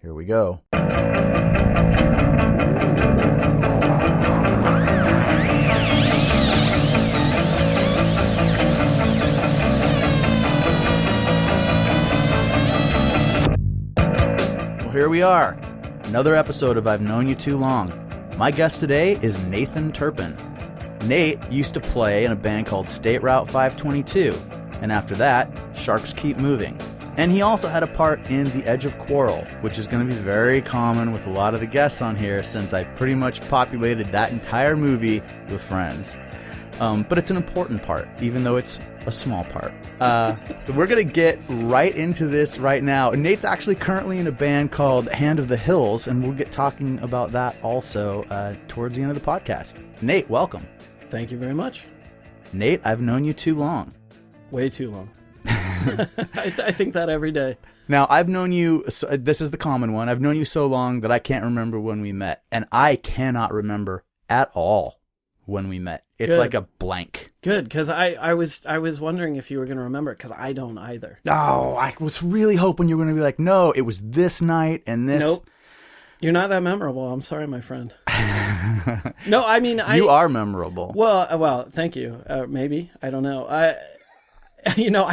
Here we go. Well, here we are. Another episode of I've Known You Too Long. My guest today is Nathan Turpin. Nate used to play in a band called State Route 522, and after that, Sharks Keep Moving. And he also had a part in The Edge of Quarrel, which is going to be very common with a lot of the guests on here since I pretty much populated that entire movie with friends. But it's an important part, even though it's a small part. We're going to get right into this right now. Nate's actually currently in a band called Hand of the Hills, and we'll get talking about that also towards the end of the podcast. Nate, welcome. Thank you very much. Nate, I've known you too long. Way too long. I think that every day. Now, I've known you, this is the common one, I've known you so long that I can't remember when we met. And I cannot remember at all when we met. It's like a blank. Good, because I was wondering if you were going to remember it, because I don't either. Oh, I was really hoping you were going to be like, no, it was this night and this. Nope. You're not that memorable. I'm sorry, my friend. No, I mean... You are memorable. Well, thank you. Maybe. I don't know. I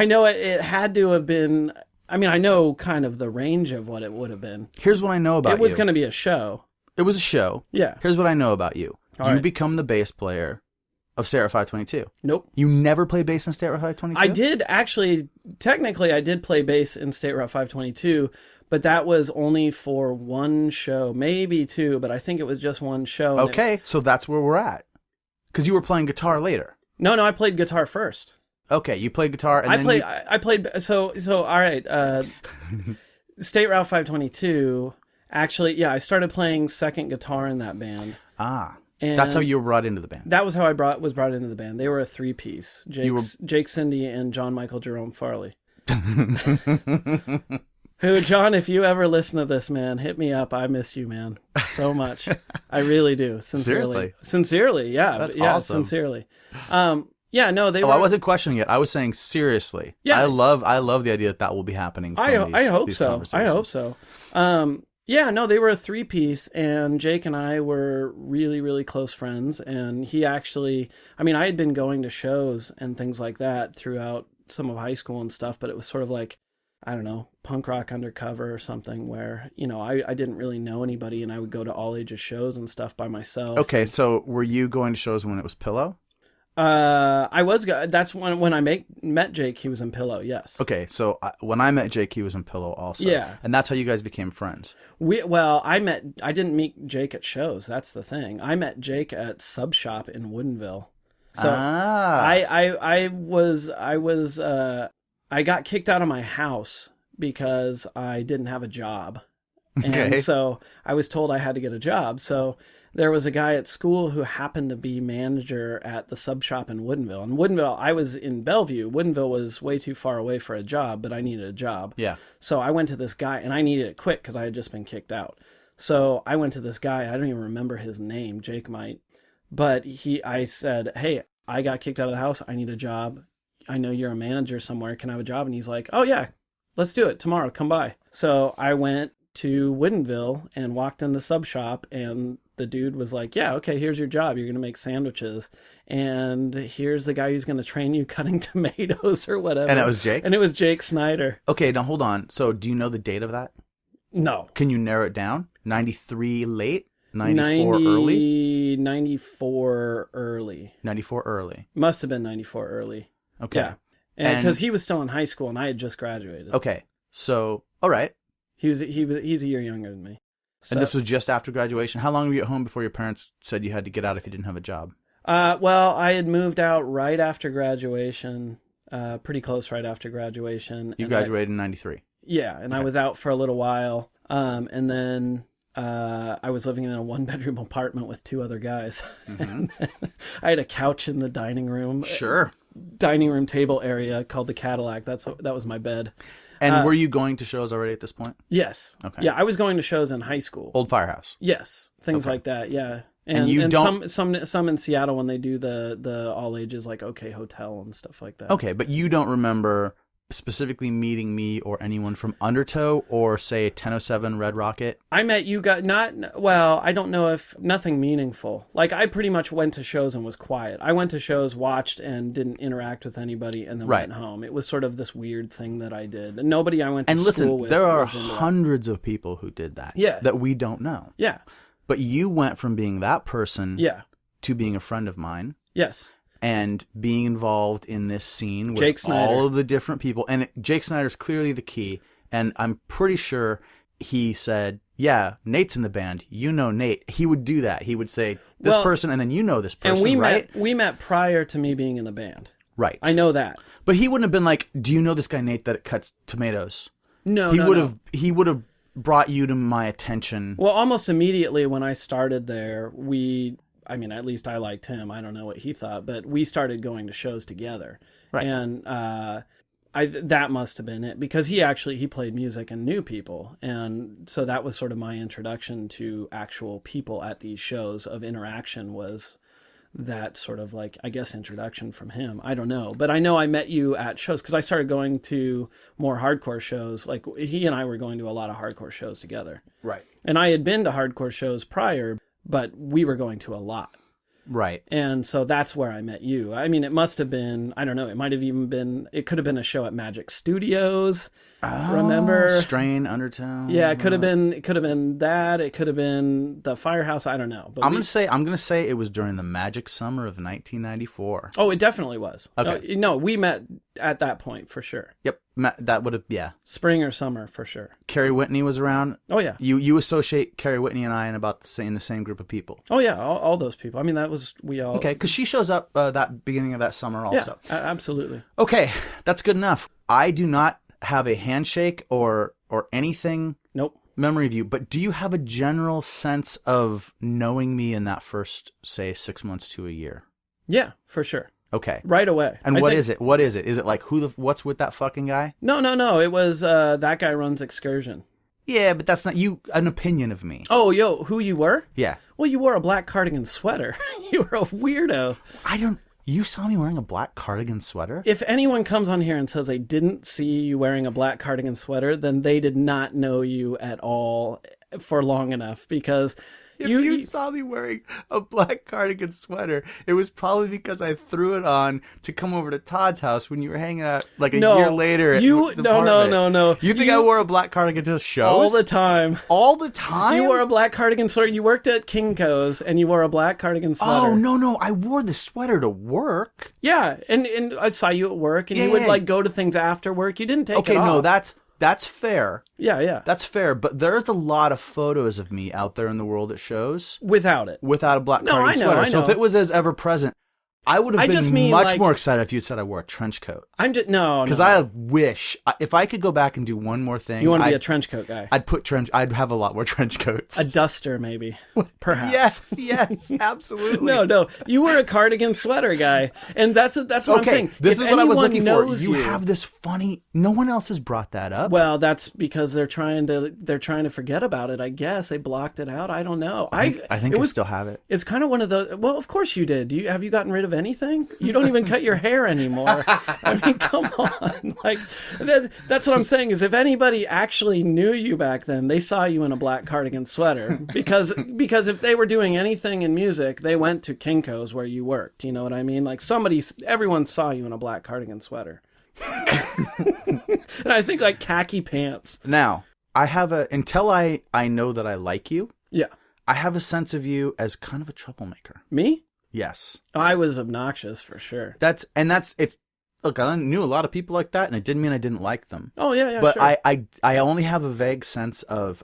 know it had to have been... I mean, I know kind of the range of what it would have been. Here's what I know about you. It was going to be a show. It was a show. Yeah. Here's what I know about you. All you right. become the bass player of State Route 522. Nope. You never played bass in State Route 522? I did actually... Technically, I did play bass in State Route 522, but that was only for one show. Maybe two, but I think it was just one show. Okay, so that's where we're at. Because you were playing guitar later. No, I played guitar first. Okay, you played guitar and I played so all right, State Route 522, actually, yeah, I started playing second guitar in that band. And that's how you were brought into the band. That was how I was brought into the band. They were a three-piece. Jake Cindy and John Michael Jerome Farley. Who, John, if you ever listen to this, man, hit me up. I miss you, man, so much. I really do. Sincerely. Sincerely, yeah. That's yeah, awesome. Sincerely. Yeah, no, they were... I wasn't questioning it. I was saying seriously. Yeah. I love the idea that will be happening from I hope these so. conversations. I hope so. Yeah, no, they were a three-piece, and Jake and I were really, really close friends, and he actually... I mean, I had been going to shows and things like that throughout some of high school and stuff, but it was sort of like, I don't know, punk rock undercover or something where, I didn't really know anybody, and I would go to all ages shows and stuff by myself. Okay, so were you going to shows when it was Pillow? I was. That's when I met Jake. He was in Pillow. Yes. Okay, so when I met Jake, he was in Pillow also. Yeah, and that's how you guys became friends. I didn't meet Jake at shows. That's the thing. I met Jake at Sub Shop in Woodinville. So I got kicked out of my house because I didn't have a job, and so I was told I had to get a job. So there was a guy at school who happened to be manager at the sub shop in Woodinville. And Woodinville, I was in Bellevue. Woodinville was way too far away for a job, but I needed a job. Yeah. So I went to this guy, and I needed it quick because I had just been kicked out. So I went to this guy. I don't even remember his name. Jake might. But I said, hey, I got kicked out of the house. I need a job. I know you're a manager somewhere. Can I have a job? And he's like, oh, yeah, let's do it tomorrow. Come by. So I went to Woodinville and walked in the sub shop, and the dude was like, yeah, okay, here's your job. You're going to make sandwiches. And here's the guy who's going to train you cutting tomatoes or whatever. And it was Jake? And it was Jake Snyder. Okay, now hold on. So do you know the date of that? No. Can you narrow it down? 93 late? 94 early? 94 early. 94 early. Must have been 94 early. Okay. Yeah. And because he was still in high school and I had just graduated. Okay. So, all right. He's a year younger than me. So, and this was just after graduation. How long were you at home before your parents said you had to get out if you didn't have a job? Well, I had moved out right after graduation, pretty close right after graduation. You graduated in 93. Yeah, and okay. I was out for a little while, and then I was living in a one-bedroom apartment with two other guys. Mm-hmm. I had a couch in the dining room. Sure. Dining room table area called the Cadillac. That was my bed. And were you going to shows already at this point? Yes. Okay. Yeah, I was going to shows in high school. Old Firehouse. Yes, things like that. Yeah, and you don't... some in Seattle when they do the all ages like OK Hotel and stuff like that. Okay, but you don't remember specifically meeting me or anyone from Undertow or, say, 1007 Red Rocket? I met you guys, I don't know if nothing meaningful. Like, I pretty much went to shows and was quiet. I went to shows, watched, and didn't interact with anybody, and then went home. It was sort of this weird thing that I did. And nobody I went to school with. And listen, there are hundreds of people who did that. Yeah. That we don't know. Yeah. But you went from being that person to being a friend of mine. Yes. And being involved in this scene with all of the different people. And Jake Snyder's clearly the key. And I'm pretty sure he said, yeah, Nate's in the band. You know Nate. He would do that. He would say this person, and then you know this person, and we met prior to me being in the band. Right. I know that. But he wouldn't have been like, do you know this guy Nate that cuts tomatoes? No, He would have brought you to my attention. Well, almost immediately when I started there, at least I liked him. I don't know what he thought, but we started going to shows together. Right. And that must have been it, because he played music and knew people. And so that was sort of my introduction to actual people at these shows of interaction, was that sort of like, I guess, introduction from him. I don't know. But I know I met you at shows because I started going to more hardcore shows. Like, he and I were going to a lot of hardcore shows together. Right. And I had been to hardcore shows prior, but we were going to a lot. Right. And so that's where I met you. I mean, it must have been, I don't know, it could have been a show at Magic Studios. Remember? Strain, Undertow. Yeah, it could have been that. It could have been the Firehouse. I don't know. But I'm gonna say it was during the Magic Summer of 1994. Oh, it definitely was. Okay. No, we met at that point for sure. Yep. That would have, yeah. Spring or summer for sure. Carrie Whitney was around. Oh yeah. You associate Carrie Whitney and I in about the same group of people. Oh yeah, all those people. I mean, we all. Okay, because she shows up that beginning of that summer also. Yeah, absolutely. Okay, that's good enough. I do not have a handshake or anything. Nope. Memory of you, but do you have a general sense of knowing me in that first, say, 6 months to a year? Yeah, for sure. Okay. Right away. And what is it? What is it? Is it like what's with that fucking guy? No. It was that guy runs Excursion. Yeah, but that's not an opinion of me. Oh, yo, who you were? Yeah. Well, you wore a black cardigan sweater. You were a weirdo. You saw me wearing a black cardigan sweater? If anyone comes on here and says they didn't see you wearing a black cardigan sweater, then they did not know you at all for long enough, because If you saw me wearing a black cardigan sweater, it was probably because I threw it on to come over to Todd's house when you were hanging out like a year later at the apartment. No. You think I wore a black cardigan to shows? All the time. All the time? You wore a black cardigan sweater. You worked at Kinko's and you wore a black cardigan sweater. Oh, no. I wore the sweater to work. Yeah, and I saw you at work, and you would like go to things after work. You didn't take it off. Okay, no, that's fair. Yeah. That's fair, but there's a lot of photos of me out there in the world at shows. Without a black cardigan sweater. So if it was as ever present, I would have been much more excited if you said I wore a trench coat. No. Because I wish, if I could go back and do one more thing. You want to be a trench coat guy. I'd have a lot more trench coats. A duster, maybe. Perhaps. Yes, absolutely. No. You were a cardigan sweater guy. And that's what I'm saying. This is what I was looking for. You have this funny, no one else has brought that up. Well, that's because they're trying to forget about it, I guess. They blocked it out. I don't know. I think I still have it. It's kind of one of those, well, of course you did. Have you gotten rid of anything? You don't even cut your hair anymore. I mean, come on. Like, that's what I'm saying, is if anybody actually knew you back then, they saw you in a black cardigan sweater. Because if they were doing anything in music, they went to Kinko's where you worked. You know what I mean? Like, everyone saw you in a black cardigan sweater. And I think like khaki pants. Now, I have until I know that I like you. Yeah. I have a sense of you as kind of a troublemaker. Me? Yes. I was obnoxious for sure. Look, I knew a lot of people like that, and it didn't mean I didn't like them. Oh yeah, but sure. I only have a vague sense of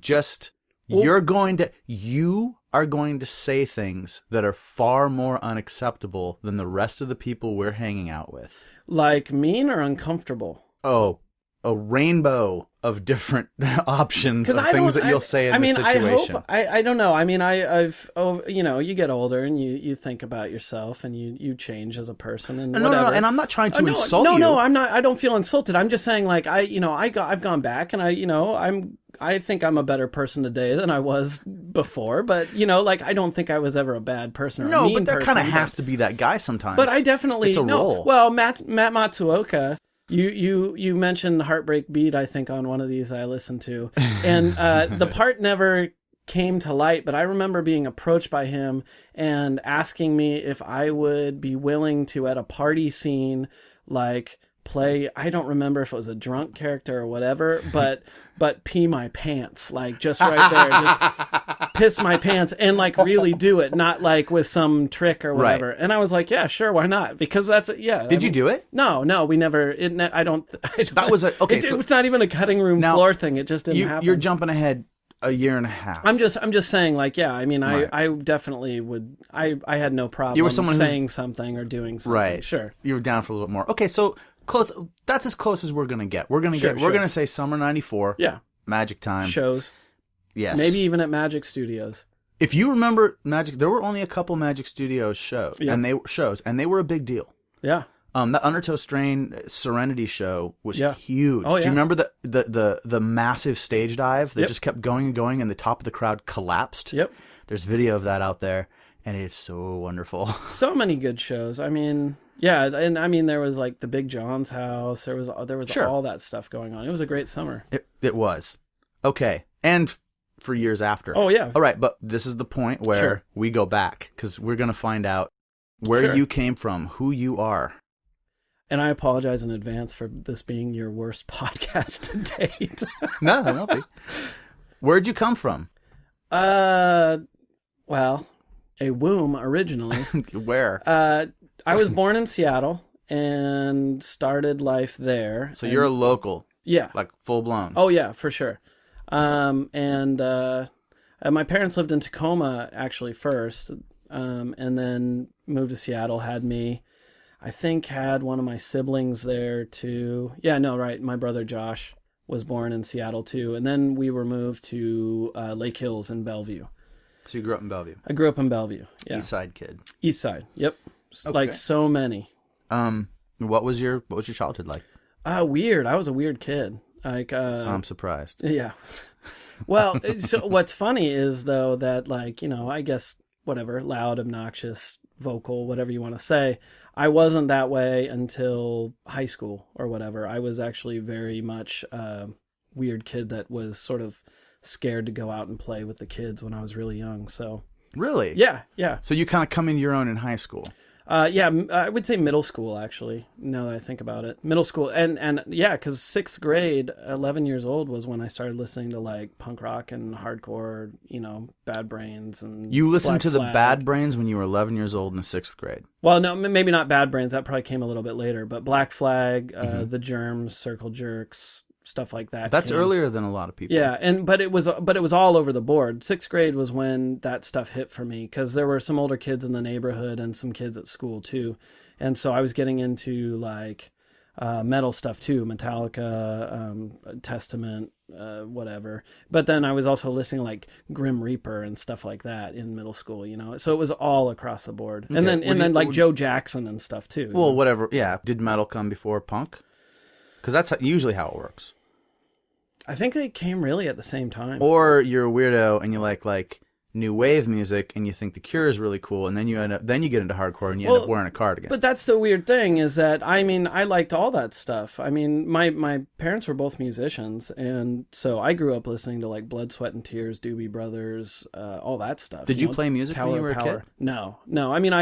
just you are going to say things that are far more unacceptable than the rest of the people we're hanging out with. Like mean or uncomfortable? Oh, a rainbow of different options of things that you'll say in this situation. I don't know. I mean, you get older and you think about yourself and you change as a person and whatever. No, and I'm not trying to insult you. No, I'm not. I don't feel insulted. I'm just saying, like, I've gone back and I think I'm a better person today than I was before, but like, I don't think I was ever a bad person or a mean person. No, but there kind of has to be that guy sometimes. But I definitely it's a role. Well, Matt Matsuoka, You mentioned Heartbreak Beat, I think, on one of these I listened to. And the part never came to light, but I remember being approached by him and asking me if I would be willing to, at a party scene, like play, I don't remember if it was a drunk character or whatever, but pee my pants, like just right there, just piss my pants and like really do it, not like with some trick or whatever. Right. And I was like, yeah, sure, why not? Because that's yeah. Did you do it? No, we never. I don't. That was okay. It was not even a cutting room floor thing. It just didn't happen. You're jumping ahead a year and a half. I'm just saying, like, yeah, I mean, right. I definitely would, I had no problem you were someone saying something or doing something. Right. Sure. You were down for a little bit more. Okay, so close, that's as close as we're going to get. We're going to say summer 94. Yeah. Magic Time. Shows. Yes. Maybe even at Magic Studios. If you remember Magic, there were only a couple Magic Studios shows, yeah. and they were a big deal. Yeah. The Undertow Strain Serenity show was huge. Oh, Do you remember the massive stage dive that just kept going and going, and the top of the crowd collapsed? Yep. There's video of that out there, and it is so wonderful. So many good shows. I mean, yeah, and I mean there was like the Big John's house. There was sure. all that stuff going on. It was a great summer. It was. Okay, and for years after. Oh yeah. All right, but this is the point where we go back because we're gonna find out where you came from, who you are. And I apologize in advance for this being your worst podcast to date. No, that won't be. Where'd you come from? Well, a womb originally. Where? I was born in Seattle and started life there. So you're a local. Yeah. Like full blown. Oh yeah, for sure. And my parents lived in Tacoma actually first, and then moved to Seattle, had me. I think had one of my siblings there too. Yeah, no, right. My brother Josh was born in Seattle too. And then we were moved to Lake Hills in Bellevue. So you grew up in Bellevue? I grew up in Bellevue, yeah. East Side kid. East Side, yep. Okay. Like so many. What was your childhood like? Weird. I was a weird kid. Like I'm surprised. Yeah. Well, so what's funny is though that like, you know, I guess whatever, loud, obnoxious, vocal, whatever you want to say, I wasn't that way until high school or whatever. I was actually very much a weird kid that was sort of scared to go out and play with the kids when I was really young. So really? Yeah. So you kind of come into your own in high school? Yeah, I would say middle school, actually, now that I think about it. Middle school. And yeah, because 6th grade, 11 years old was when I started listening to, like, punk rock and hardcore, you know, Bad Brains and You listened to Flag. the Bad Brains when you were 11 years old in the 6th grade? Well, no, maybe not Bad Brains. That probably came a little bit later. But Black Flag, The Germs, Circle Jerks, stuff like that. That's earlier than a lot of people. Yeah, but it was all over the board. 6th grade was when that stuff hit for me because there were some older kids in the neighborhood and some kids at school too, and so I was getting into like metal stuff too, Metallica, Testament, whatever. But then I was also listening to, like, Grim Reaper and stuff like that in middle school, you know. So it was all across the board, okay. and then like Joe Jackson and stuff too. Well, whatever. Yeah, did metal come before punk? Because that's usually how it works. I think they came really at the same time. Or you're a weirdo and you like new wave music and you think The Cure is really cool, and then you get into hardcore and you end up wearing a cardigan. But that's the weird thing is that I mean I liked all that stuff. I mean my parents were both musicians, and so I grew up listening to like Blood, Sweat and Tears, Doobie Brothers, all that stuff. Did you play music when you were a kid? No. I mean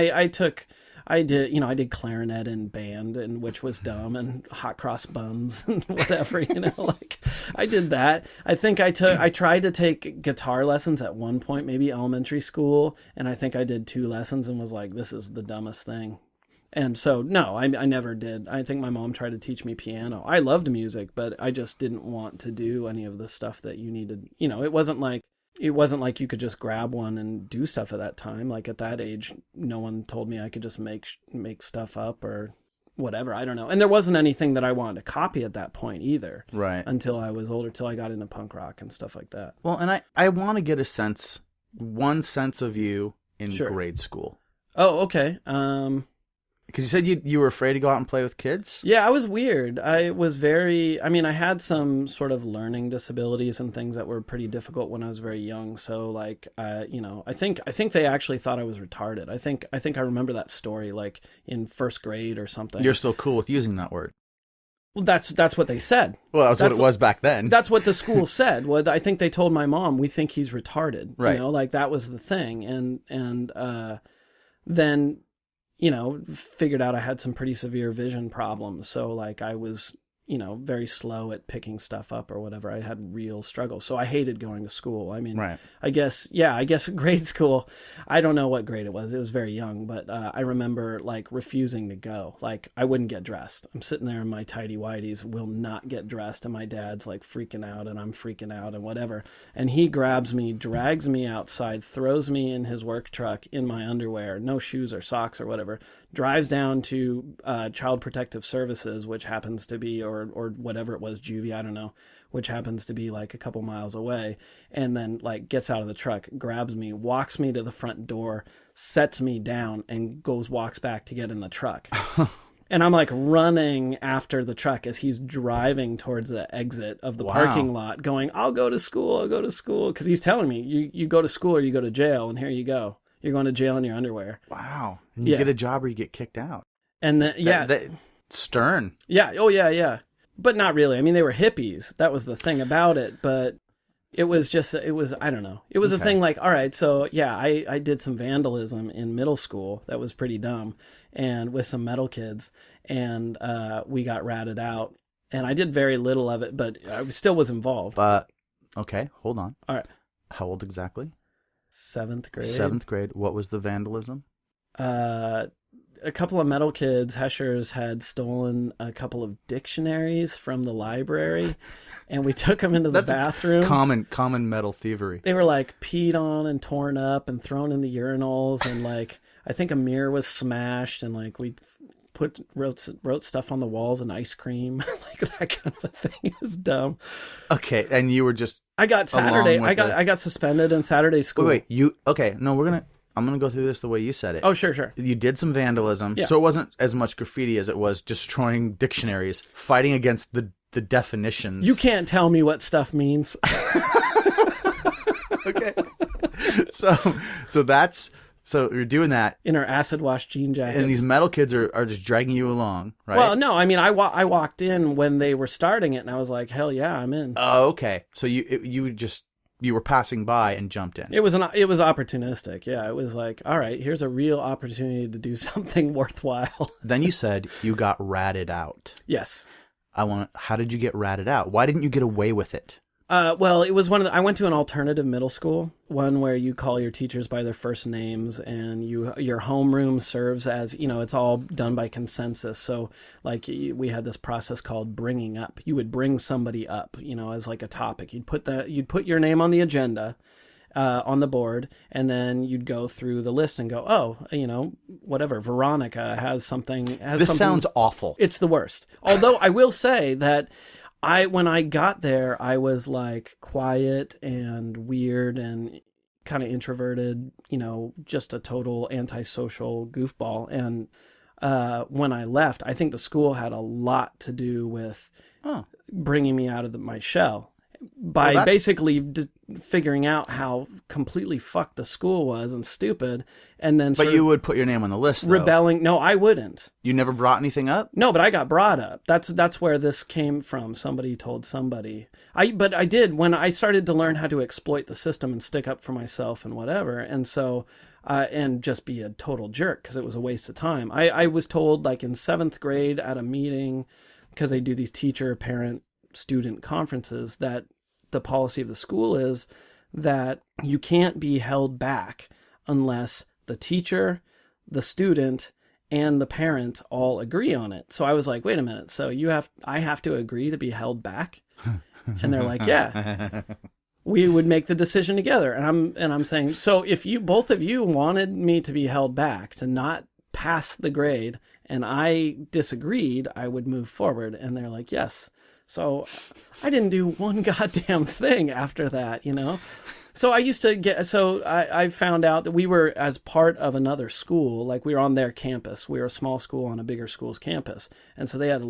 I did clarinet in band, and which was dumb, and hot cross buns and whatever, you know, like I did that. I think I tried to take guitar lessons at one point, maybe elementary school, and I think I did 2 lessons and was like, this is the dumbest thing. And so, no, I never did. I think my mom tried to teach me piano. I loved music, but I just didn't want to do any of the stuff that you needed. You know, it wasn't like you could just grab one and do stuff at that time. Like at that age, no one told me I could just make stuff up or whatever. I don't know. And there wasn't anything that I wanted to copy at that point either. Right. Until I was older, till I got into punk rock and stuff like that. Well, and I want to get one sense of you in grade school. Oh, okay. Because you said you were afraid to go out and play with kids? Yeah, I was weird. I had some sort of learning disabilities and things that were pretty difficult when I was very young. So like, I think they actually thought I was retarded. I think I remember that story like in 1st grade or something. You're still cool with using that word. Well, that's what they said. Well, that's what it was back then. That's what the school said. Well, I think they told my mom, we think he's retarded. Right. You know, like that was the thing. And then, you know, figured out I had some pretty severe vision problems. So like I was, you know, very slow at picking stuff up or whatever. I had real struggles. So I hated going to school. I mean, right. I guess grade school, I don't know what grade it was. It was very young, but I remember like refusing to go. Like I wouldn't get dressed. I'm sitting there in my tighty whities, will not get dressed. And my dad's like freaking out and I'm freaking out and whatever. And he grabs me, drags me outside, throws me in his work truck in my underwear, no shoes or socks or whatever, drives down to Child Protective Services, which happens to be, or whatever it was, juvie, I don't know, which happens to be like a couple miles away, and then like gets out of the truck, grabs me, walks me to the front door, sets me down, and walks back to get in the truck. And I'm like running after the truck as he's driving towards the exit of the parking lot going, I'll go to school. Because he's telling me, you go to school or you go to jail, and here you go. You're going to jail in your underwear. Wow. And you get a job or you get kicked out. And then, stern. Yeah. Oh, yeah. But not really. I mean, they were hippies. That was the thing about it. But it was I don't know. It was a thing like, all right, so yeah, I did some vandalism in middle school. That was pretty dumb. And with some metal kids. And we got ratted out. And I did very little of it, but I still was involved. Okay, hold on. All right. How old exactly? 7th grade. 7th grade. What was the vandalism? A couple of metal kids, Heshers, had stolen a couple of dictionaries from the library, and we took them into the bathroom. Common metal thievery. They were like peed on and torn up and thrown in the urinals, and like I think a mirror was smashed, and like we wrote stuff on the walls and ice cream, like that kind of a thing. It was dumb. Okay, and you were just I got suspended in Saturday school. Wait, no, I'm gonna go through this the way you said it. Oh, sure. You did some vandalism, yeah. So it wasn't as much graffiti as it was destroying dictionaries, fighting against the definitions. You can't tell me what stuff means. Okay, so you're doing that in our acid wash jean jackets, and these metal kids are just dragging you along, right? Well, no, I mean I walked in when they were starting it, and I was like, hell yeah, I'm in. Oh, okay. So you were passing by and jumped in. It was opportunistic. Yeah, it was like, all right, here's a real opportunity to do something worthwhile. Then you said you got ratted out. Yes. How did you get ratted out? Why didn't you get away with it? Well, it was I went to an alternative middle school, one where you call your teachers by their first names, and your homeroom serves as, it's all done by consensus. So like we had this process called bringing up. You would bring somebody up, as like a topic. You'd put your name on the agenda, on the board, and then you'd go through the list and go, oh, whatever, Veronica has something. This sounds awful. It's the worst. Although I will say that when I got there, I was like quiet and weird and kind of introverted, just a total antisocial goofball. And when I left, I think the school had a lot to do with bringing me out of my shell by basically figuring out how completely fucked the school was and stupid. And then but you would put your name on the list, though. Rebelling. No, I wouldn't. You never brought anything up? No, but I got brought up. That's where this came from. Somebody told somebody. But I did when I started to learn how to exploit the system and stick up for myself and whatever. And so, and just be a total jerk because it was a waste of time. I was told like in 7th grade at a meeting, because they do these teacher, parent, student conferences, that the policy of the school is that you can't be held back unless the teacher, the student, and the parent all agree on it. So I was like, wait a minute. So I have to agree to be held back? And they're like, yeah, we would make the decision together. And I'm saying, so if both of you wanted me to be held back, to not pass the grade, and I disagreed, I would move forward. And they're like, yes. So I didn't do one goddamn thing after that, So I found out that we were as part of another school, like we were on their campus. We were a small school on a bigger school's campus. And so they had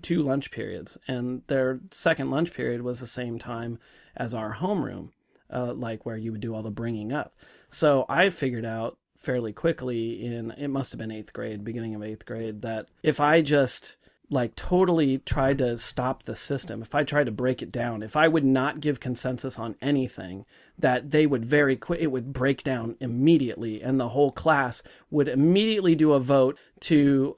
2 lunch periods, and their second lunch period was the same time as our homeroom, like where you would do all the bringing up. So I figured out fairly quickly it must have been 8th grade, beginning of 8th grade, that if I just like totally tried to stop the system, if I tried to break it down, if I would not give consensus on anything, that they would it would break down immediately, and the whole class would immediately do a vote to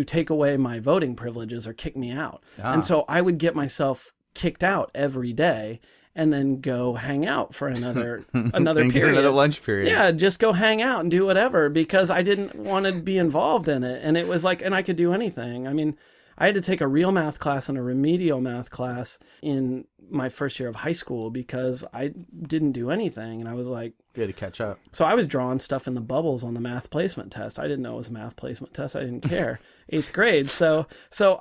take away my voting privileges or kick me out. And so I would get myself kicked out every day, and then go hang out for another and period. Get another lunch period. Yeah, just go hang out and do whatever, because I didn't want to be involved in it. And it was like, and I could do anything. I mean, I had to take a real math class and a remedial math class in my first year of high school because I didn't do anything. And I was like... You had to catch up. So I was drawing stuff in the bubbles on the math placement test. I didn't know it was a math placement test. I didn't care. 8th grade. So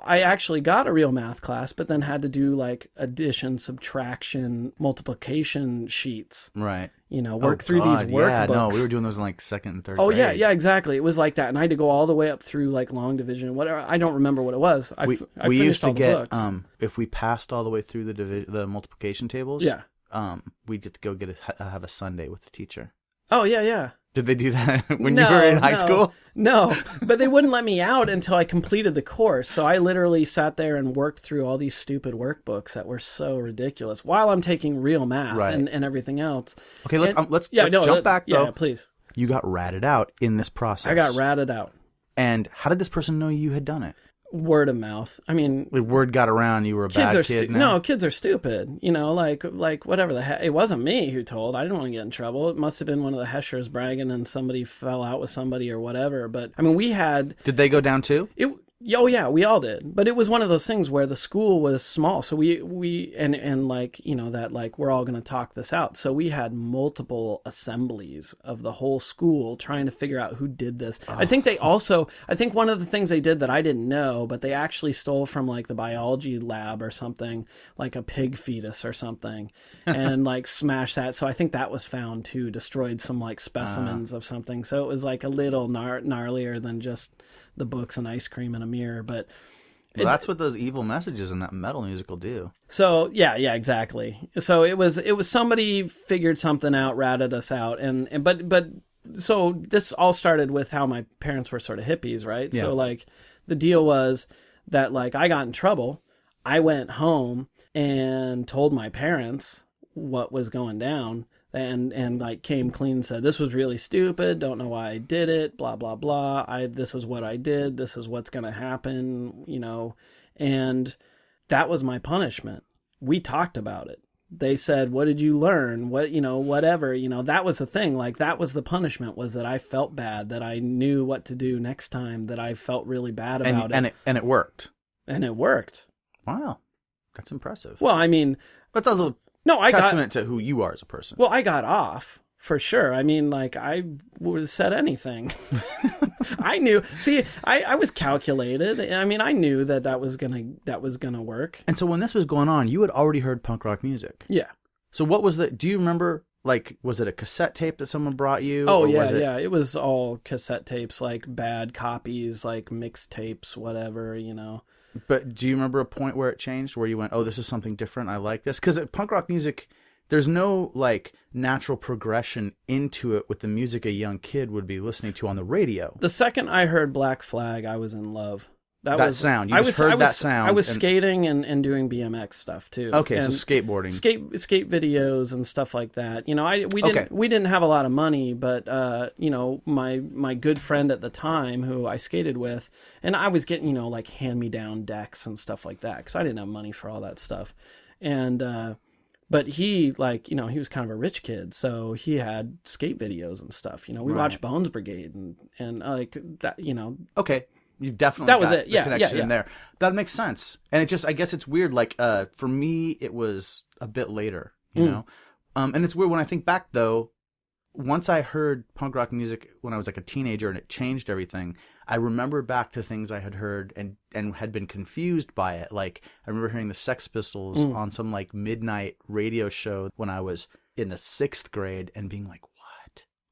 I actually got a real math class, but then had to do like addition, subtraction, multiplication sheets. Right. You know, work through these workbooks. Yeah, no, we were doing those in like 2nd and 3rd grade. Oh, yeah, exactly. It was like that. And I had to go all the way up through like long division, whatever. I don't remember what it was. I we used to get, books. If we passed all the way through the multiplication tables, yeah, we'd get to go have a Sunday with the teacher. Oh, yeah. Did they do that when you were in high school? No, but they wouldn't let me out until I completed the course. So I literally sat there and worked through all these stupid workbooks that were so ridiculous while I'm taking real math and everything else. Okay, let's jump back though. Yeah, please. You got ratted out in this process. I got ratted out. And how did this person know you had done it? Word of mouth. I mean, the word got around you were a bad kid. No, kids are stupid. You know, like whatever the heck. It wasn't me who told. I didn't want to get in trouble. It must have been one of the Heschers bragging, and somebody fell out with somebody or whatever. But I mean, we had. Did they go down too? Oh yeah, we all did. But it was one of those things where the school was small, so we like, you know, that like we're all going to talk this out. So we had multiple assemblies of the whole school trying to figure out who did this. Oh. I think one of the things they did that I didn't know, but they actually stole from like the biology lab or something, like a pig fetus or something, and like smashed that. So I think that was found too, destroyed some like specimens of something. So it was like a little gnarlier than just the books and ice cream in a mirror. But that's what those evil messages in that metal music will do. So yeah, exactly. So it was somebody figured something out, ratted us out, but so this all started with how my parents were sort of hippies, right? Yeah. So like the deal was that like I got in trouble. I went home and told my parents what was going down. And like came clean and said, this was really stupid. Don't know why I did it. Blah, blah, blah. This is what I did. This is what's going to happen, you know, and that was my punishment. We talked about it. They said, what did you learn? What, you know, whatever, you know, that was the thing. Like that was the punishment, was that I felt bad, that I knew what to do next time, that I felt really bad about it. And it worked. And it worked. Wow. That's impressive. Well, I mean, but that's a testament to who you are as a person. Well, I got off for sure. I mean, like I would have said anything. I knew. See, I was calculated. I mean, I knew that was gonna work. And so when this was going on, you had already heard punk rock music. Yeah. So what was do you remember? Like, was it a cassette tape that someone brought you? Oh, yeah. It was all cassette tapes, like bad copies, like mixtapes, whatever, you know. But do you remember a point where it changed, where you went, oh, this is something different, I like this? Because punk rock music, there's no, like, natural progression into it with the music a young kid would be listening to on the radio. The second I heard Black Flag, I was in love. That sound. You heard that sound. I was skating and doing BMX stuff too. Okay, and so skateboarding. Skate videos and stuff like that. You know, we didn't have a lot of money, but you know, my good friend at the time who I skated with, and I was getting, you know, like hand-me-down decks and stuff like that, because I didn't have money for all that stuff. And but he, like, you know, he was kind of a rich kid, so he had skate videos and stuff. You know, we watched Bones Brigade and like that, you know. Okay. You definitely got the connection in there. That makes sense. And it just, I guess it's weird. Like, for me, it was a bit later, you know? And it's weird when I think back, though, once I heard punk rock music when I was like a teenager and it changed everything, I remember back to things I had heard and had been confused by it. Like, I remember hearing the Sex Pistols on some like midnight radio show when I was in the 6th grade and being like,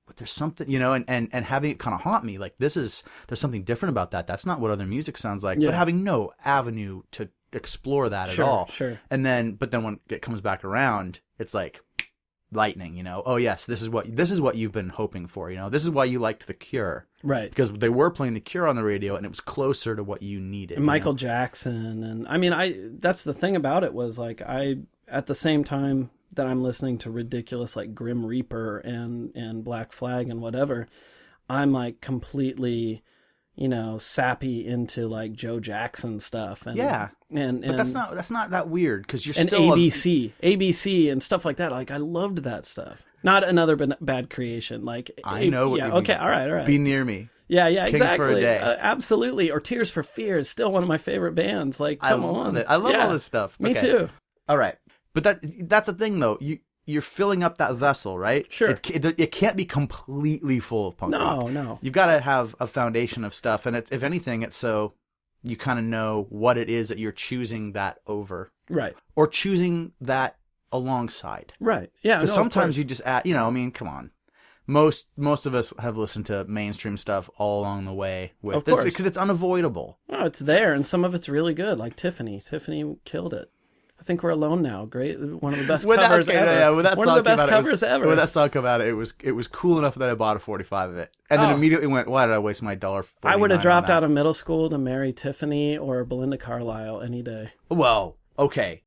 but there's something, you know, and having it kind of haunt me. Like, there's something different about that. That's not what other music sounds like. Yeah. But having no avenue to explore that at all. Sure. But then when it comes back around, it's like, lightning, you know. Oh yes, this is what you've been hoping for, you know. This is why you liked The Cure. Right. Because they were playing The Cure on the radio and it was closer to what you needed. And Michael Jackson, and I mean, that's the thing about it was like at the same time that I'm listening to ridiculous like Grim Reaper and Black Flag and whatever, I'm like completely, you know, sappy into like Joe Jackson stuff. And, yeah. And but that's not that weird because you're and still ABC and stuff like that. Like I loved that stuff. Not Another Bad Creation. Like I know what you mean. Okay, all right. Be Near Me. Yeah, King exactly. for a Day. Absolutely. Or Tears for Fears, still one of my favorite bands. Like, come on. I love all this stuff. Me too. All right. But that's the thing, though. You're filling up that vessel, right? Sure. It can't be completely full of punk rock. No. You've got to have a foundation of stuff. And if anything, it's so you kind of know what it is that you're choosing that over. Right. Or choosing that alongside. Right. Yeah. Because sometimes you just add, you know, I mean, come on. Most of us have listened to mainstream stuff all along the way. Of course. Because it's unavoidable. Oh, it's there. And some of it's really good. Like Tiffany. Tiffany killed it. I think We're Alone Now. Great. One of the best covers ever. Yeah, one of the best covers ever. When that song came out, it was cool enough that I bought a 45 of it. And then immediately went, why did I waste my $1.49? I would have dropped out of middle school to marry Tiffany or Belinda Carlisle any day. Well, okay.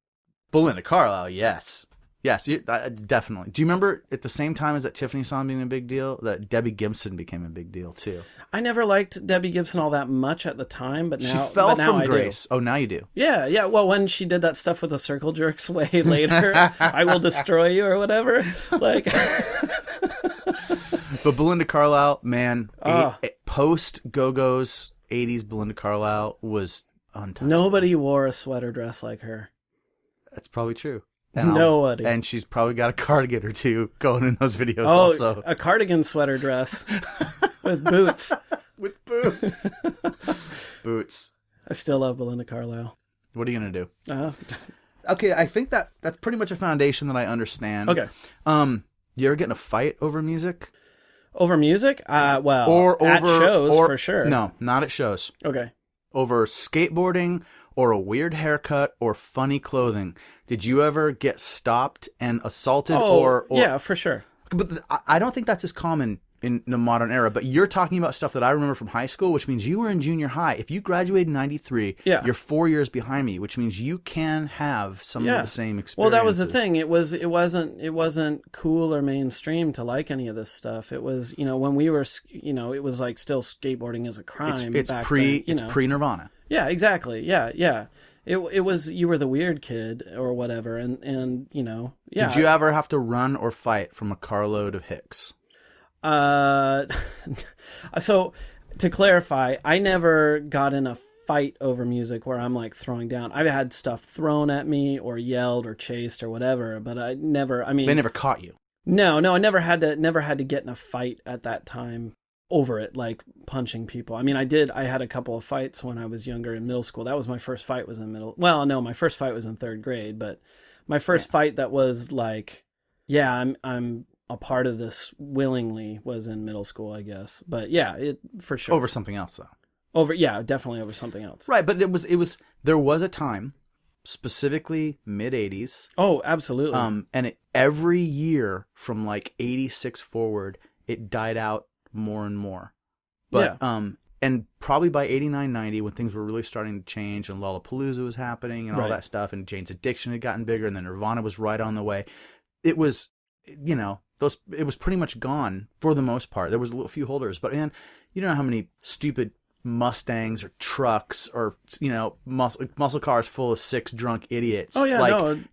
Belinda Carlisle, yes. Yes, definitely. Do you remember at the same time as that Tiffany song being a big deal, that Debbie Gibson became a big deal too? I never liked Debbie Gibson all that much at the time, but now she fell from grace. Oh, now you do. Yeah. Well, when she did that stuff with the circle jerks way later, I Will Destroy You or whatever. Like, but Belinda Carlisle, man, post Go-Go's 80s Belinda Carlisle was untouchable. Nobody wore a sweater dress like her. That's probably true. Nobody. And she's probably got a cardigan or two going in those videos also. A cardigan sweater dress with boots. With boots. Boots. I still love Belinda Carlisle. What are you going to do? Okay, I think that's pretty much a foundation that I understand. Okay. You ever get in a fight over music? Over music? Or at shows, for sure. No, not at shows. Okay. Over skateboarding or a weird haircut or funny clothing. Did you ever get stopped and assaulted or yeah, for sure. But I don't think that's as common in the modern era. But you're talking about stuff that I remember from high school, which means you were in junior high. If you graduated in 93, you're 4 years behind me, which means you can have some of the same experiences. Well, that was the thing. It wasn't cool or mainstream to like any of this stuff. It was, you know, when we were, you know, it was like still skateboarding as a crime. It's pre-Nirvana. Yeah, exactly. Yeah. It was, you were the weird kid or whatever, and you know, yeah. Did you ever have to run or fight from a carload of hicks? So to clarify, I never got in a fight over music where I'm like throwing down. I've had stuff thrown at me or yelled or chased or whatever, but they never caught you. No, I never had to get in a fight at that time over it, like punching people. I mean, I had a couple of fights when I was younger in middle school. That was my first fight was in my first fight was in third grade, but my first fight that was like, yeah, I'm a part of this willingly was in middle school, I guess. But yeah, it for sure. Over something else though. Definitely over something else. Right, but there was a time, specifically mid 80s. Oh, absolutely. And every year from like 86 forward, it died out more and more. But and probably by 89, 90, when things were really starting to change and Lollapalooza was happening and all that stuff, and Jane's Addiction had gotten bigger, and then Nirvana was right on the way. It was, you know, it was pretty much gone for the most part. There was a few holders, but man, you know how many stupid Mustangs or trucks or, you know, muscle cars full of 6 drunk idiots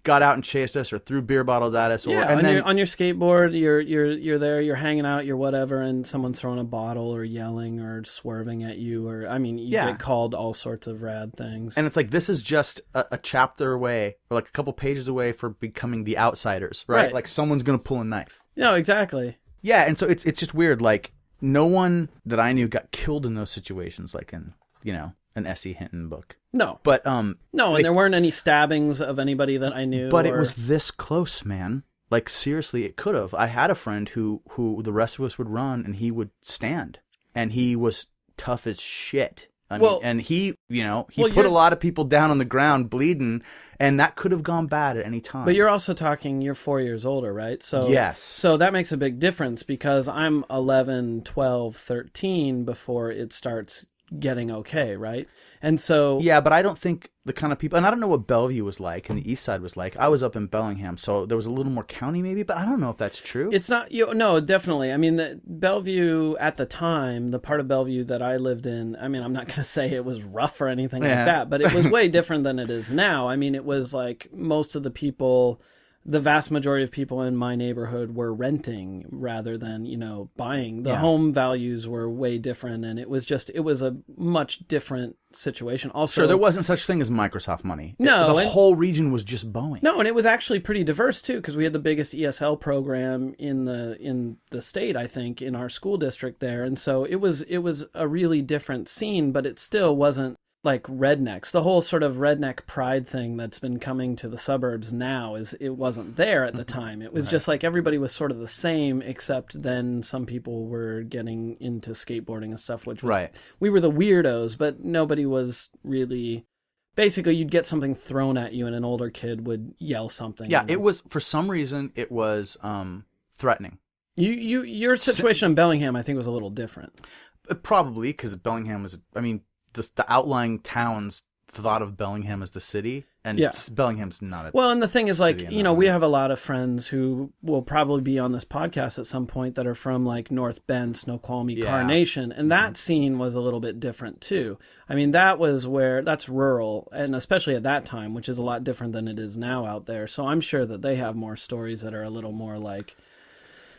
got out and chased us or threw beer bottles at us. On your skateboard, you're there, you're hanging out, you're whatever, and someone's throwing a bottle or yelling or swerving at you, or I mean, you get called all sorts of rad things. And it's like, this is just a chapter away or like a couple pages away for becoming the outsiders, right? Like someone's gonna pull a knife. No, exactly. Yeah, and so it's just weird, like. No one that I knew got killed in those situations, like in, you know, an S.E. Hinton book. No. But, no, and there weren't any stabbings of anybody that I knew. But it was this close, man. Like, seriously, it could have. I had a friend who the rest of us would run, and he would stand. And he was tough as shit. I mean, and he put a lot of people down on the ground bleeding, and that could have gone bad at any time. But you're also talking, you're 4 years older, right? So yes. So that makes a big difference because I'm 11, 12, 13 before it starts getting okay, right? And so yeah, but I don't think the kind of people, and I don't know what Bellevue was like and the East Side was like. I was up in Bellingham, so there was a little more county maybe, but I don't know if that's true. It's not, no, definitely. I mean, the Bellevue at the time, the part of Bellevue that I lived in, I mean, I'm not going to say it was rough or anything like that, but it was way different than it is now. I mean, it was like most of the people, the vast majority of people in my neighborhood were renting rather than, buying. The home values were way different, and it was a much different situation. Also, sure, there wasn't such thing as Microsoft money. No. The whole region was just Boeing. No, and it was actually pretty diverse, too, because we had the biggest ESL program in the state, I think, in our school district there. And so it was a really different scene, but it still wasn't like rednecks. The whole sort of redneck pride thing that's been coming to the suburbs now it wasn't there at the time. It was just like everybody was sort of the same, except then some people were getting into skateboarding and stuff, which was we were the weirdos, but nobody was really. Basically, you'd get something thrown at you, and an older kid would yell something. Yeah, it was for some reason it was threatening. Your situation in Bellingham, I think, was a little different. Probably because Bellingham was. I mean. The outlying towns thought of Bellingham as the city, and Bellingham's not a well, and the thing is, like, we have a lot of friends who will probably be on this podcast at some point that are from, like, North Bend, Snoqualmie, Carnation, and that scene was a little bit different, too. I mean, that's rural, and especially at that time, which is a lot different than it is now out there, so I'm sure that they have more stories that are a little more, like,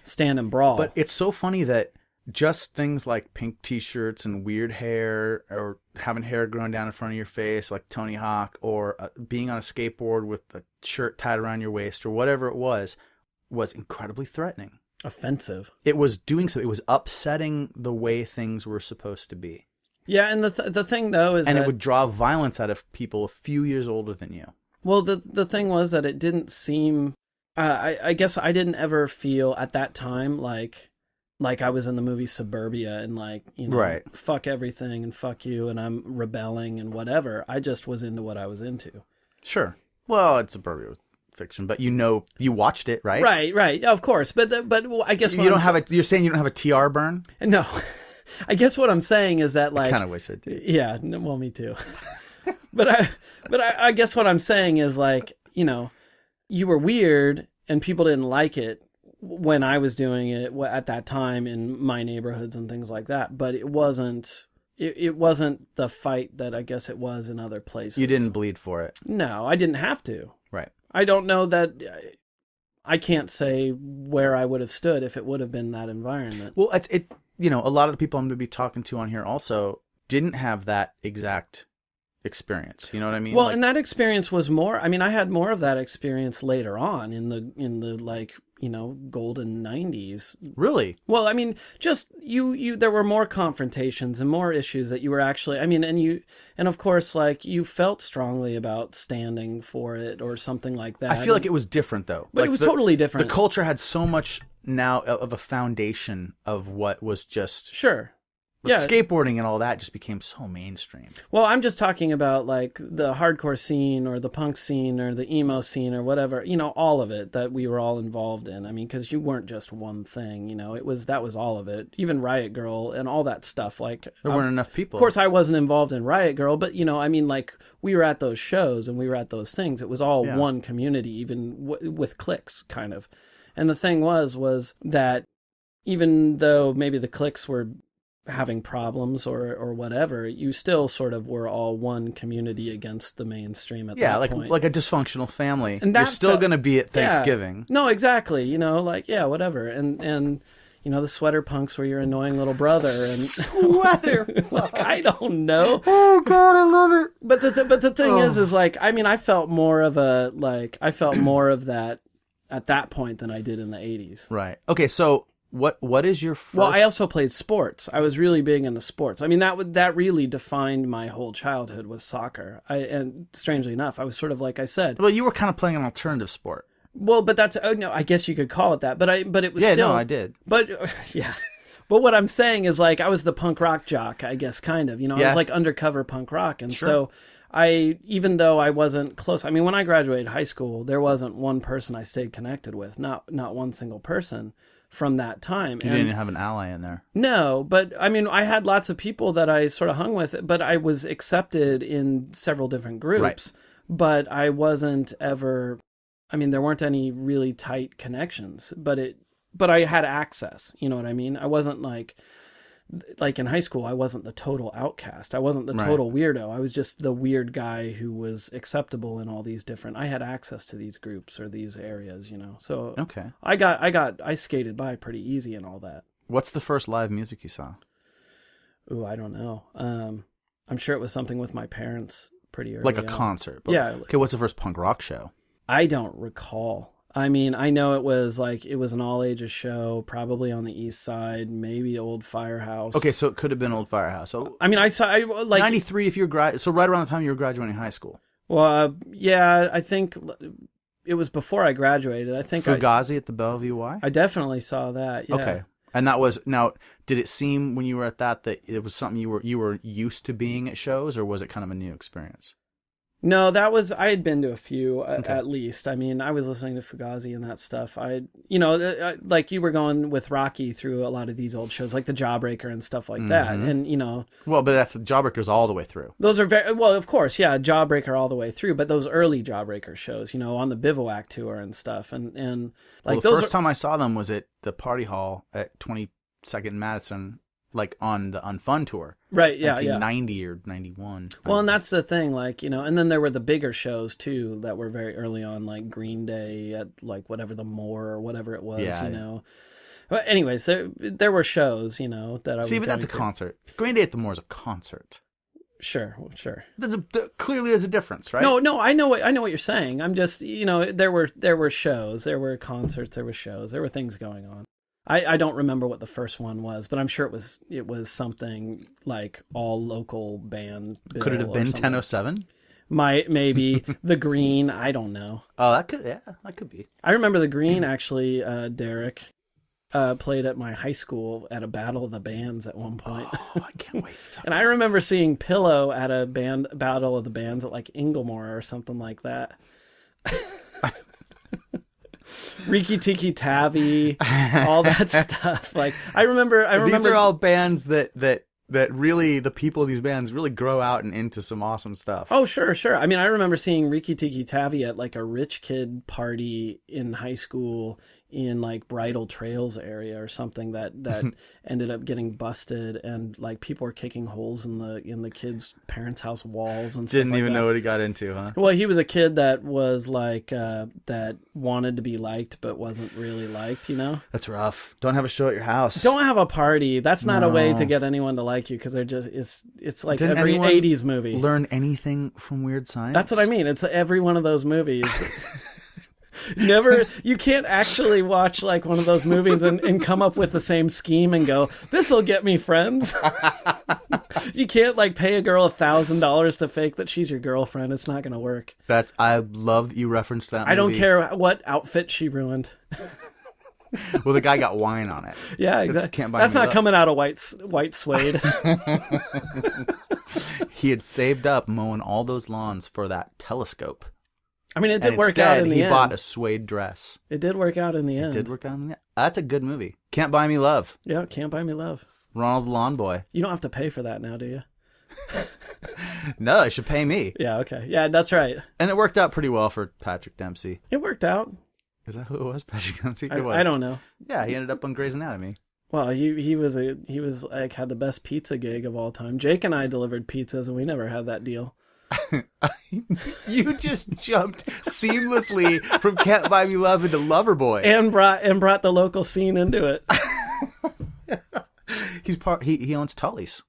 stand and brawl. But it's so funny that just things like pink t-shirts and weird hair or having hair growing down in front of your face like Tony Hawk or being on a skateboard with a shirt tied around your waist or whatever it was incredibly threatening. Offensive. It was doing so. It was upsetting the way things were supposed to be. Yeah, and the thing, though, is it would draw violence out of people a few years older than you. Well, the thing was that it didn't seem... I guess I didn't ever feel at that time like I was in the movie Suburbia and fuck everything and fuck you and I'm rebelling and whatever. I just was into what I was into. Sure. Well, it's Suburbia fiction, but you watched it, right? Right. Of course. But I guess you're saying you don't have a TR burn? No. I guess what I'm saying is that, like, I kind of wish I did. Yeah. Well, me too. but I guess what I'm saying is, like, you were weird and people didn't like it when I was doing it at that time in my neighborhoods and things like that, but it wasn't the fight that I guess it was in other places. You didn't bleed for it. No, I didn't have to. Right. I don't know that I can't say where I would have stood if it would have been that environment. Well, a lot of the people I'm going to be talking to on here also didn't have that exact experience. You know what I mean? Well, and that experience was more, I mean, I had more of that experience later on in the like, golden 90s. Really? Well, I mean, just there were more confrontations and more issues that you were actually, I mean, and of course, like, you felt strongly about standing for it or something like that. I feel like it was different, though. But it was totally different. The culture had so much now of a foundation of what was just... Sure. But skateboarding and all that just became so mainstream. Well, I'm just talking about, like, the hardcore scene or the punk scene or the emo scene or whatever, all of it that we were all involved in. I mean, because you weren't just one thing, that was all of it. Even Riot Girl and all that stuff. Like, there weren't enough people. Of course, I wasn't involved in Riot Girl, but, I mean, like, we were at those shows and we were at those things. It was all one community, even with cliques, kind of. And the thing was that even though maybe the cliques were having problems or whatever, you still sort of were all one community against the mainstream at that point. Like a dysfunctional family. And you're still going to be at Thanksgiving. Yeah. No, exactly. Whatever. And the sweater punks were your annoying little brother. And sweater like, I don't know. Oh God, I love it. But the thing is like, I mean, I felt more of that at that point than I did in the 80s. Right. Okay, so What is your first... Well, I also played sports. I was really big into sports. I mean, that really defined my whole childhood was soccer. And strangely enough, I was sort of, like I said... Well, you were kind of playing an alternative sport. Well, but that's... Oh, no, I guess you could call it that. But it was still... Yeah, no, I did. But, yeah. But what I'm saying is, like, I was the punk rock jock, I guess, kind of. You know, I was like undercover punk rock. And so even though I wasn't close, I mean, when I graduated high school, there wasn't one person I stayed connected with, not one single person from that time. You didn't have an ally in there. No, but I mean, I had lots of people that I sort of hung with, but I was accepted in several different groups. Right. But I wasn't ever, I mean, there weren't any really tight connections, but I had access, you know what I mean? I wasn't like in high school, I wasn't the total outcast. I wasn't the total weirdo. I was just the weird guy who was acceptable in all these different, I had access to these groups or these areas, you know? So okay. I skated by pretty easy and all that. What's the first live music you saw? Ooh, I don't know. I'm sure it was something with my parents pretty early. Like a on. concert? But, yeah. Okay, what's the first punk rock show? I don't recall. I mean, I know it was an all ages show, probably on the east side, maybe Old Firehouse. Okay, so it could have been Old Firehouse. So I mean, I 93 if you're so right around the time you were graduating high school. Well, yeah, I think it was before I graduated. I think Fugazi at the Bellevue Y? I definitely saw that. Yeah. Okay. And that was, now, did it seem when you were at that it was something you were used to being at shows, or was it kind of a new experience? No, I had been to a few at least. I mean, I was listening to Fugazi and that stuff. Like you were going with Rocky through a lot of these old shows, like the Jawbreaker and stuff like that. And, you know. Well, but that's the Jawbreakers all the way through. Those are well, of course, yeah, Jawbreaker all the way through. But those early Jawbreaker shows, you know, on the Bivouac tour and stuff. And like the first time I saw them was at the Party Hall at 22nd Madison, like on the Unfun tour. Right, yeah, 1990 or 91. Well, and that's the thing, like, you know, and then there were the bigger shows, too, that were very early on, like Green Day at, like, whatever, the Moore or whatever it was, you know. But anyways, there were shows, you know, that I was but that's a concert. Green Day at the Moore is a concert. Sure. Clearly there's a difference, right? No, I know what you're saying. I'm just, you know, there were shows, there were concerts, there were shows, there were things going on. I don't remember what the first one was, but I'm sure it was something like all local band. Could it have been 1007? Maybe the Green. I don't know. Oh, that could be. I remember the Green actually. Derek played at my high school at a Battle of the Bands at one point. Oh, I can't wait. And I remember seeing Pillow at a Battle of the Bands at like Inglemore or something like that. Riki Tiki Tavi, all that stuff. Like I remember. These are all bands that really, the people of these bands really grow out and into some awesome stuff. Oh, sure. I mean, I remember seeing Riki Tiki Tavi at like a rich kid party in high school in like Bridal Trails area or something that ended up getting busted, and like people were kicking holes in the kid's parents' house walls and stuff. Didn't even know what he got into, huh? Well, he was a kid that was like that wanted to be liked but wasn't really liked, you know. That's rough. Don't have a show at your house. Don't have a party. That's not a way to get anyone to like you, because they're just it's like Didn't every 80s movie. Learn anything from Weird Science? That's what I mean. It's every one of those movies. You can't actually watch like one of those movies and come up with the same scheme and go, this'll get me friends. You can't like pay a girl $1,000 to fake that she's your girlfriend. It's not going to work. I love that you referenced that movie. I don't care what outfit she ruined. Well, the guy got wine on it. Yeah, exactly. That's not coming out of white suede. He had saved up mowing all those lawns for that telescope. I mean, it did work out in the end. He bought a suede dress. It did work out in the end. It did work out in the end. That's a good movie. Can't Buy Me Love. Yeah, Can't Buy Me Love. Ronald the Lawn Boy. You don't have to pay for that now, do you? No, they should pay me. Yeah, okay. Yeah, that's right. And it worked out pretty well for Patrick Dempsey. It worked out. Is that who it was, Patrick Dempsey? It was. I don't know. Yeah, he ended up on Grey's Anatomy. Well, he was like had the best pizza gig of all time. Jake and I delivered pizzas, and we never had that deal. You just jumped seamlessly from Can't Buy Me Love into Loverboy, and brought the local scene into it. He owns Tully's.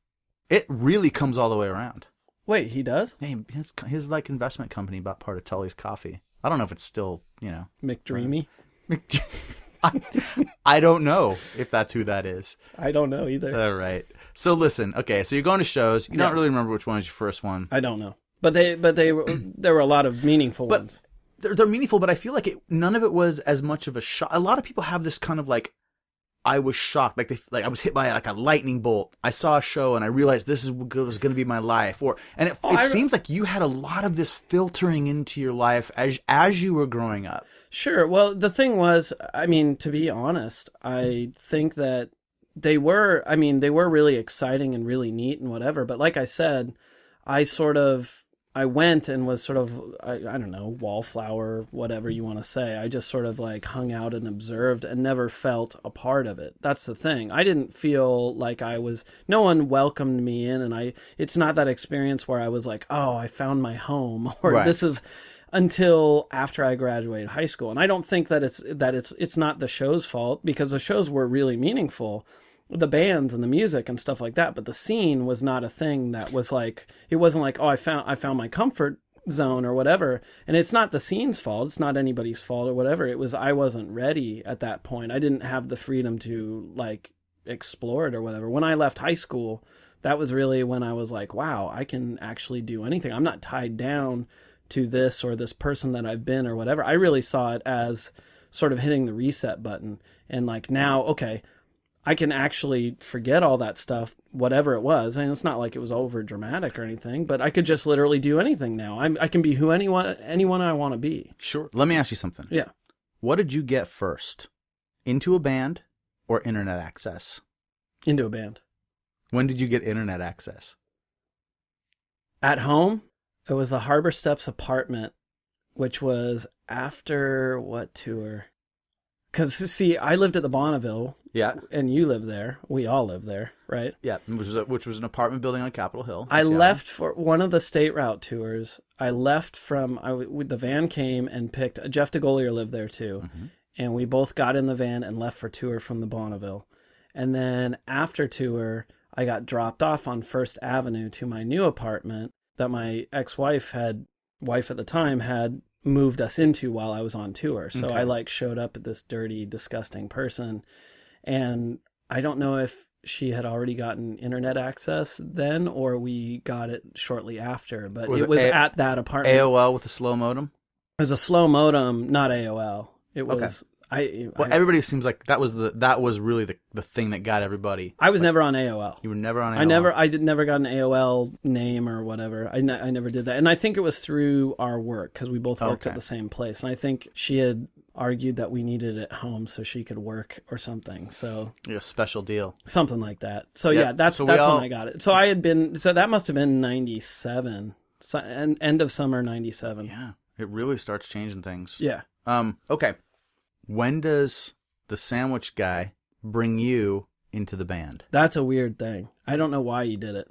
It really comes all the way around. Wait, he does? Yeah, his like investment company bought part of Tully's Coffee. I don't know if it's still, you know, McDreamy. I don't know if that's who that is. I don't know either. All right. So listen, okay, so you're going to shows. You don't really remember which one was your first one. I don't know. But there were a lot of meaningful ones. They're meaningful, but I feel like none of it was as much of a shock. A lot of people have this kind of like I was shocked. Like I was hit by like a lightning bolt. I saw a show and I realized this was going to be my life. It seems like you had a lot of this filtering into your life as you were growing up. Sure. Well, the thing was, I mean, to be honest, I think that they were really exciting and really neat and whatever. But like I said, I went and was sort of, I don't know, wallflower, whatever you want to say. I just sort of like hung out and observed and never felt a part of it. That's the thing. I didn't feel like no one welcomed me in, and it's not that experience where I was like, oh, I found my home, or right. This is until after I graduated high school. And I don't think that it's not the show's fault, because the shows were really meaningful, the bands and the music and stuff like that, but the scene was not a thing that was like, it wasn't like, oh, I found my comfort zone or whatever. And it's not the scene's fault, it's not anybody's fault or whatever. It was, I wasn't ready at that point. I didn't have the freedom to like explore it or whatever. When I left high school, that was really when I was like, wow, I can actually do anything. I'm not tied down to this or this person that I've been or whatever. I really saw it as sort of hitting the reset button, and like, now, okay, I can actually forget all that stuff, whatever it was. And it's not like it was over dramatic or anything, but I could just literally do anything now. I can be who anyone I want to be. Sure. Let me ask you something. Yeah. What did you get first? Into a band or internet access? Into a band. When did you get internet access? At home, it was the Harbor Steps apartment, which was after what tour? Because, see, I lived at the Bonneville. Yeah. And you lived there. We all lived there, right? Yeah, which was an apartment building on Capitol Hill. I left for one of the state route tours. I left the van came and picked, Jeff DeGolier lived there too. Mm-hmm. And we both got in the van and left for tour from the Bonneville. And then after tour, I got dropped off on First Avenue to my new apartment that my ex-wife at the time had moved us into while I was on tour. So okay. I showed up at this dirty, disgusting person, and I don't know if she had already gotten internet access then or we got it shortly after, but it was at that apartment. AOL with a slow modem? It was a slow modem, not AOL. It was okay. Everybody seems like that was really the thing that got everybody. I was never on AOL. You were never on AOL? I never got an AOL name or whatever. I never did that. And I think it was through our work, because we both worked at the same place. And I think she had argued that we needed it at home so she could work or something. So a special deal. Something like that. So yep. Yeah, that's when I got it. So that must have been 97. End of summer 97. Yeah. It really starts changing things. Yeah. Okay. When does the sandwich guy bring you into the band? That's a weird thing. I don't know why he did it,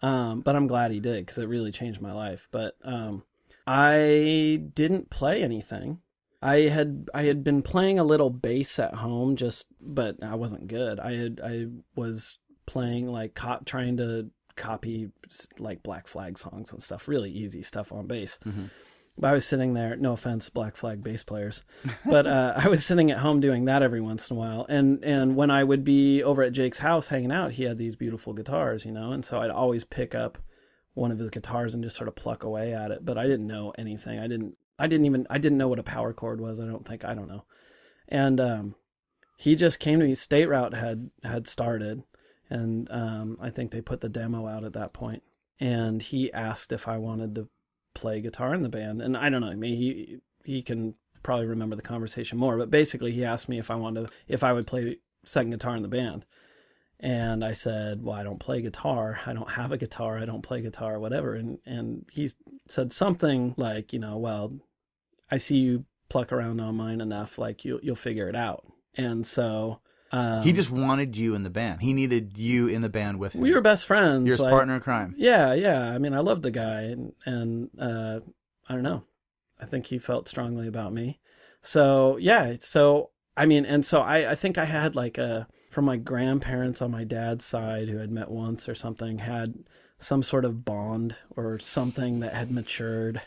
but I'm glad he did, because it really changed my life. But I didn't play anything. I had been playing a little bass at home, but I wasn't good. I was playing trying to copy like Black Flag songs and stuff, really easy stuff on bass. Mm-hmm. But I was sitting there, no offense, Black Flag bass players, but I was sitting at home doing that every once in a while. And when I would be over at Jake's house hanging out, he had these beautiful guitars, and so I'd always pick up one of his guitars and just sort of pluck away at it. But I didn't know anything. I didn't know what a power chord was. I don't know. And he just came to me. State Route had started, and I think they put the demo out at that point. And he asked if I wanted to play guitar in the band, and I don't know, maybe he can probably remember the conversation more, but basically he asked me if I would play second guitar in the band, and I said, well, I don't play guitar, I don't have a guitar, I don't play guitar, whatever, and he said something like, well, I see you pluck around on mine enough, like you'll figure it out. And so he just wanted you in the band. He needed you in the band with him. We were best friends. You're his partner in crime. Yeah. I mean, I loved the guy, and I don't know. I think he felt strongly about me. So yeah. So I mean, and so I think I had from my grandparents on my dad's side, who I'd met once or something, had some sort of bond or something that had matured,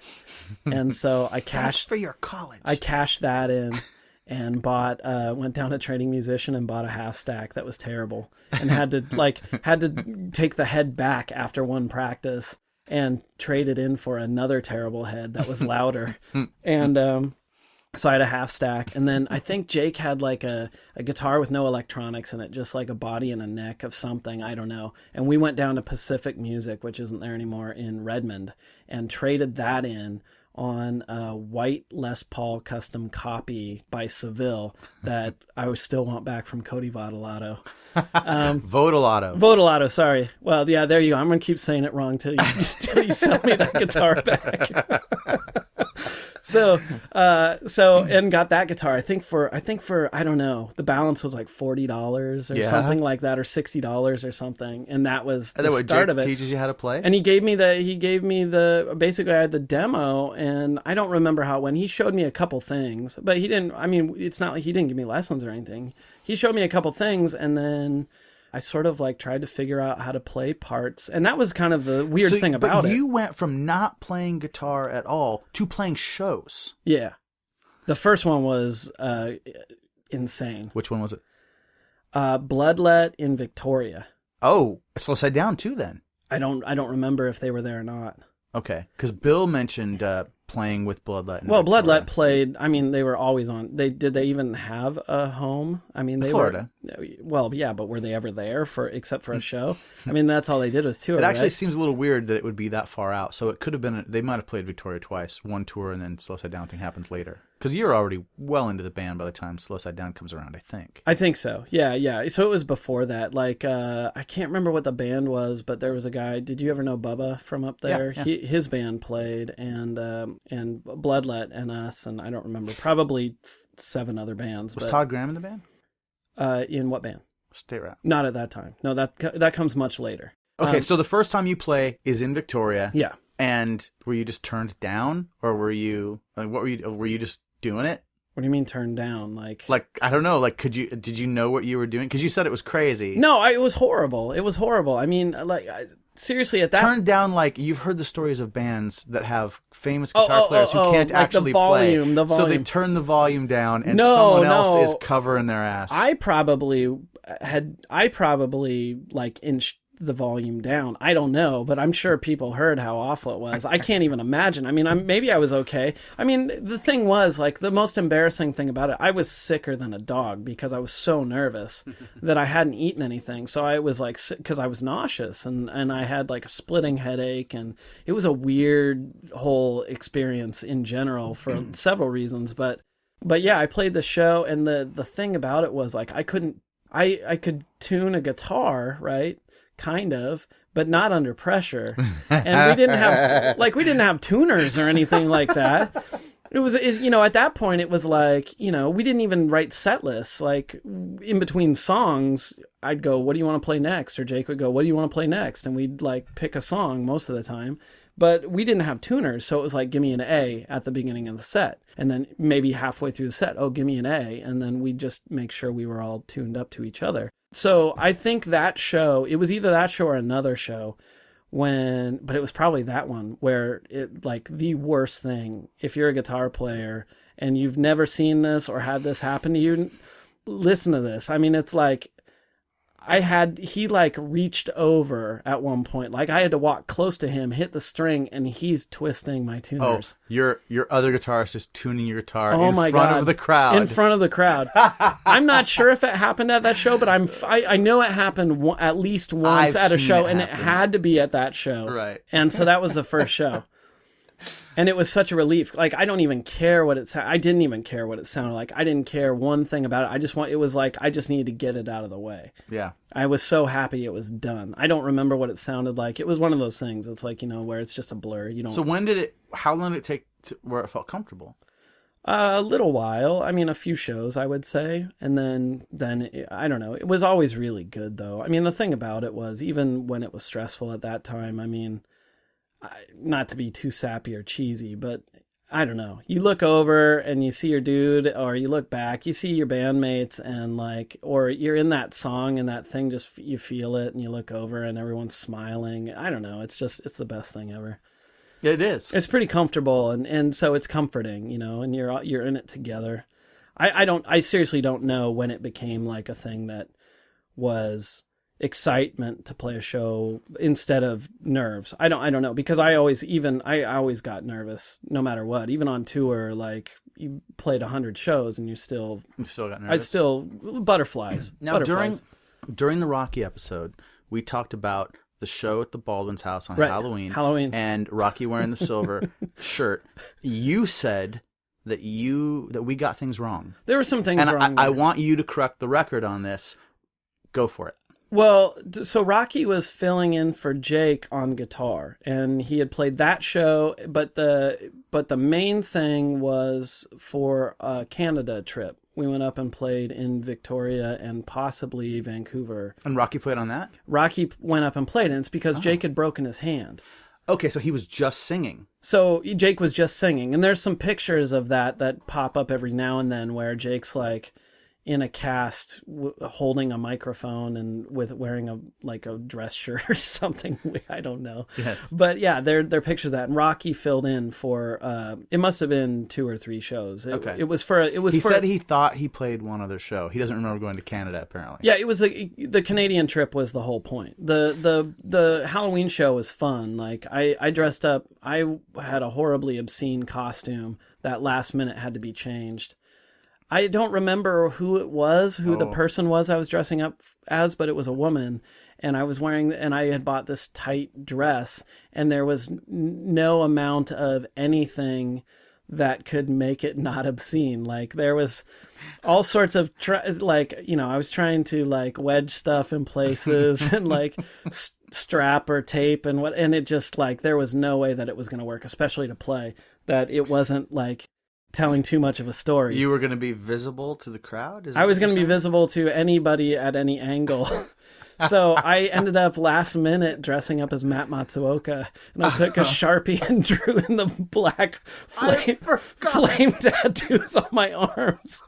and so I cashed. That's for your college. I cashed that in. And went down to Trading Musician and bought a half stack that was terrible, and had to take the head back after one practice and trade it in for another terrible head that was louder. And So I had a half stack, and then I think Jake had like a guitar with no electronics in it, just like a body and a neck of something, I don't know. And we went down to Pacific Music, which isn't there anymore, in Redmond, and traded that in on a white Les Paul custom copy by Seville that I still want back from Cody Votolato. Votolato, sorry. Well, yeah, there you go. I'm going to keep saying it wrong till you sell me that guitar back. So and got that guitar. I think for I don't know, the balance was like $40 or something like that, or $60 or something, and that was the start of it. Teaches you how to play, and he gave me the basically I had the demo, and I don't remember how it went. He showed me a couple things, but he didn't. I mean, it's not like he didn't give me lessons or anything. He showed me a couple things, and then I sort of like tried to figure out how to play parts, and that was kind of the weird thing about it. But you went from not playing guitar at all to playing shows. Yeah. The first one was insane. Which one was it? Bloodlet in Victoria. Oh, Slow Side Down too then. I don't remember if they were there or not. Okay, because Bill mentioned playing with Bloodlet. Well, Bloodlet played. I mean, they were always on. Did they even have a home? I mean, Florida. Well, yeah, but were they ever there except for a show? I mean, that's all they did was tour. It actually seems a little weird that it would be that far out. So it could have been. They might have played Victoria twice, one tour, and then Slow Side Down thing happens later. Because you're already well into the band by the time Slow Side Down comes around, I think. I think so. Yeah. So it was before that. Like, I can't remember what the band was, but there was a guy. Did you ever know Bubba from up there? Yeah. His band played, and Bloodlet and us, and I don't remember. Probably 7 other bands. Was Todd Graham in the band? In what band? State Rap. Not at that time. No, that comes much later. Okay, so the first time you play is in Victoria. Yeah. And were you just turned down, or were you? Were you just doing it? What do you mean turned down? Like I don't know. Like, did you know what you were doing? Because you said it was crazy. No, it was horrible. It was horrible. I mean, seriously, at that turned down. Like, you've heard the stories of bands that have famous guitar players who can't actually play. The volume. So they turn the volume down, and someone else is covering their ass. I probably like inched the volume down. I don't know, but I'm sure people heard how awful it was. I can't even imagine. I mean, maybe I was okay. I mean, the thing was, like, the most embarrassing thing about it, I was sicker than a dog because I was so nervous that I hadn't eaten anything. So I was like, because I was nauseous, and I had like a splitting headache, and it was a weird whole experience in general for several reasons. But yeah, I played the show, and the thing about it was, like, I could tune a guitar, right? Kind of, but not under pressure. And we didn't have tuners or anything like that. It was, at that point, it was like, we didn't even write set lists. Like, in between songs, I'd go, what do you want to play next? Or Jake would go, what do you want to play next? And we'd like pick a song most of the time. But we didn't have tuners, so it was like, give me an A at the beginning of the set. And then maybe halfway through the set, give me an A. And then we'd just make sure we were all tuned up to each other. So I think that show, it was either that show or another show but it was probably that one where it, like, the worst thing, if you're a guitar player and you've never seen this or had this happen to you, listen to this. I mean, it's like, he like reached over at one point. Like, I had to walk close to him, hit the string, and he's twisting my tuners. Oh, your other guitarist is tuning your guitar in front of the crowd. In front of the crowd. I'm not sure if it happened at that show, but I know it happened at least once at a show, and it had to be at that show. Right. And so that was the first show. And it was such a relief. Like, I don't even care what it sounded. I didn't even care what it sounded like. I didn't care one thing about it. It was like, I just needed to get it out of the way. Yeah. I was so happy it was done. I don't remember what it sounded like. It was one of those things. It's like, where it's just a blur. So how long did it take where it felt comfortable? A little while. I mean, a few shows, I would say. And then I don't know. It was always really good, though. I mean, the thing about it was, even when it was stressful at that time, I mean, not to be too sappy or cheesy, but I don't know. You look over and you see your dude, or you look back, you see your bandmates, and like, or you're in that song and that thing, just you feel it, and you look over and everyone's smiling. I don't know. It's the best thing ever. It is. It's pretty comfortable, and so it's comforting, and you're in it together. I seriously don't know when it became like a thing that was excitement to play a show instead of nerves. I don't know, because I always got nervous no matter what. Even on tour, like you played 100 shows and you still got nervous. I still butterflies. Now butterflies. during the Rocky episode, we talked about the show at the Baldwin's house on Halloween, and Rocky wearing the silver shirt. You said that we got things wrong. There were some things wrong. And I want you to correct the record on this. Go for it. Well, so Rocky was filling in for Jake on guitar, and he had played that show, but the main thing was for a Canada trip. We went up and played in Victoria and possibly Vancouver. And Rocky played on that? Rocky went up and played, and it's because Jake had broken his hand. Okay, so he was just singing. So Jake was just singing, and there's some pictures of that pop up every now and then where Jake's like in a cast holding a microphone and wearing a dress shirt or something. I don't know. Yes. But yeah, they're pictures of that. And Rocky filled in for it must have been 2 or 3 shows. He said he thought he played one other show. He doesn't remember going to Canada apparently. Yeah, it was the Canadian trip was the whole point. The Halloween show was fun. Like I dressed up. I had a horribly obscene costume that last minute had to be changed. I don't remember who the person was I was dressing up as, but it was a woman, and I had bought this tight dress, and there was no amount of anything that could make it not obscene. Like there was all sorts of I was trying to like wedge stuff in places and like strap or tape and it just like there was no way that it was going to work, especially to play, that it wasn't like telling too much of a story. You were going to be visible to the crowd? I was going to be visible to anybody at any angle. So I ended up last minute dressing up as Matt Matsuoka, and I took a Sharpie and drew in the black flame tattoos on my arms.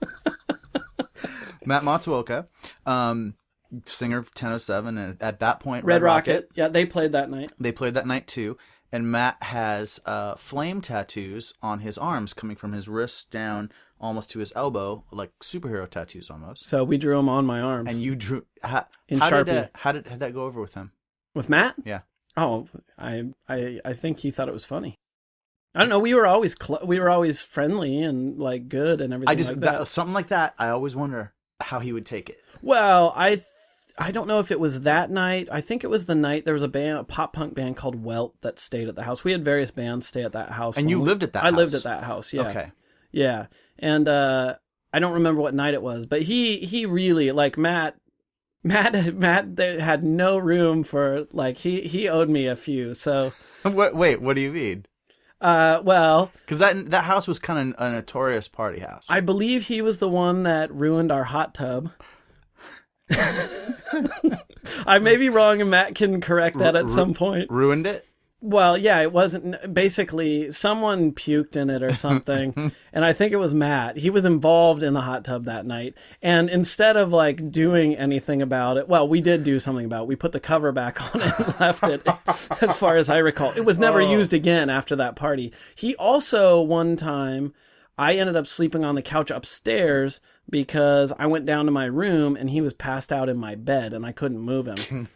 Matt Matsuoka, singer of 1007, and at that point, Red Rocket. Yeah, they played that night. They played that night too. And Matt has flame tattoos on his arms coming from his wrist down almost to his elbow, like superhero tattoos almost. So we drew them on my arms. And you drew in Sharpie. How did that go over with him? With Matt? Yeah. Oh, I think he thought it was funny. I don't know. We were always friendly and like good and everything. Something like that. I always wonder how he would take it. Well, I don't know if it was that night. I think it was the night there was a pop punk band called Welt that stayed at the house. We had various bands stay at that house. And you lived at that house? I lived at that house, yeah. Okay. Yeah. And I don't remember what night it was, but he really, like Matt had no room for, like, he owed me a few, so. Wait, what do you mean? Well, because that house was kind of a notorious party house. I believe he was the one that ruined our hot tub. I may be wrong, and Matt can correct that at some point. Ruined it? Well, yeah, it wasn't. Basically, someone puked in it or something, and I think it was Matt. He was involved in the hot tub that night, and instead of like doing anything about it, well, we did do something about it. We put the cover back on it and left it, as far as I recall. It was never used again after that party. He also, one time, I ended up sleeping on the couch upstairs because I went down to my room and he was passed out in my bed and I couldn't move him.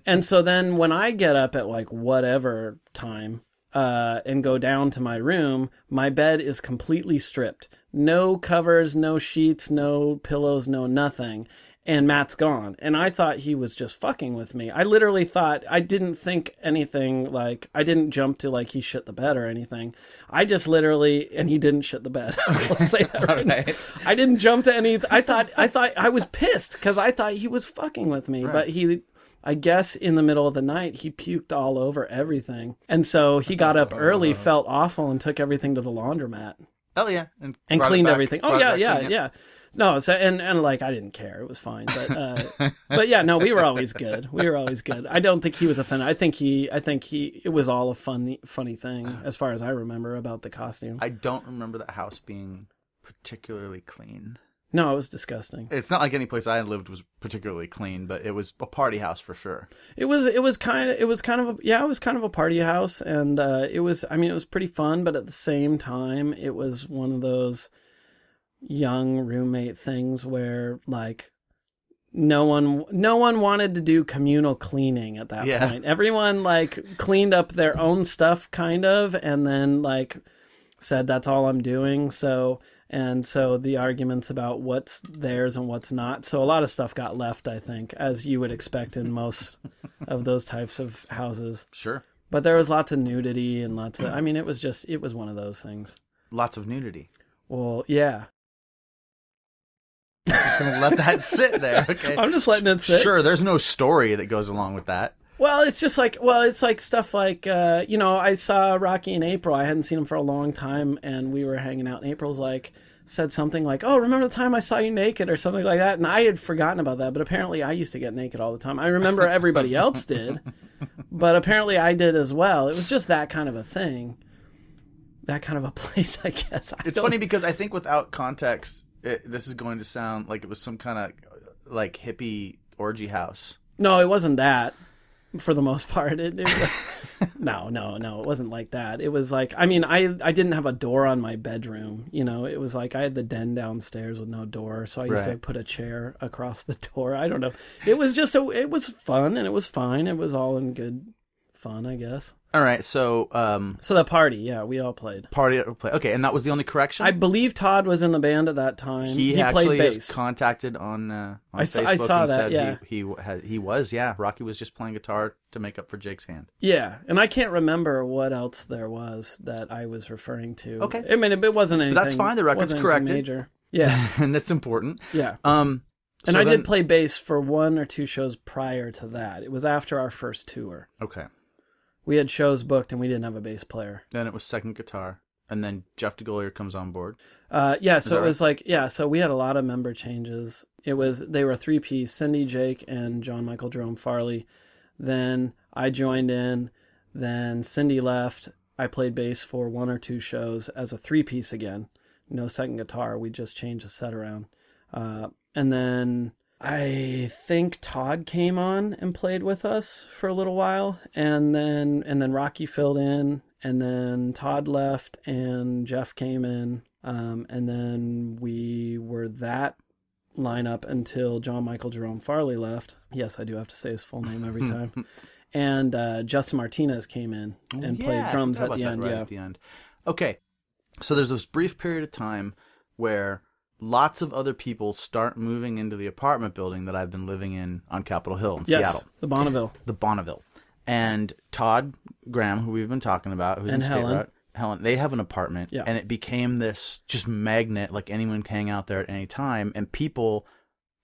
And so then when I get up at like whatever time and go down to my room, my bed is completely stripped. No covers, no sheets, no pillows, no nothing. And Matt's gone. And I thought he was just fucking with me. I literally thought, I didn't think anything, like, I didn't jump to, like, he shit the bed or anything. I just literally, and he didn't shit the bed. I'll say that right now. I didn't jump to any, I thought I was pissed because I thought he was fucking with me. Right. But he, I guess in the middle of the night, he puked all over everything. And so he got up early, felt awful, and took everything to the laundromat. Oh, yeah. And cleaned everything. Oh, yeah. No, so and like I didn't care. It was fine. But yeah, no, we were always good. I don't think he was offended. I think it was all a funny thing as far as I remember about the costume. I don't remember that house being particularly clean. No, it was disgusting. It's not like any place I lived was particularly clean, but it was a party house for sure. It was kind of a party house, and it was pretty fun, but at the same time, it was one of those young roommate things where like no one wanted to do communal cleaning at that point. Everyone like cleaned up their own stuff kind of, and then like said that's all I'm doing. So the arguments about what's theirs and what's not. So a lot of stuff got left, I think, as you would expect in most of those types of houses. Sure. But there was lots of nudity and lots of, I mean, it was one of those things. Lots of nudity. Well, yeah. I'm just going to let that sit there. Okay. I'm just letting it sit. Sure, there's no story that goes along with that. Well, it's just like, it's like stuff like, I saw Rocky in April. I hadn't seen him for a long time, and we were hanging out, and April's like, said something like, oh, remember the time I saw you naked or something like that? And I had forgotten about that, but apparently I used to get naked all the time. I remember everybody else did, but apparently I did as well. It was just that kind of a thing. That kind of a place, I guess. It's funny because I think without context, this is going to sound like it was some kind of like hippie orgy house. No, it wasn't that. For the most part, it was, no, it wasn't like that. It was like, I mean, I didn't have a door on my bedroom. It was like I had the den downstairs with no door, so I used to put a chair across the door. I don't know. It was just it was fun and it was fine. It was all in good fun, I guess. All right, so the party, yeah, we all played. Okay, and that was the only correction? I believe Todd was in the band at that time. He actually played bass. Is contacted on Facebook I saw and that, said yeah. he was, yeah. Rocky was just playing guitar to make up for Jake's hand. Yeah, and I can't remember what else there was that I was referring to. Okay. I mean, it wasn't anything. But that's fine, the record's corrected. Major. Yeah. And that's important. Yeah. And I did play bass for 1 or 2 shows prior to that. It was after our first tour. Okay. We had shows booked and we didn't have a bass player. Then it was second guitar, and then Jeff DeGollier comes on board. So it was like, so we had a lot of member changes. They were a 3-piece, Cindy, Jake, and John Michael Jerome Farley. Then I joined in, then Cindy left. I played bass for 1 or 2 shows as a 3-piece again. No second guitar. We just changed the set around. And then I think Todd came on and played with us for a little while, and then Rocky filled in, and then Todd left and Jeff came in, and then we were that lineup until John Michael Jerome Farley left. Yes, I do have to say his full name every time. And Justin Martinez came in and played drums at the end. At the end. Okay, so there's this brief period of time where lots of other people start moving into the apartment building that I've been living in on Capitol Hill in Seattle. The Bonneville. The Bonneville. And Todd Graham, who we've been talking about, who's in State Route, Helen, they have an apartment, and it became this just magnet, like anyone can hang out there at any time, and people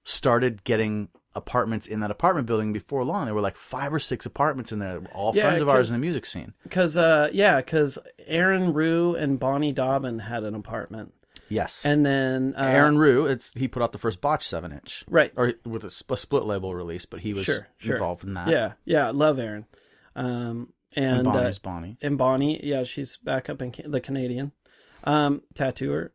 started getting apartments in that apartment building before long. There were like 5 or 6 apartments in there that were all friends of ours in the music scene. Because Aaron Rue and Bonnie Dobbin had an apartment. Yes. And then Aaron Rue, he put out the first Botch 7-inch. Right. Or with a split label release, but he was involved in that. Yeah, love Aaron. And Bonnie's Bonnie. And Bonnie, she's back up in the Canadian tattooer.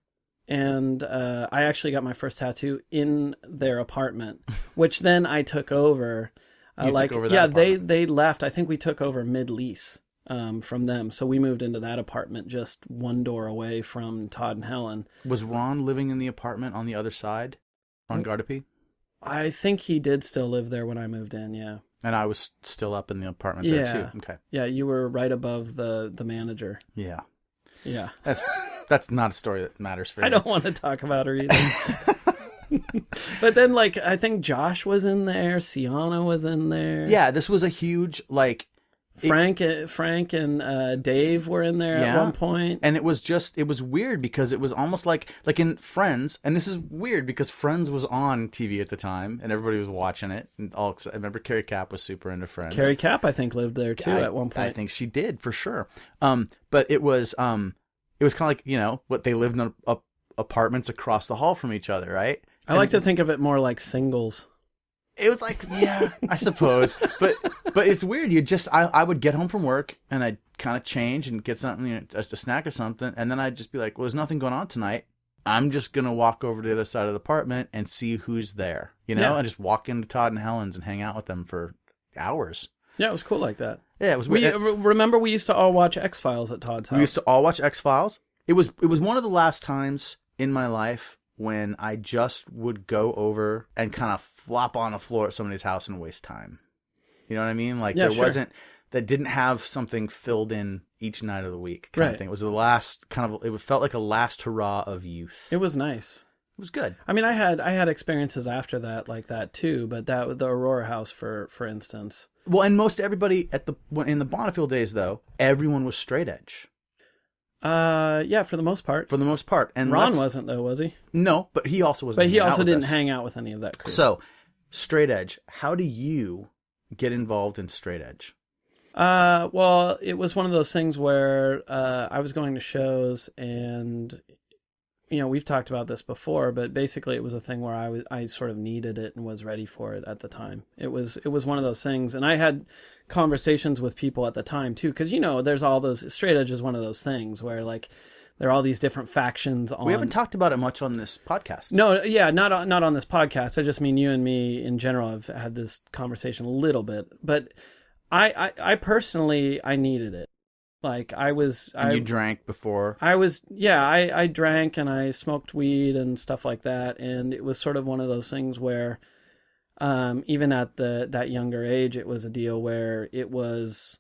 And I actually got my first tattoo in their apartment, which then I took over. Took over that apartment. They left. I think we took over mid-lease. From them. So we moved into that apartment just 1 door away from Todd and Helen. Was Ron living in the apartment on the other side? On Gardapi? I think he did still live there when I moved in, yeah. And I was still up in the apartment there too. Okay. Yeah, you were right above the manager. Yeah. Yeah. That's not a story that matters for you. I don't want to talk about her either. But then I think Josh was in there, Sienna was in there. Yeah, this was a huge Frank and Dave were in there at one point. And it was weird because it was almost like in Friends, and this is weird because Friends was on TV at the time and everybody was watching it. And I remember Carrie Capp was super into Friends. Carrie Capp, I think, lived there too at one point. I think she did for sure. But it was kind of like, what they lived in apartments across the hall from each other, right? I like to think of it more like singles. It was like, yeah, I suppose. But it's weird. I would get home from work and I'd kind of change and get something, just a snack or something. And then I'd just be like, well, there's nothing going on tonight. I'm just going to walk over to the other side of the apartment and see who's there, and just walk into Todd and Helen's and hang out with them for hours. Yeah, it was cool like that. Yeah, it was weird. Remember we used to all watch X-Files at Todd's house? We used to all watch X-Files. It was one of the last times in my life when I just would go over and kind of flop on the floor at somebody's house and waste time. You know what I mean? Like Yeah, there sure. wasn't, that didn't have something filled in each night of the week kind of thing. It was the last it felt like a last hurrah of youth. It was nice. It was good. I mean, I had experiences after that like that too, but the Aurora House, for instance. Well, and most everybody in the Bonneville days, though, everyone was straight edge. Yeah, for the most part. For the most part. And Ron wasn't, though, was he? No, but he also wasn't. But he also didn't hang out with any of that crew. So, straight edge. How do you get involved in straight edge? Well, it was one of those things where I was going to shows, and we've talked about this before, but basically it was a thing where I sort of needed it and was ready for it at the time. It was one of those things, and I had conversations with people at the time too, because there's all those, straight edge is one of those things where like there are all these different factions on. We haven't talked about it much on this podcast. No, yeah, not on this podcast. I just mean you and me in general have had this conversation a little bit, but I personally, I needed it. Like you drank before? I drank and I smoked weed and stuff like that. And it was sort of one of those things where, even at that younger age, it was a deal where it was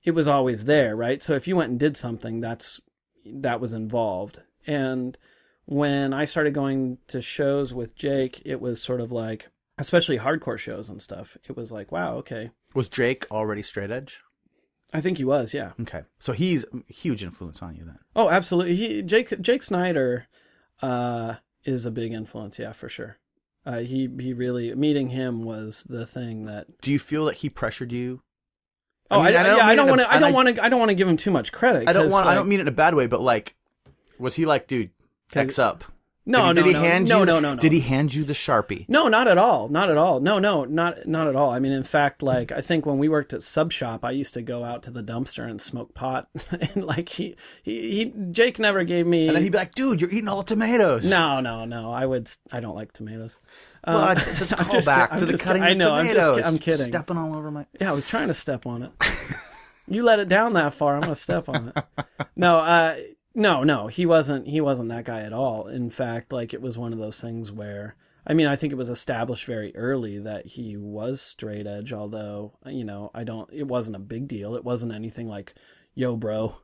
always there, right? So if you went and did something, that was involved. And when I started going to shows with Jake, it was sort of like, especially hardcore shows and stuff, it was like, wow, okay. Was Jake already straight edge? I think he was, yeah. Okay. So he's a huge influence on you then. Oh, absolutely. Jake Snyder is a big influence, yeah, for sure. He really, meeting him was the thing that. Do you feel that he pressured you? I don't want to give him too much credit. I don't mean it in a bad way, but like, was he like, dude, X up? No. Did he hand you the Sharpie? No, not at all. Not at all. No, not at all. I mean, in fact, like, I think when we worked at Sub Shop, I used to go out to the dumpster and smoke pot. And like Jake never gave me. And then he'd be like, dude, you're eating all the tomatoes. No. I don't like tomatoes. Well, that's a callback to the cutting of tomatoes. I'm kidding. Stepping all over my. Yeah, I was trying to step on it. You let it down that far, I'm going to step on it. No, he wasn't that guy at all. In fact, like, it was one of those things where, I mean, I think it was established very early that he was straight edge, although, it wasn't a big deal. It wasn't anything like, yo, bro,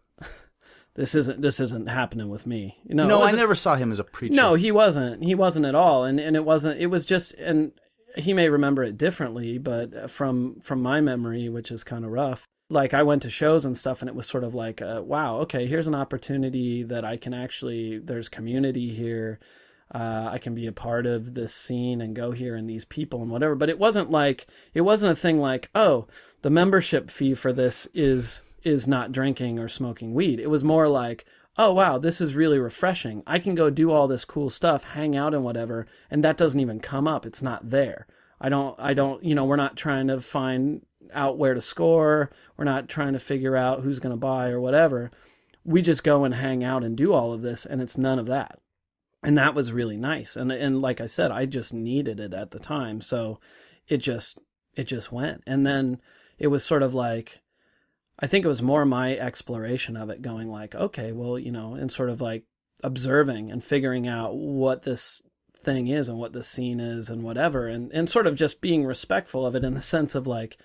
this isn't happening with me. No, I never saw him as a preacher. No, he wasn't at all. And it was just, and he may remember it differently, but from my memory, which is kind of rough, like, I went to shows and stuff, and it was sort of like, wow, okay, here's an opportunity that I can actually, there's community here. I can be a part of this scene and go here and these people and whatever. But it wasn't a thing like, oh, the membership fee for this is not drinking or smoking weed. It was more like, oh, wow, this is really refreshing. I can go do all this cool stuff, hang out and whatever, and that doesn't even come up. It's not there. I don't, we're not trying to find out where to score. We're not trying to figure out who's going to buy or whatever. We just go and hang out and do all of this, and it's none of that. And that was really nice. And like I said, I just needed it at the time. So it just went. And then it was sort of like, I think it was more my exploration of it, going like, okay, well, and sort of like observing and figuring out what this thing is and what this scene is and whatever. And sort of just being respectful of it in the sense of like,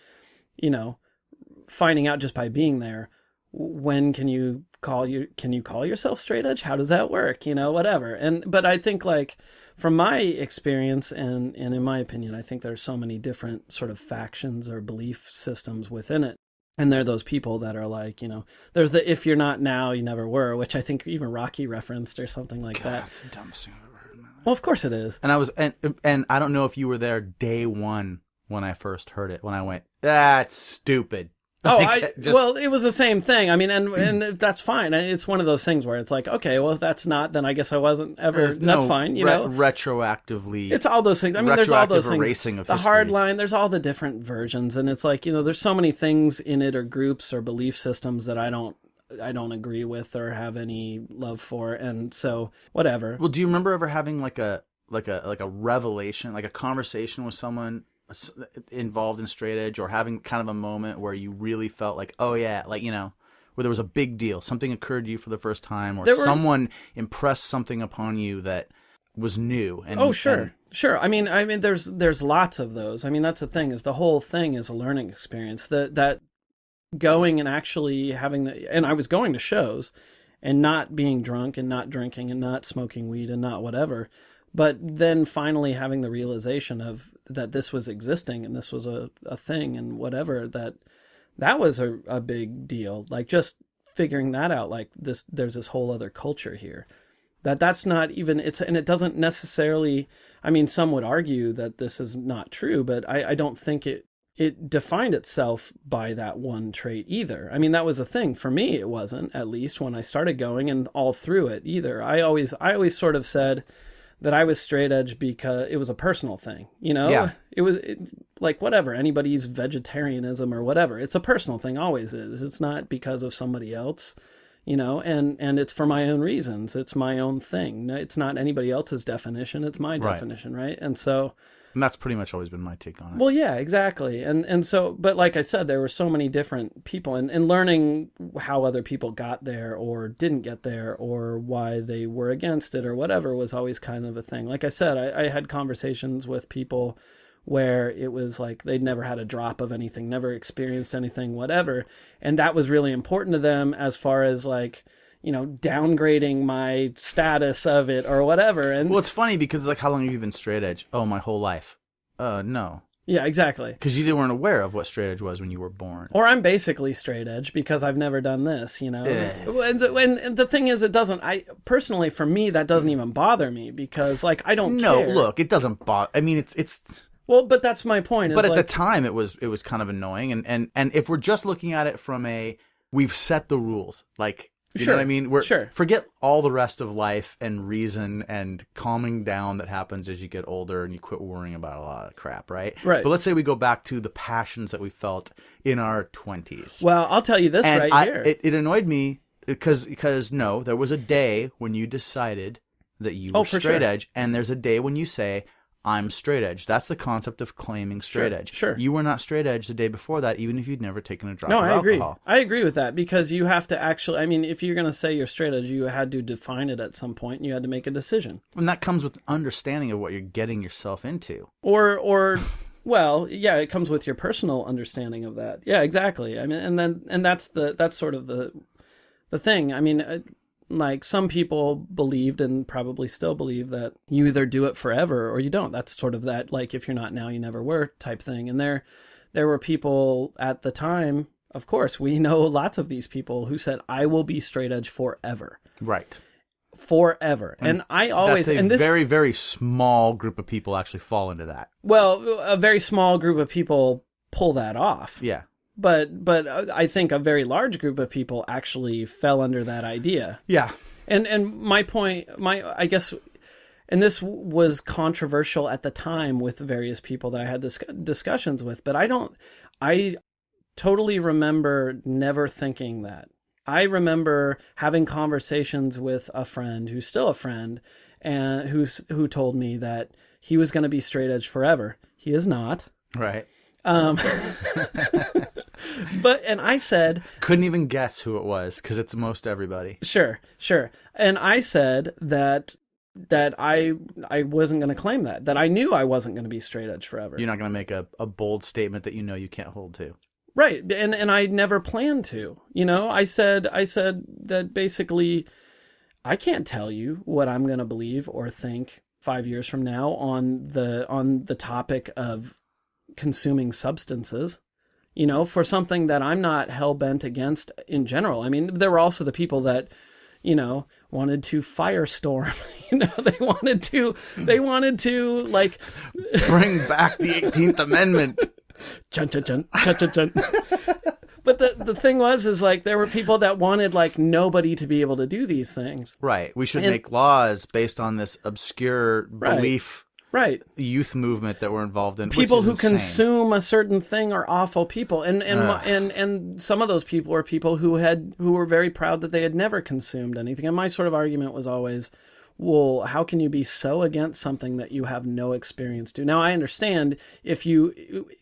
finding out just by being there, when can you call yourself straight edge? How does that work? Whatever. But I think, like, from my experience and in my opinion, I think there's so many different sort of factions or belief systems within it. And there are those people that are like, there's the, if you're not now, you never were, which I think even Rocky referenced or something like that. That's the dumbest thing I've ever heard in my life. Well, of course it is. And I was, and I don't know if you were there day one when I first heard it, when I went, that's stupid. Oh, well, it was the same thing. I mean, and that's fine. It's one of those things where it's like, okay, well, if that's not, then I guess I wasn't ever. That's fine, retroactively. It's all those things. I mean, there's all those things. Erasing of the history. Hard line. There's all the different versions, and it's like, there's so many things in it, or groups or belief systems that I don't agree with or have any love for, and so whatever. Well, do you remember ever having like a revelation, like a conversation with someone involved in straight edge, or having kind of a moment where you really felt like, oh yeah, like, where there was a big deal, something occurred to you for the first time, or someone impressed something upon you that was new. And, oh, sure. Sure. I mean, there's lots of those. I mean, that's the thing, is the whole thing is a learning experience. That going and actually and I was going to shows and not being drunk and not drinking and not smoking weed and not whatever, but then finally having the realization of that this was existing and this was a thing and whatever, that was a big deal. Like, just figuring that out, like there's this whole other culture here. That's not even, and it doesn't necessarily, I mean, some would argue that this is not true, but I don't think it defined itself by that one trait either. I mean, that was a thing. For me, it wasn't, at least when I started going and all through it either. I always sort of said that I was straight edge because it was a personal thing, you know? Yeah. It was like, whatever, anybody's vegetarianism or whatever. It's a personal thing, always is. It's not because of somebody else. You know, and it's for my own reasons. It's my own thing. It's not anybody else's definition. It's my definition, right? And so... And that's pretty much always been my take on it. Well, yeah, exactly. And so, but like I said, there were so many different people, and learning how other people got there or didn't get there or why they were against it or whatever was always kind of a thing. Like I said, I had conversations with people where it was like they'd never had a drop of anything, never experienced anything, whatever. And that was really important to them as far as like, you know, downgrading my status of it or whatever. And well, it's funny because like, how long have you been straight edge? Oh, my whole life. No. Yeah, exactly. Because you weren't aware of what straight edge was when you were born. Or I'm basically straight edge because I've never done this, you know. And the thing is, personally, for me, that doesn't even bother me because, like, I don't care. No, look, it doesn't bother. I mean, it's... Well, but that's my point. But at the time, it was kind of annoying. And if we're just looking at it from we've set the rules, like, you know what I mean? Forget all the rest of life and reason and calming down that happens as you get older and you quit worrying about a lot of crap, right? Right. But let's say we go back to the passions that we felt in our 20s. Well, I'll tell you this here. It annoyed me because no, there was a day when you decided that you were straight edge, and there's a day when you say, I'm straight edge. That's the concept of claiming straight edge. Sure. You were not straight edge the day before that, even if you'd never taken a drop of alcohol. I agree with that because you have to actually, I mean, if you're going to say you're straight edge, you had to define it at some point and you had to make a decision. And that comes with understanding of what you're getting yourself into. Or well, yeah, it comes with your personal understanding of that. Yeah, exactly. I mean, and that's sort of the thing. I mean, like some people believed and probably still believe that you either do it forever or you don't. That's sort of that, like, if you're not now, you never were type thing. And there were people at the time, of course, we know lots of these people who said, I will be straight edge forever. Right. Forever. And I always... That's very, very small group of people actually fall into that. Well, a very small group of people pull that off. Yeah. But I think a very large group of people actually fell under that idea. Yeah. And my point, I guess, and this was controversial at the time with various people that I had discussions with, but I totally remember never thinking that. I remember having conversations with a friend who's still a friend and who told me that he was going to be straight edge forever. He is not. Right. And I said... Couldn't even guess who it was, because it's most everybody. Sure. And I said that I wasn't going to claim that I knew I wasn't going to be straight edge forever. You're not going to make a bold statement that you know you can't hold to. Right. And I never planned to. You know, I said that basically I can't tell you what I'm going to believe or think 5 years from now on the topic of consuming substances, you know, for something that I'm not hell-bent against in general. I mean, there were also the people that, you know, wanted to firestorm, you know, they wanted to like bring back the 18th Amendment. Chun, chun, chun, chun, chun, chun. But the thing is like there were people that wanted like nobody to be able to do these things. Right. We should make laws based on this obscure belief. Right. The youth movement that we're involved in. People who consume a certain thing are awful people. And some of those people were people who were very proud that they had never consumed anything. And my sort of argument was always, well, how can you be so against something that you have no experience to? Now, I understand if you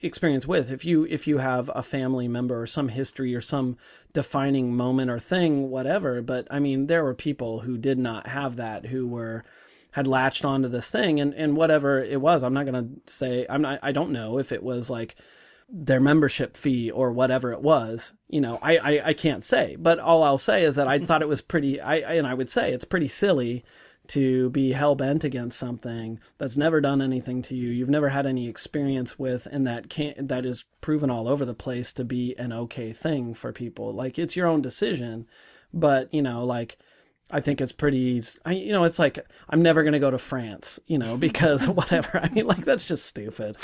have a family member or some history or some defining moment or thing, whatever. But I mean, there were people who did not have that, who were had latched onto this thing, and whatever it was, I'm not going to say, I don't know if it was like their membership fee or whatever it was, I can't say, but all I'll say is that I thought it was pretty, I would say it's pretty silly to be hell-bent against something that's never done anything to you, you've never had any experience with, and that is proven all over the place to be an okay thing for people. Like, it's your own decision, but, like, I think it's pretty, it's like, I'm never going to go to France, because whatever. I mean, like, that's just stupid,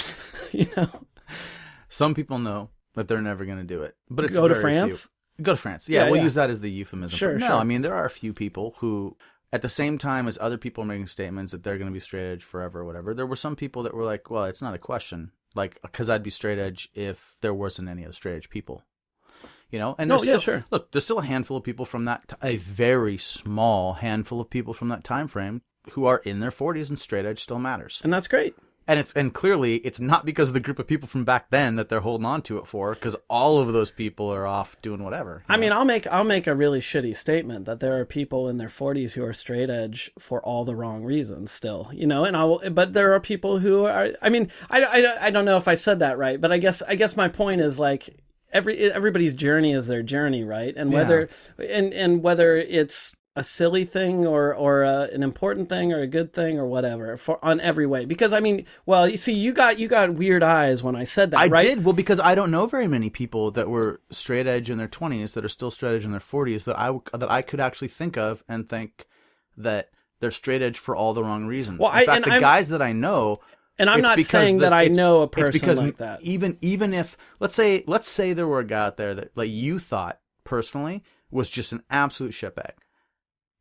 Some people know that they're never going to do it, but it's go to France? Go to France. Yeah, we'll use that as the euphemism. Sure, no, sure. I mean, there are a few people who, at the same time as other people making statements that they're going to be straight edge forever or whatever, there were some people that were like, well, it's not a question. Like, because I'd be straight edge if there wasn't any other straight edge people. And sure. Look, there's still a handful of people from a very small handful of people from that time frame who are in their 40s, and straight edge still matters. And that's great. And clearly it's not because of the group of people from back then that they're holding on to it for, because all of those people are off doing whatever. I mean, I'll make a really shitty statement that there are people in their 40s who are straight edge for all the wrong reasons still, but there are people who are, I mean, I don't know if I said that right, but I guess my point is, like, everybody's journey is their journey, right? And whether and whether it's a silly thing or an important thing or a good thing or whatever on every way. Because I mean, well, you see, you got weird eyes when I said that, right? I did. Well, because I don't know very many people that were straight edge in their 20s that are still straight edge in their 40s that I could actually think of and think that they're straight edge for all the wrong reasons. Well, in fact, the guys that I know. And I'm not saying that I know a person like that. Even if let's say there were a guy out there that, like, you thought personally was just an absolute shitbag.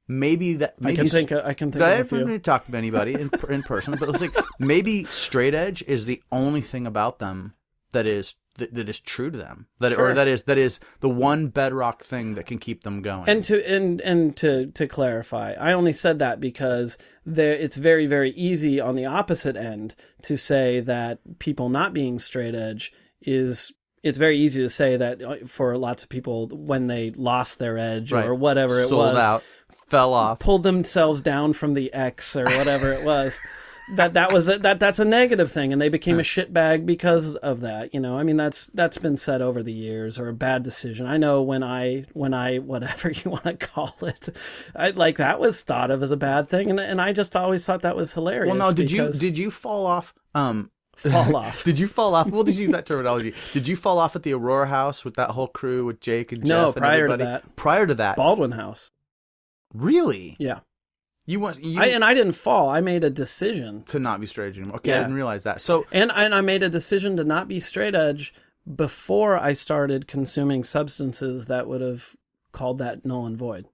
Maybe I can think of a few. I haven't talked to anybody in person, but it's like maybe straight edge is the only thing about them that is true to them. Or that is the one bedrock thing that can keep them going. And to clarify, I only said that because it's very, very easy on the opposite end to say that people not being straight edge it's very easy to say that for lots of people when they lost their edge or whatever it was. Sold out. Fell off, pulled themselves down from the X or whatever it was, that's a negative thing, and they became a shitbag because of that. I mean, that's been said over the years, or a bad decision. I know when I whatever you want to call it, that was thought of as a bad thing, and I just always thought that was hilarious. Well, no, did you fall off? Fall off? Did you fall off? We'll just use that terminology. Did you fall off at the Aurora House with that whole crew with Jake and Jeff? No, and prior everybody? to that. Prior to that, Baldwin House. Really? Yeah. I didn't fall. I made a decision to not be straight edge anymore. Okay, I didn't realize that. So and I made a decision to not be straight edge before I started consuming substances that would have called that null and void.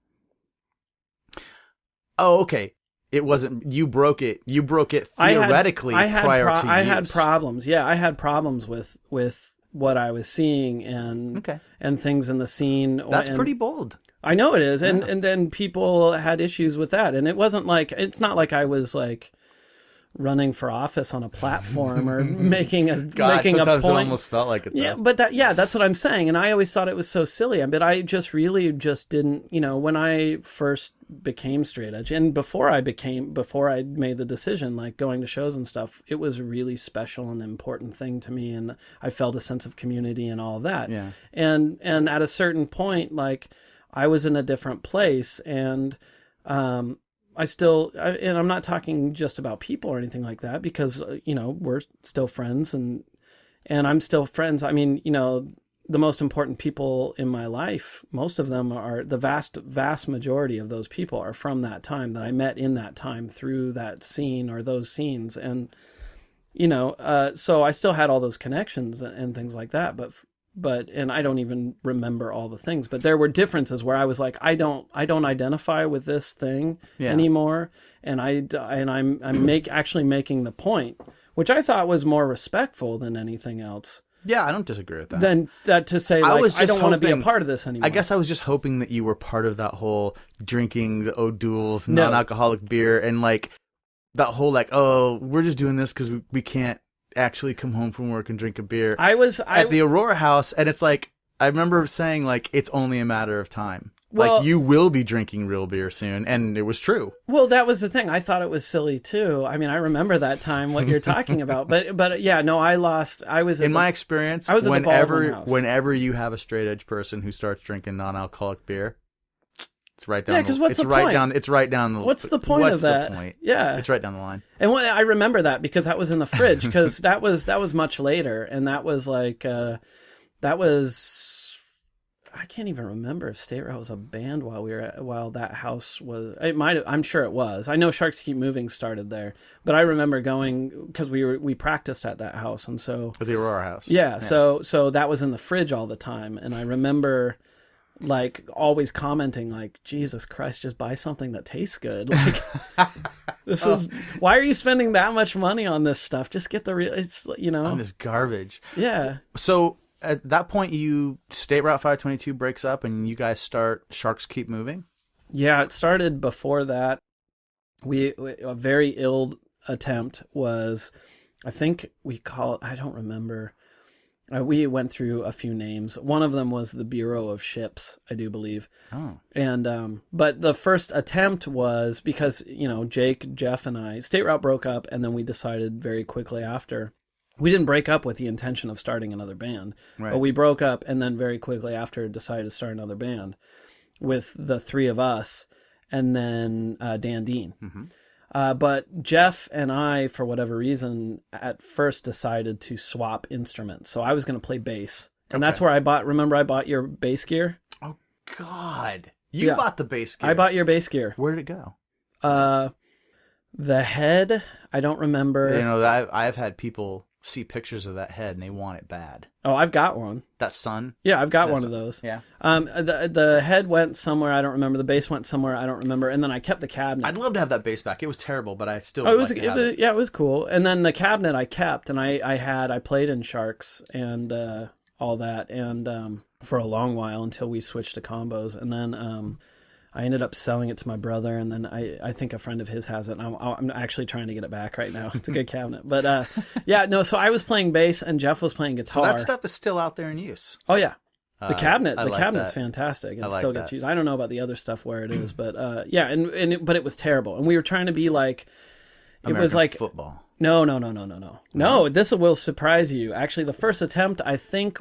Oh, okay. It wasn't you broke it. You broke it theoretically prior to use. I had problems. Yeah, I had problems with what I was seeing and things in the scene. That's pretty bold. I know it is. And then people had issues with that. And it's not like I was like running for office on a platform or making a sometimes point. It almost felt like it, though. Yeah, but that's what I'm saying. And I always thought it was so silly. But I just really just didn't, when I first became straight edge and before I made the decision, like going to shows and stuff, it was a really special and important thing to me. And I felt a sense of community and all of that. Yeah. And at a certain point, like I was in a different place, and, and I'm not talking just about people or anything like that, because, we're still friends and I'm still friends. I mean, the most important people in my life, most of them are the vast majority of those people are from that time that I met in that time through that scene or those scenes. And, so I still had all those connections and things like that, and I don't even remember all the things, but there were differences where I was like, I don't identify with this thing anymore. And I'm actually making the point, which I thought was more respectful than anything else. Yeah, I don't disagree with that. Than that to say, like, I don't want to be a part of this anymore. I guess I was just hoping that you were part of that whole drinking the O'Doul's non-alcoholic beer and like that whole like, oh, we're just doing this because we can't actually come home from work and drink a beer. I was at the Aurora House, and it's like I remember saying like it's only a matter of time. Well, like, you will be drinking real beer soon, and it was true. Well, that was the thing. I thought it was silly too. I mean, I remember that time, what you're talking about. But yeah, no, I lost. I was in my experience. I was at the Baldwin House. Whenever you have a straight edge person who starts drinking non-alcoholic beer, it's right down. Yeah, because what's the point? It's right down the. What's the point of that? The point? Yeah, it's right down the line. And I remember that because that was in the fridge. Because that was much later, and that was like that was. I can't even remember if State Route was a band while that house was. It might have, I'm sure it was. I know Sharks Keep Moving started there, but I remember going because we practiced at that house, and so at the Aurora house. Yeah, so that was in the fridge all the time, and I remember like always commenting like, Jesus Christ, just buy something that tastes good. Like this is why are you spending that much money on this stuff? Just get the real. It's on this garbage. Yeah. So. At that point, State Route 522 breaks up, and you guys start Sharks Keep Moving? Yeah, it started before that. A very ill attempt was, I think we call it, I don't remember. We went through a few names. One of them was the Bureau of Ships, I do believe. Oh. And but the first attempt was because, Jake, Jeff, and I, State Route broke up, and then we decided very quickly after. We didn't break up with the intention of starting another band, right. But we broke up and then very quickly after decided to start another band with the three of us and then Dan Dean. Mm-hmm. But Jeff and I, for whatever reason, at first decided to swap instruments. So I was going to play bass. And that's where I bought your bass gear? Oh, God. You bought the bass gear. I bought your bass gear. Where did it go? The head, I don't remember. I've had people see pictures of that head and they want it bad. Oh, I've got one. That Sun? Yeah, I've got one of those. Yeah. The head went somewhere, I don't remember. The bass went somewhere, I don't remember. And then I kept the cabinet. I'd love to have that bass back. It was terrible, but I still would like to have it. Yeah, it was cool. And then the cabinet I kept, and I played in Sharks and all that, and for a long while until we switched to combos. And then I ended up selling it to my brother, and then I think a friend of his has it, and I'm actually trying to get it back right now. It's a good cabinet. But so I was playing bass, and Jeff was playing guitar. So that stuff is still out there in use. Oh, yeah. The cabinet's fantastic, and it still gets used. I don't know about the other stuff where it is, but but it was terrible. And we were trying to be like, American it was like football. No, this will surprise you. Actually, the first attempt, I think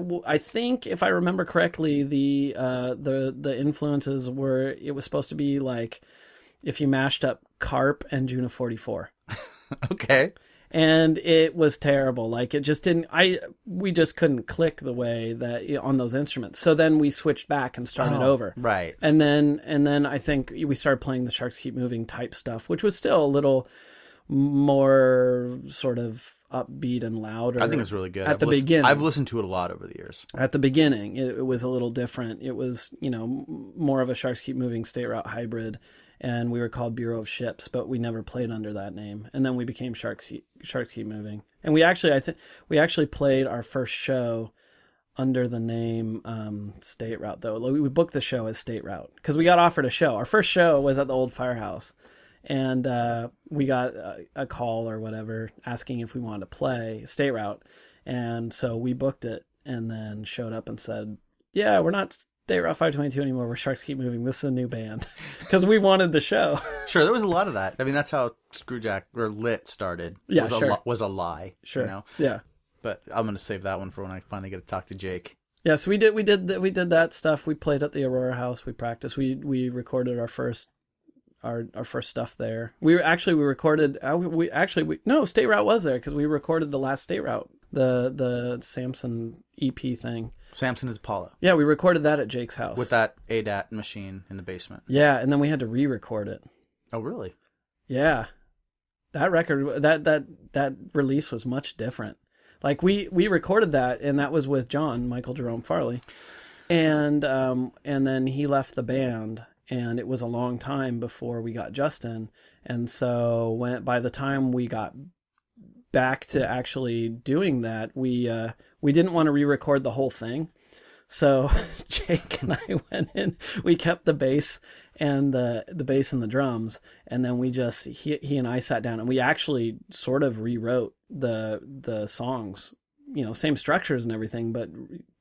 if I remember correctly, the influences were, it was supposed to be like if you mashed up Carp and June of 44. Okay. And it was terrible. Like it just didn't. We just couldn't click the way that on those instruments. So then we switched back and started over. Right. And then I think we started playing the Sharks Keep Moving type stuff, which was still a little more sort of upbeat and louder. I think it's really good. At the beginning. I've listened to it a lot over the years. At the beginning, it was a little different. It was, more of a Sharks Keep Moving State Route hybrid, and we were called Bureau of Ships, but we never played under that name. And then we became Sharks Keep Moving. And we actually played our first show under the name State Route, though. We booked the show as State Route because we got offered a show. Our first show was at the old firehouse. And we got a call or whatever asking if we wanted to play State Route. And so we booked it and then showed up and said, yeah, we're not State Route 522 anymore. We're Sharks Keep Moving. This is a new band. Because we wanted the show. Sure, there was a lot of that. I mean, that's how Screwjack or Lit started. Yeah, was a lie. Sure. Yeah. But I'm going to save that one for when I finally get to talk to Jake. Yeah, so we did that stuff. We played at the Aurora House. We practiced. We recorded our first stuff there. We recorded. State Route was there because we recorded the last State Route, the Samson EP thing. Samson is Apollo. Yeah, we recorded that at Jake's house with that ADAT machine in the basement. Yeah, and then we had to re-record it. Oh, really? Yeah, that record, that release was much different. Like we recorded that, and that was with Michael Jerome Farley, and then he left the band. And it was a long time before we got Justin. And so by the time we got back to actually doing that, we didn't want to re-record the whole thing. So Jake and I went in, we kept the bass and the bass and the drums. And then he and I sat down and we actually sort of rewrote the songs, same structures and everything, but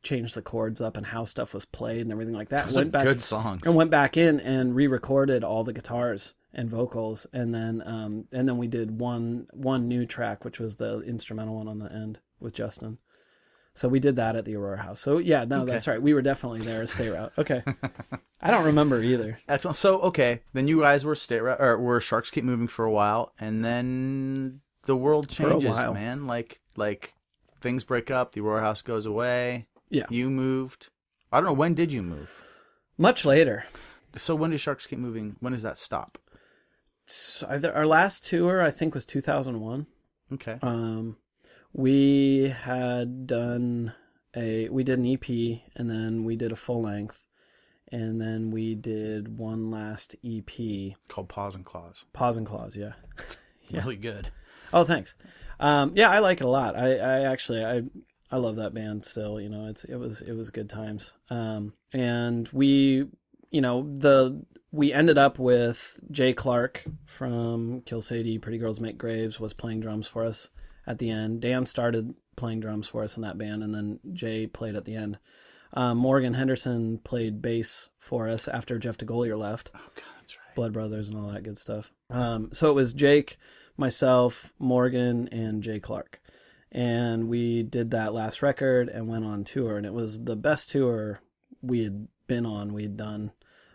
changed the chords up and how stuff was played and everything like that. Those are good songs. And went back in and re-recorded all the guitars and vocals, and then we did one new track, which was the instrumental one on the end with Justin. So we did that at the Aurora House. So yeah, no, okay. That's right. We were definitely there as State Route. Okay. I don't remember either. Excellent. So, okay. Then you guys were State Route, or were Sharks Keep Moving for a while, and then the world changes, man. Like things break up, the Aurora House goes away. Yeah. You moved. I don't know, when did you move? Much later. So when did Sharks Keep Moving, when does that stop? So our last tour, I think, was 2001. Okay. We had done we did an EP, and then we did a full length, and then we did one last EP called Pause and Claws. Pause and Claws, yeah. Really good. Oh, thanks. Yeah, I like it a lot. I actually love that band still. You know, it was good times. And we, you know, we ended up with Jay Clark from Kill Sadie, Pretty Girls Make Graves was playing drums for us at the end. Dan started playing drums for us in that band, and then Jay played at the end. Morgan Henderson played bass for us after Jeff DeGolier left. Oh, God, that's right. Blood Brothers and all that good stuff. So it was Jake, myself, Morgan, and Jay Clark. And we did that last record and went on tour, and it was the best tour we had been on, we had done.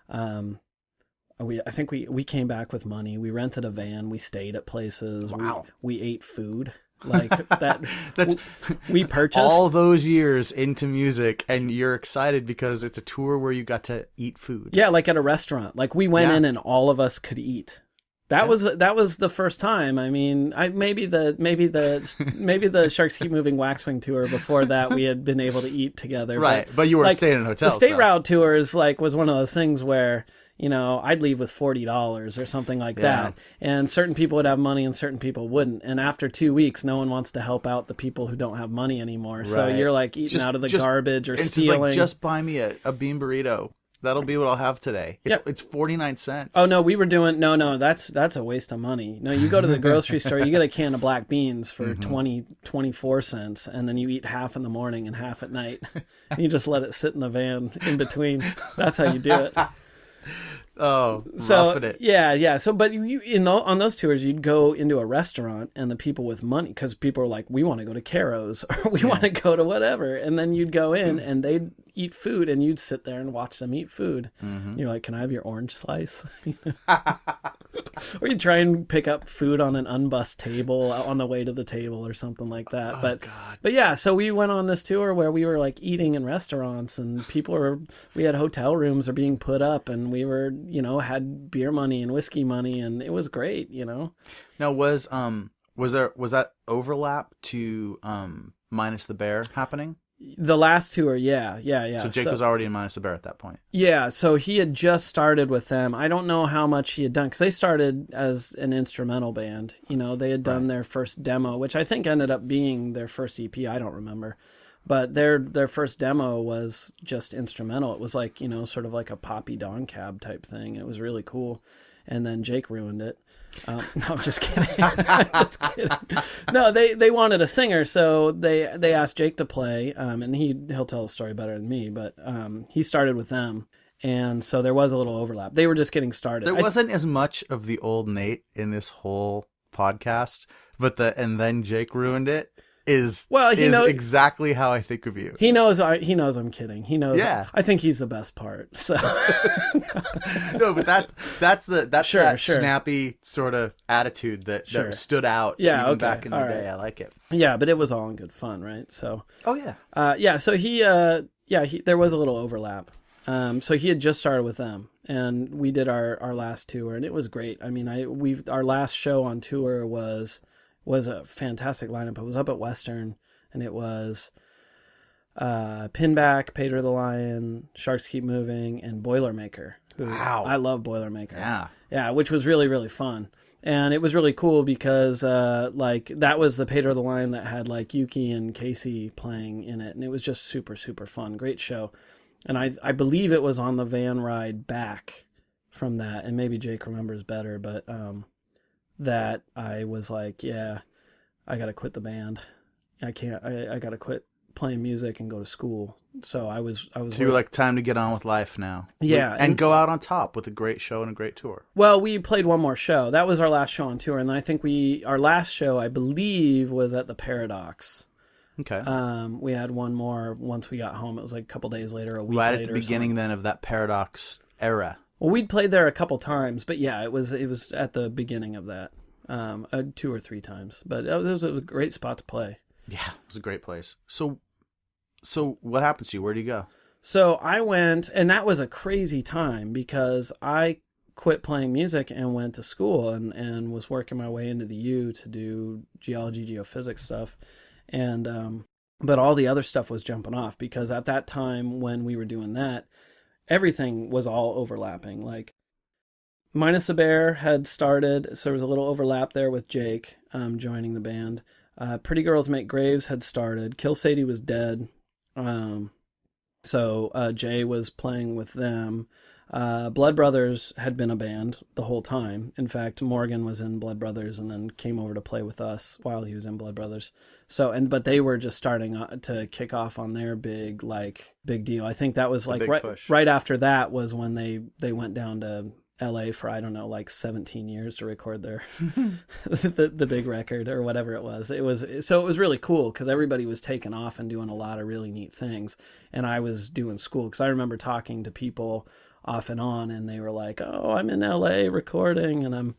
I think we came back with money. We rented a van. We stayed at places. Wow. We ate food. Like that. We purchased all those years into music, and you're excited because it's a tour where you got to eat food. Yeah, like at a restaurant. Like we went in and all of us could eat. That was the first time. I mean, maybe the Sharks Keep Moving Waxwing tour before that we had been able to eat together. Right, but you weren't staying in hotels. The State Route tours was one of those things where, you know, I'd leave with $40 or something like that. And certain people would have money and certain people wouldn't. And after 2 weeks, no one wants to help out the people who don't have money anymore. Right. So you're like eating out of the garbage or stealing. Just buy me a bean burrito. That'll be what I'll have today. It's 49 cents. Oh, no, we were doing... No, that's a waste of money. No, you go to the grocery store, you get a can of black beans for 24 cents, and then you eat half in the morning and half at night. You just let it sit in the van in between. That's how you do it. Oh, roughing it. Yeah. So, but on those tours, you'd go into a restaurant, and the people with money, because people were like, we want to go to Caro's, or we want to go to whatever, and then you'd go in, and they'd eat food, and you'd sit there and watch them eat food. Mm-hmm. You're like, can I have your orange slice? Or you try and pick up food on an unbussed table on the way to the table or something like that. Oh, God. But yeah, so we went on this tour where we were like eating in restaurants, and we had hotel rooms are being put up, and we were, you know, had beer money and whiskey money, and it was great, you know. Now was that overlap to Minus the Bear happening? The last tour, yeah. So Jake was already in Minus the Bear at that point. Yeah, so he had just started with them. I don't know how much he had done, because they started as an instrumental band. You know, they had done their first demo, which I think ended up being their first EP. I don't remember. But their first demo was just instrumental. It was like, you know, sort of like a poppy Dawn Cab type thing. It was really cool. And then Jake ruined it. No, I'm just kidding. Just kidding. No, they wanted a singer, so they asked Jake to play, and he'll tell the story better than me, but he started with them, and so there was a little overlap. They were just getting started. There wasn't as much of the old Nate in this whole podcast, but and then Jake ruined it is exactly how I think of you. He knows I'm kidding. He knows. Yeah. I think he's the best part. So no, but that's that snappy sort of attitude that stood out. Yeah, even back in the day. I like it. Yeah, but it was all in good fun, right? So. Oh yeah. So there was a little overlap. So he had just started with them, and we did our last tour, and it was great. I mean, our last show on tour was a fantastic lineup. It was up at Western, and it was Pinback, Pedro the Lion, Sharks Keep Moving, and Boilermaker. Wow. I love Boilermaker. Yeah. Yeah, which was really, really fun. And it was really cool because that was the Pedro the Lion that had like Yuki and Casey playing in it, and it was just super, super fun. Great show. And I believe it was on the van ride back from that, and maybe Jake remembers better, but that I was like, yeah, I got to quit the band. I can't, I got to quit playing music and go to school. So I was. So you were like, time to get on with life now. Yeah, and go out on top with a great show and a great tour. Well, we played one more show. That was our last show on tour, and then I think our last show, I believe, was at the Paradox. Okay. We had one more once we got home. It was like a couple days later, a week right later. At the beginning then of that Paradox era. Well, we'd played there a couple times, but yeah, it was at the beginning of that, 2 or 3 times. But it was a great spot to play. Yeah, it was a great place. So what happened to you? Where did you go? So I went, and that was a crazy time because I quit playing music and went to school and was working my way into the U to do geology, geophysics stuff. And but all the other stuff was jumping off because at that time when we were doing that, everything was all overlapping. Like Minus a Bear had started, so there was a little overlap there with Jake joining the band. Pretty Girls Make Graves had started. Kill Sadie was dead. So Jay was playing with them. Blood Brothers had been a band the whole time. In fact, Morgan was in Blood Brothers and then came over to play with us while he was in Blood Brothers. So, but they were just starting to kick off on their big deal. I think that was like right after that was when they went down to LA for, I don't know, like 17 years to record their the big record or whatever it was. It was really cool because everybody was taking off and doing a lot of really neat things, and I was doing school because I remember talking to people off and on, and they were like, "Oh, I'm in LA recording," and I'm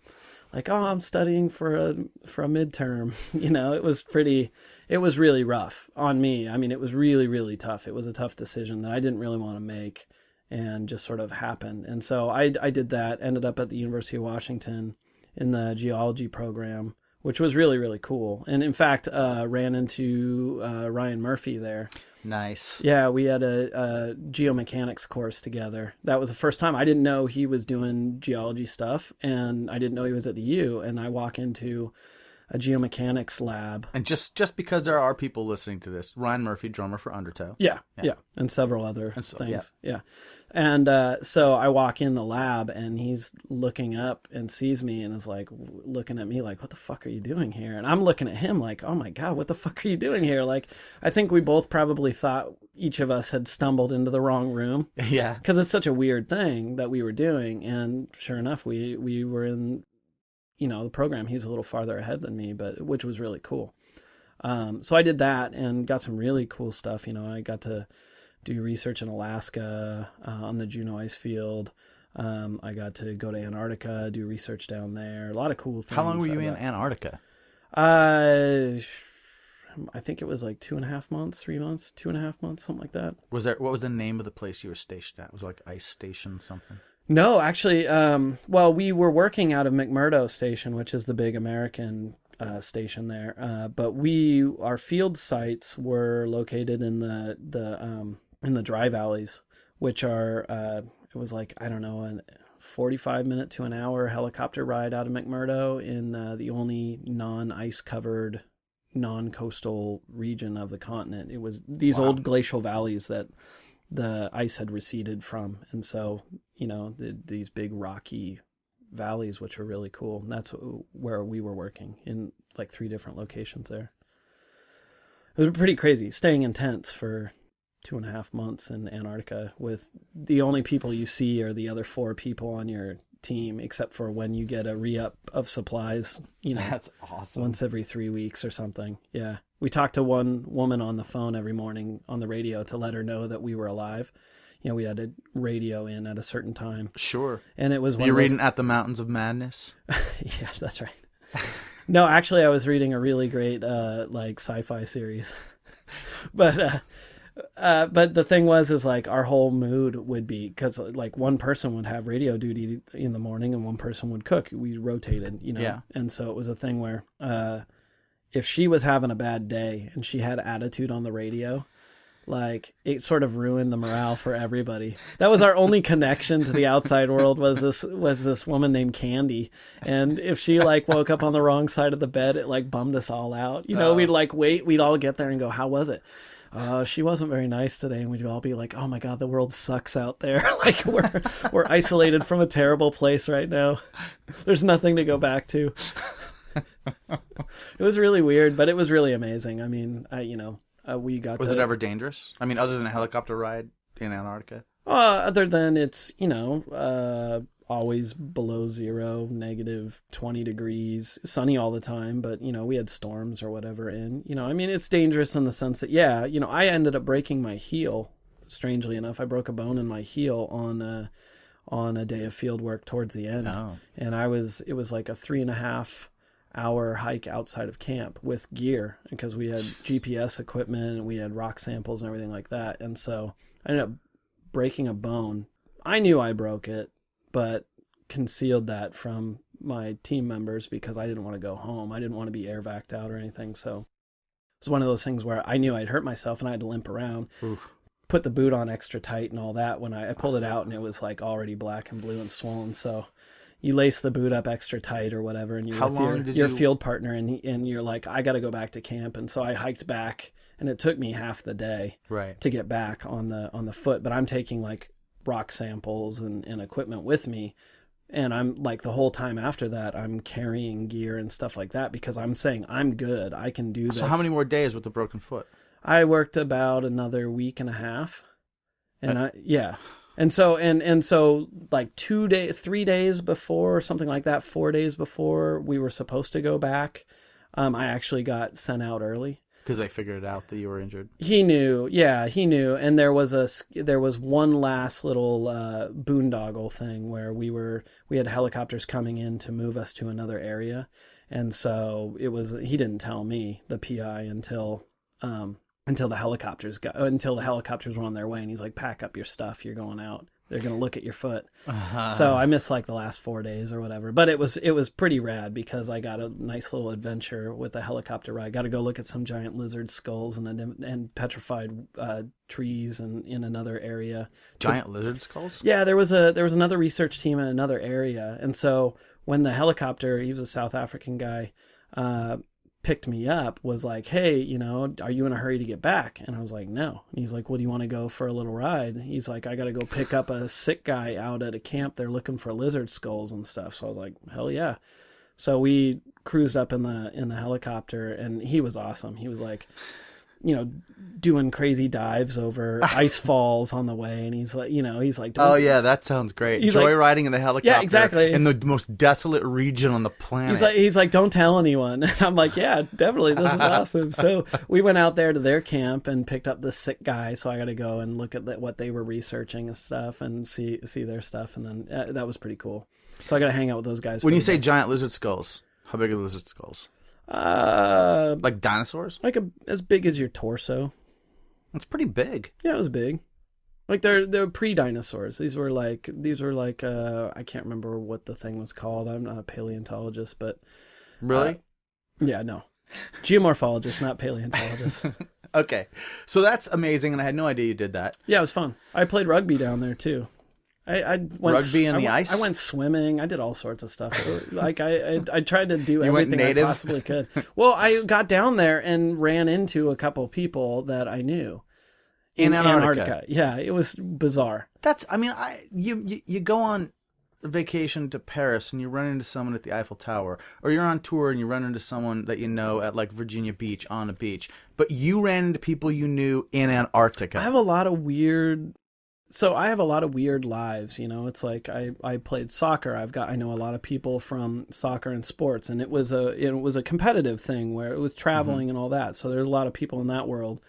like, "Oh, I'm studying for a midterm." You know, it was really rough on me. I mean, it was really, really tough. It was a tough decision that I didn't really want to make. And just sort of happened. And so I did that, ended up at the University of Washington in the geology program, which was really, really cool. And in fact, ran into Ryan Murphy there. Nice. Yeah, we had a geomechanics course together. That was the first time. I didn't know he was doing geology stuff, and I didn't know he was at the U. And I walk into a geomechanics lab. And just because there are people listening to this, Ryan Murphy, drummer for Undertow. Yeah. And several other things. Yeah. And so I walk in the lab, and he's looking up and sees me and is like looking at me like, what the fuck are you doing here? And I'm looking at him like, oh my God, what the fuck are you doing here? Like, I think we both probably thought each of us had stumbled into the wrong room. Yeah. Because it's such a weird thing that we were doing. And sure enough, we were in, the program. He's a little farther ahead than me, which was really cool. So I did that and got some really cool stuff. I got to do research in Alaska on the Juneau ice field. I got to go to Antarctica, do research down there. A lot of cool things. How long were you in Antarctica? I think it was like 2.5 months, 3 months, 2.5 months, something like that. What was the name of the place you were stationed at? Was it like Ice Station something? No, actually, we were working out of McMurdo Station, which is the big American station there. But our field sites were located in the dry valleys, which are it was like, I don't know, a 45-minute to an hour helicopter ride out of McMurdo in the only non-ice covered, non-coastal region of the continent. It was these old glacial valleys that the ice had receded from, and so these big rocky valleys, which were really cool. And that's where we were working in like 3 different locations there. It was pretty crazy staying in tents for 2.5 months in Antarctica with the only people you see are the other 4 people on your team, except for when you get a re-up of supplies, That's awesome. Once every 3 weeks or something. Yeah. We talked to one woman on the phone every morning on the radio to let her know that we were alive. We had a radio in at a certain time. Sure. And it was You're reading At the Mountains of Madness? Yeah, that's right. No, actually, I was reading a really great sci-fi series. But the thing is like our whole mood would be, because like one person would have radio duty in the morning and one person would cook. We rotated, Yeah. And so it was a thing where if she was having a bad day and she had attitude on the radio, like it sort of ruined the morale for everybody. That was our only connection to the outside world was this woman named Candy. And if she like woke up on the wrong side of the bed, it like bummed us all out. We'd like wait, we'd all get there and go, how was it? She wasn't very nice today. And we'd all be like, oh my God, the world sucks out there. Like we're isolated from a terrible place right now. There's nothing to go back to. It was really weird, but it was really amazing. I mean, we got. Was it ever dangerous? I mean, other than a helicopter ride in Antarctica? Other than it's always below zero, negative 20 degrees, sunny all the time, but we had storms or whatever. And I mean, it's dangerous in the sense that I ended up breaking my heel. Strangely enough, I broke a bone in my heel on a day of field work towards the end. Oh. And it was like a 3.5 hour hike outside of camp with gear, because we had GPS equipment and we had rock samples and everything like that. And so I ended up breaking a bone. I knew I broke it, but concealed that from my team members because I didn't want to go home. I didn't want to be air vac'd out or anything. So it was one of those things where I knew I'd hurt myself and I had to limp around. Oof. Put the boot on extra tight and all that. When I pulled it out, and it was like already black and blue and swollen. So you lace the boot up extra tight or whatever, and you're with your field partner, and you're like, I got to go back to camp. And so I hiked back, and it took me half the day to get back on the foot. But I'm taking like rock samples and equipment with me. And I'm like, the whole time after that, I'm carrying gear and stuff like that because I'm saying I'm good. I can do this. So how many more days with the broken foot? I worked about another week and a half. And And so like 3 days before, or something like that, 4 days before we were supposed to go back, I actually got sent out early. Because they figured out that you were injured. He knew. And there was one last little boondoggle thing where we had helicopters coming in to move us to another area. And so he didn't tell me, the PI, until the helicopters were on their way, and he's like, pack up your stuff, you're going out. They're going to look at your foot. So I missed like the last 4 days or whatever, but it was pretty rad because I got a nice little adventure with a helicopter ride. Got to go look at some giant lizard skulls and petrified trees in another area. Giant lizard skulls? Yeah, there was another research team in another area. And so when the helicopter, he was a South African guy, picked me up, was like, hey, are you in a hurry to get back? And I was like, no. And he's like, well, do you want to go for a little ride? He's like, I got to go pick up a sick guy out at a camp. They're looking for lizard skulls and stuff. So I was like, hell yeah. So we cruised up in the helicopter, and he was awesome. He was like, doing crazy dives over ice falls on the way. And he's like, oh yeah, that sounds great. Joyriding in the helicopter. Yeah, exactly. In the most desolate region on the planet. He's like, don't tell anyone. And I'm like, yeah, definitely. This is awesome. So we went out there to their camp and picked up this sick guy. So I got to go and look at what they were researching and stuff and see their stuff. And then that was pretty cool. So I got to hang out with those guys. When you say giant lizard skulls, how big are the lizard skulls? Like dinosaurs? Like as big as your torso. That's pretty big. Yeah, it was big. Like they're pre-dinosaurs. These were like I can't remember what the thing was called. I'm not a paleontologist, but really? Yeah, no. Geomorphologist, not paleontologist. Okay. So that's amazing, and I had no idea you did that. Yeah, it was fun. I played rugby down there too. I went rugby in the ice? I went swimming. I did all sorts of stuff. Like I tried to do everything I possibly could. Well, I got down there and ran into a couple people that I knew in Antarctica. Yeah, it was bizarre. You go on vacation to Paris and you run into someone at the Eiffel Tower, or you're on tour and you run into someone that you know at like Virginia Beach on a beach, but you ran into people you knew in Antarctica. I have a lot of weird lives, It's like I played soccer. I know a lot of people from soccer and sports, and it was a competitive thing where it was traveling and all that. So there's a lot of people in that world.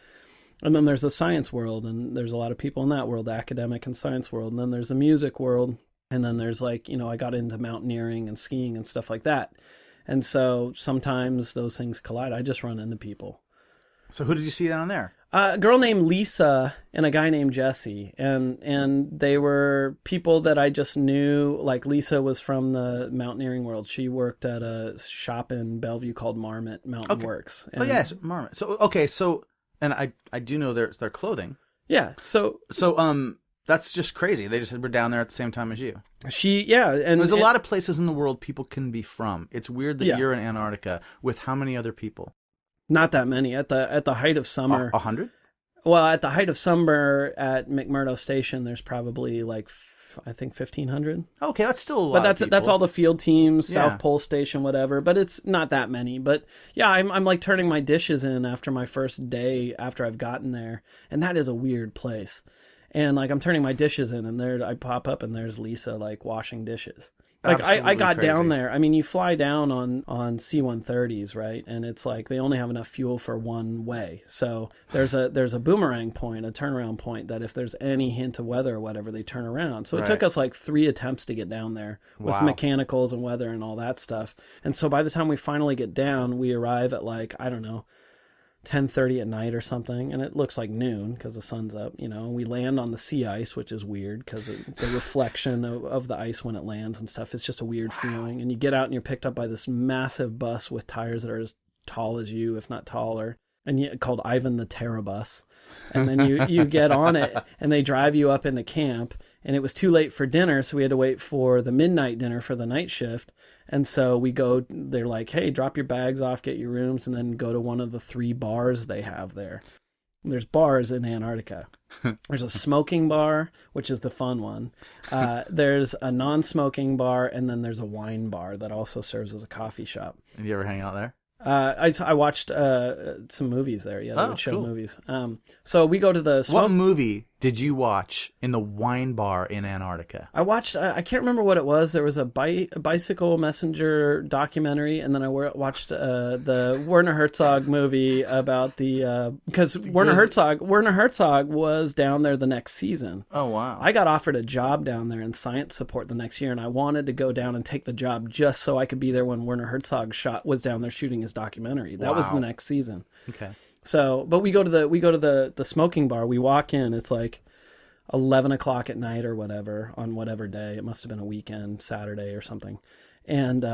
And then there's the science world, and there's a lot of people in that world, the academic and science world. And then there's the music world. And then there's I got into mountaineering and skiing and stuff like that. And so sometimes those things collide. I just run into people. So who did you see down there? A girl named Lisa and a guy named Jesse, and they were people that I just knew. Like Lisa was from the mountaineering world. She worked at a shop in Bellevue called Marmot Mountain Works. And, Marmot. So and I do know their clothing. Yeah. So that's just crazy. They just were down there at the same time as you. And there's a lot of places in the world people can be from. It's weird that you're in Antarctica with how many other people? Not that many. At the height of summer. 100? Well, at the height of summer at McMurdo Station, there's probably like I think 1,500. Okay, that's still a lot. But that's all the field teams, Yeah. South Pole Station, whatever. But it's not that many. But yeah, I'm like turning my dishes in after my first day after I've gotten there, and that is a weird place. And like I'm turning my dishes in, and there I pop up, and there's Lisa like washing dishes. Like I got crazy. down there. I mean, you fly down on C-130s, right? And it's like they only have enough fuel for one way. So there's a boomerang point, a turnaround point that if there's any hint of weather or whatever, they turn around. So it took us like 3 attempts to get down there with mechanicals and weather and all that stuff. And so by the time we finally get down, we arrive at like, I don't know, 10:30 at night or something, and it looks like noon because the sun's up, you know. We land on the sea ice, which is weird because the reflection of the ice when it lands and stuff, it's just a weird feeling. And you get out and you're picked up by this massive bus with tires that are as tall as you, if not taller, and called Ivan the Terrabus. And then you get on it, and they drive you up into camp. And it was too late for dinner, so we had to wait for the midnight dinner for the night shift. And so we go, they're like, hey, drop your bags off, get your rooms, and then go to one of the 3 bars they have there. And there's bars in Antarctica. There's a smoking bar, which is the fun one. There's a non-smoking bar, and then there's a wine bar that also serves as a coffee shop. Did you ever hang out there? I watched some movies there. Yeah, they would show movies. So we go to the What movie did you watch in the wine bar in Antarctica? I watched, I can't remember what it was. There was a bicycle messenger documentary, and then I watched the Werner Herzog movie about because Werner Herzog was down there the next season. Oh, wow. I got offered a job down there in science support the next year, and I wanted to go down and take the job just so I could be there when Werner Herzog was down there shooting his documentary. That was the next season. Okay. So, but we go to the smoking bar. We walk in. It's like 11 o'clock at night or whatever on whatever day. It must have been a weekend, Saturday or something. And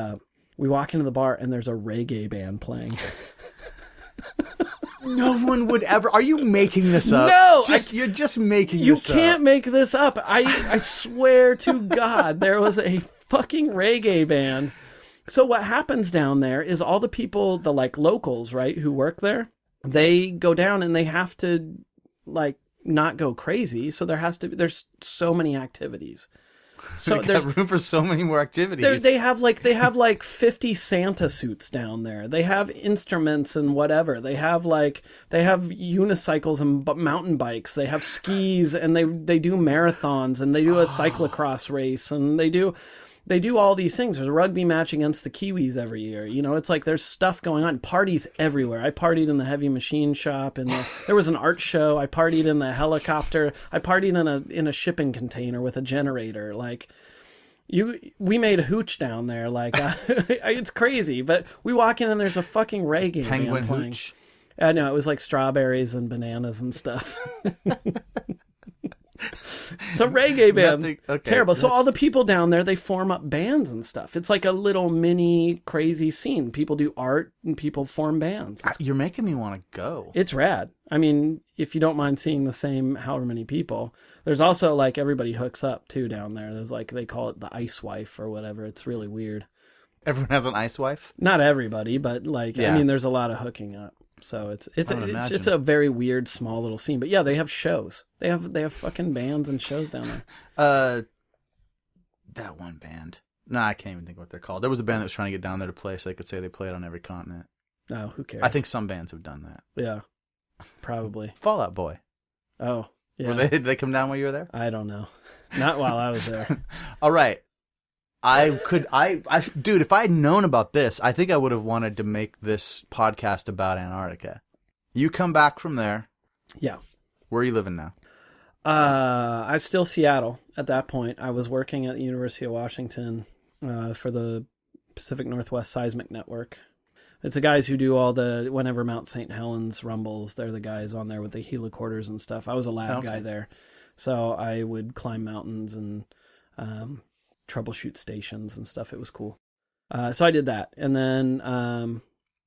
we walk into the bar, and there's a reggae band playing. No one would ever. Are you making this up? No, you're just making this up. You can't make this up. I swear to God, there was a fucking reggae band. So what happens down there is all the people, the like locals, right, who work there, they go down and they have to like not go crazy. So there's so many activities. So there's room for so many more activities. They have like 50 Santa suits down there. They have instruments and whatever. They have unicycles and mountain bikes. They have skis, and they do marathons, and they do a cyclocross race, and they do all these things. There's a rugby match against the Kiwis every year. You know, it's like there's stuff going on. Parties everywhere. I partied in the heavy machine shop, and there was an art show. I partied in the helicopter. I partied in a shipping container with a generator. Like, we made a hooch down there. Like, it's crazy. But we walk in, and there's a fucking reggae Penguin band playing. hooch? No, it was like strawberries and bananas and stuff. It's a reggae band. Okay, terrible. So all the people down there, they form up bands and stuff. It's like a little mini crazy scene. People do art and people form bands. You're making me want to go. It's rad. I mean, if you don't mind seeing the same however many people. There's also like everybody hooks up too down there. There's like, they call it the ice wife or whatever. It's really weird. Everyone has an ice wife? Not everybody, but like, yeah. I mean, there's a lot of hooking up. So it's a very weird small little scene. But yeah, they have shows. They have fucking bands and shows down there. That one band. No, I can't even think what they're called. There was a band that was trying to get down there to play, so they could say they played on every continent. No, who cares? I think some bands have done that. Yeah, probably. Fall Out Boy. Oh, yeah. Did they come down while you were there? I don't know. Not while I was there. All right. Dude, if I had known about this, I think I would have wanted to make this podcast about Antarctica. You come back from there. Yeah. Where are you living now? I was still Seattle at that point. I was working at the University of Washington for the Pacific Northwest Seismic Network. It's the guys who do whenever Mount St. Helens rumbles, they're the guys on there with the helicopters and stuff. I was a lab guy there. So I would climb mountains and troubleshoot stations and stuff. It was cool. So I did that. And then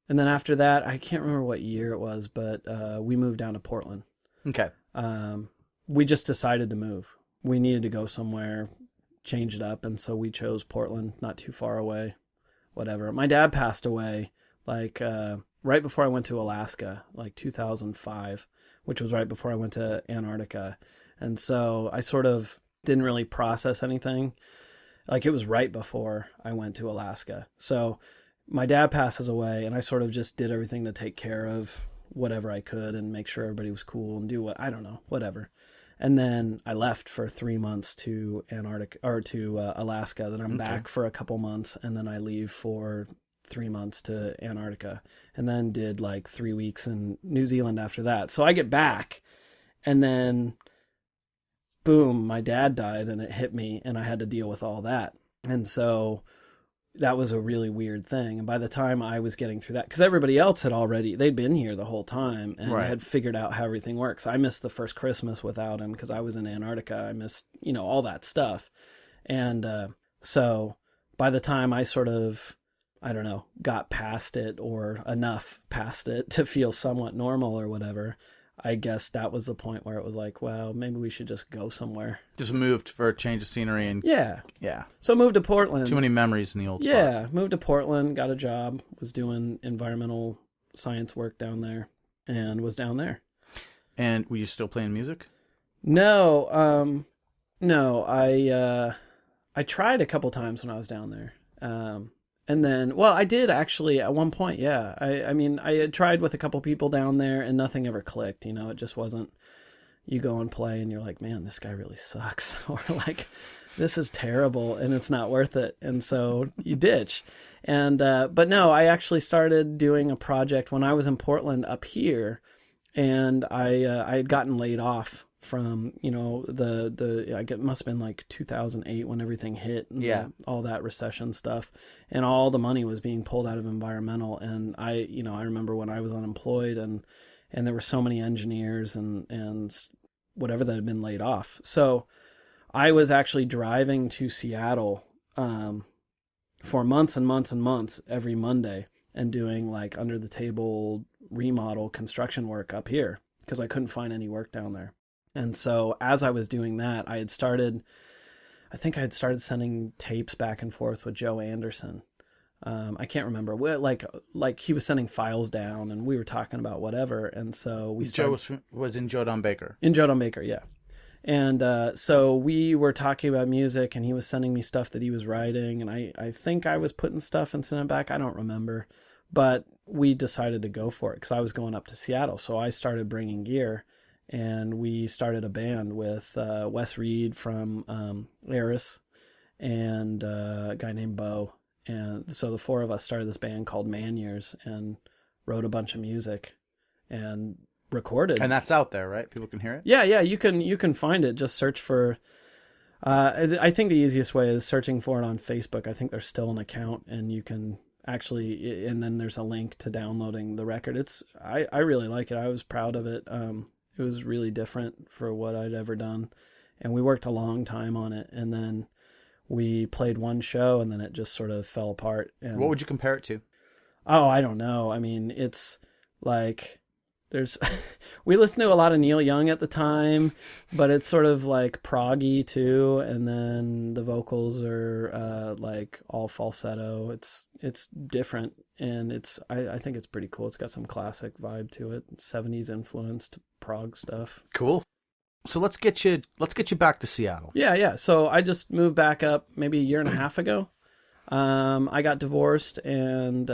after that, I can't remember what year it was, but we moved down to Portland. Okay. We just decided to move. We needed to go somewhere, change it up. And so we chose Portland, not too far away, whatever. My dad passed away like right before I went to Alaska, like 2005, which was right before I went to Antarctica. And so I sort of didn't really process anything. Like, it was right before I went to Alaska. So my dad passes away, and I sort of just did everything to take care of whatever I could and make sure everybody was cool and do I don't know, whatever. And then I left for 3 months to Antarctica, or to Alaska. Then I'm back for a couple months, and then I leave for 3 months to Antarctica, and then did like 3 weeks in New Zealand after that. So I get back, and then boom, my dad died, and it hit me, and I had to deal with all that. And so that was a really weird thing. And by the time I was getting through that, because everybody else they'd been here the whole time and had figured out how everything works. I missed the first Christmas without him because I was in Antarctica. I missed, all that stuff. And so by the time I sort of, I don't know, got past it or enough past it to feel somewhat normal or whatever, I guess that was the point where it was like, well, maybe we should just go somewhere. Just moved for a change of scenery. And yeah. Yeah. So moved to Portland. Too many memories in the old spot. Yeah. Moved to Portland, got a job, was doing environmental science work down there, and was down there. And were you still playing music? No. No. I tried a couple times when I was down there. And then, well, I did actually at one point, yeah. I mean, I had tried with a couple people down there, and nothing ever clicked. It just wasn't, you go and play, and you're like, man, this guy really sucks. Or like, this is terrible, and it's not worth it. And so you ditch. And, but no, I actually started doing a project when I was in Portland up here, and I had gotten laid off from, it must have been like 2008 when everything hit and all that recession stuff, and all the money was being pulled out of environmental. And I remember when I was unemployed and there were so many engineers and whatever that had been laid off. So I was actually driving to Seattle, for months and months and months every Monday and doing like under the table remodel construction work up here because I couldn't find any work down there. And so as I was doing that, I had started sending tapes back and forth with Joe Anderson. I can't remember. Like he was sending files down, and we were talking about whatever. And so Joe was in Joe Don Baker. In Joe Don Baker, yeah. And so we were talking about music, and he was sending me stuff that he was writing, and I think I was putting stuff and sending it back. I don't remember. But we decided to go for it because I was going up to Seattle. So I started bringing gear. And we started a band with Wes Reed from Eris and a guy named Bo. And so the four of us started this band called Man Years and wrote a bunch of music and recorded. And that's out there, right? People can hear it? Yeah, you can find it. Just search for... I think the easiest way is searching for it on Facebook. I think there's still an account, and you can actually... And then there's a link to downloading the record. I really like it. I was proud of it. It was really different for what I'd ever done. And we worked a long time on it. And then we played one show, and then it just sort of fell apart. And what would you compare it to? Oh, I don't know. I mean, it's like we listened to a lot of Neil Young at the time, but it's sort of like proggy too. And then the vocals are like all falsetto. It's different. And I think it's pretty cool. It's got some classic vibe to it. 70s influenced prog stuff. Cool. So let's get you back to Seattle. Yeah. So I just moved back up maybe a year and a half ago. I got divorced and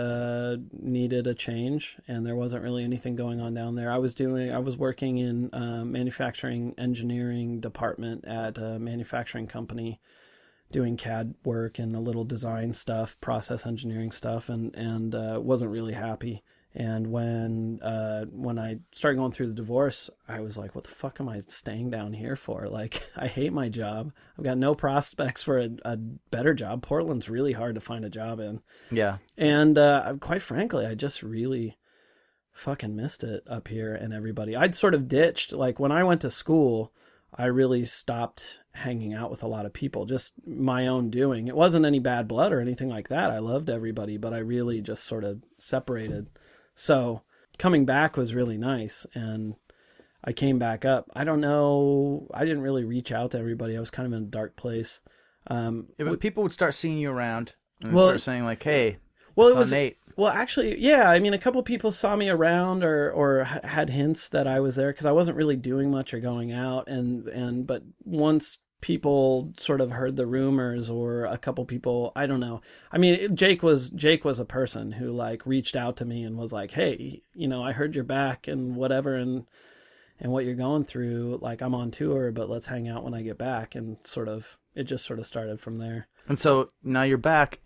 needed a change, and there wasn't really anything going on down there. I was working in manufacturing engineering department at a manufacturing company, doing CAD work and a little design stuff, process engineering stuff, and wasn't really happy. And when I started going through the divorce, I was like, what the fuck am I staying down here for? Like, I hate my job. I've got no prospects for a better job. Portland's really hard to find a job in. Yeah. And quite frankly, I just really fucking missed it up here and everybody. I'd sort of ditched, like when I went to school, I really stopped hanging out with a lot of people, just my own doing. It wasn't any bad blood or anything like that. I loved everybody, but I really just sort of separated. So coming back was really nice, and I came back up. I don't know. I didn't really reach out to everybody. I was kind of in a dark place. But people would start seeing you around and start saying like, "Hey, well, it was Nate." Well, actually, yeah. I mean, a couple people saw me around or had hints that I was there because I wasn't really doing much or going out. But once people sort of heard the rumors, or a couple people, I don't know. I mean, Jake was a person who like reached out to me and was like, hey, I heard you're back and whatever, and what you're going through, like I'm on tour, but let's hang out when I get back. And it just sort of started from there. And so now you're back,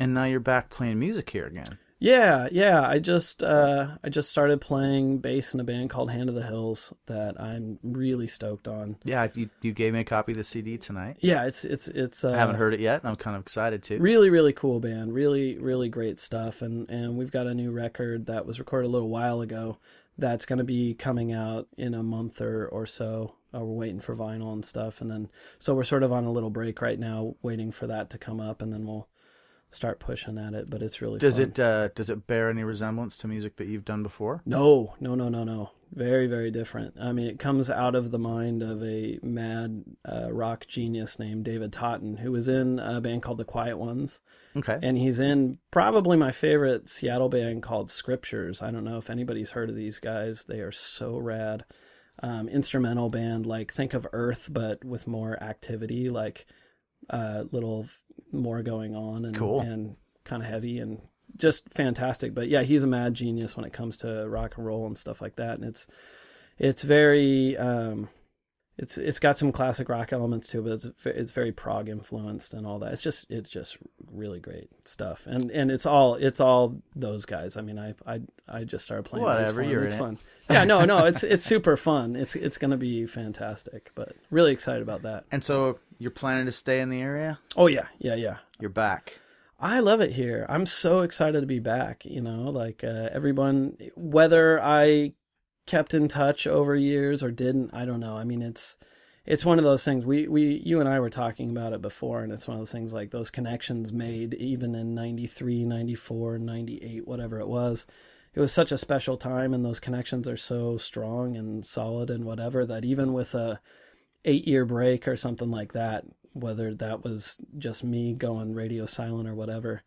playing music here again. Yeah. I just started playing bass in a band called Hand of the Hills that I'm really stoked on. Yeah, you gave me a copy of the CD tonight. Yeah, it's I haven't heard it yet. I'm kind of excited too. Really, really cool band. Really, really great stuff. And we've got a new record that was recorded a little while ago that's going to be coming out in a month or so. We're waiting for vinyl and stuff. And then, so we're sort of on a little break right now, waiting for that to come up, and then we'll start pushing at it. But it's really fun. Does it bear any resemblance to music that you've done before? No. Very, very different. I mean, it comes out of the mind of a mad rock genius named David Totten, who was in a band called The Quiet Ones. Okay. And he's in probably my favorite Seattle band called Scriptures. I don't know if anybody's heard of these guys. They are so rad. Instrumental band, like think of Earth, but with more activity, like little more going on, and cool, and kind of heavy and just fantastic. But yeah, he's a mad genius when it comes to rock and roll and stuff like that. And it's very it's got some classic rock elements too, but it's very prog influenced and all that. It's just really great stuff. And it's all those guys. I mean, I just started playing. Whatever, you're it's in fun. Yeah, no, it's super fun. It's gonna be fantastic. But really excited about that. And so you're planning to stay in the area? Oh yeah. You're back. I love it here. I'm so excited to be back. Like everyone, whether I kept in touch over years or didn't, I don't know. I mean, it's one of those things. You and I were talking about it before, and it's one of those things, like those connections made even in 93, 94, 98, whatever it was. It was such a special time, and those connections are so strong and solid and whatever, that even with a 8-year break or something like that, whether that was just me going radio silent or whatever,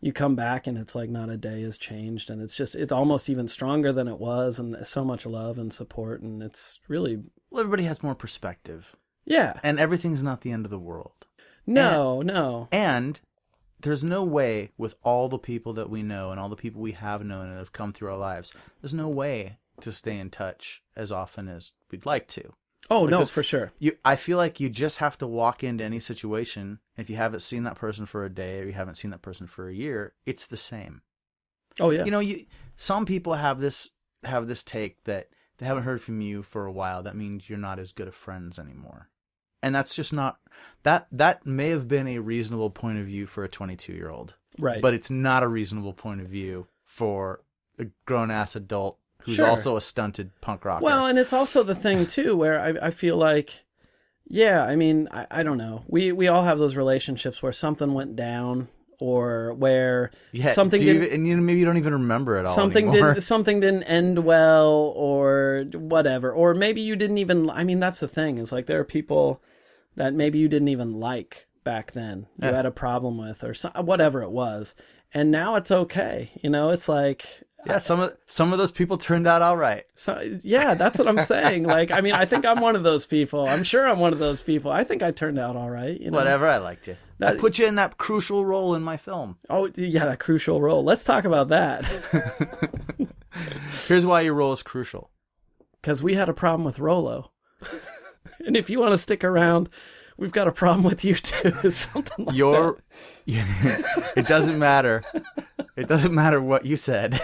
you come back and it's like not a day has changed, and it's almost even stronger than it was, and so much love and support, and it's really... Well, everybody has more perspective. Yeah. And everything's not the end of the world. No. And there's no way, with all the people that we know and all the people we have known and have come through our lives, there's no way to stay in touch as often as we'd like to. Oh, like no, for sure. I feel like you just have to walk into any situation. If you haven't seen that person for a day, or you haven't seen that person for a year, it's the same. Oh yeah. Some people have this take that they haven't heard from you for a while. That means you're not as good of friends anymore. And that's just not... That may have been a reasonable point of view for a 22-year-old. Right. But it's not a reasonable point of view for a grown-ass adult who's sure. also a stunted punk rocker. Well, and it's also the thing, too, where I feel like... Yeah, I mean, I don't know. We all have those relationships where something went down, or where something didn't... And maybe you don't even remember it all Something didn't end well, or whatever. Or maybe you didn't even... I mean, that's the thing. Is like there are people that maybe you didn't even like back then. You had a problem with, or whatever it was. And now it's okay. It's like... Yeah, some of those people turned out all right. So, yeah, that's what I'm saying. Like, I mean, I think I'm one of those people. I'm sure I'm one of those people. I think I turned out all right. Whatever, I liked you. I put you in that crucial role in my film. Oh, yeah, that crucial role. Let's talk about that. Here's why your role is crucial. Because we had a problem with Rolo. And if you want to stick around, we've got a problem with you too. Something like that. It doesn't matter. It doesn't matter what you said.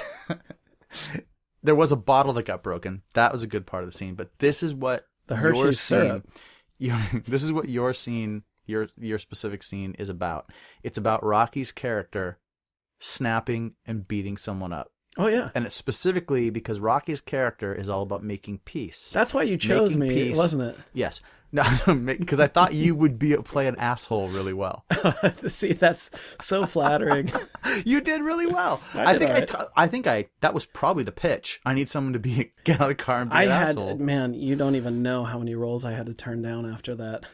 There was a bottle that got broken. That was a good part of the scene. But this is what the Hershey's syrup. This is what your scene, your specific scene is about. It's about Rocky's character snapping and beating someone up. Oh yeah. And it's specifically because Rocky's character is all about making peace. That's why you chose me, wasn't it? Yes. No, because I thought you would play an asshole really well. See, that's so flattering. You did really well. I think that was probably the pitch. I need someone to get out of the car and be an asshole. Man, you don't even know how many roles I had to turn down after that.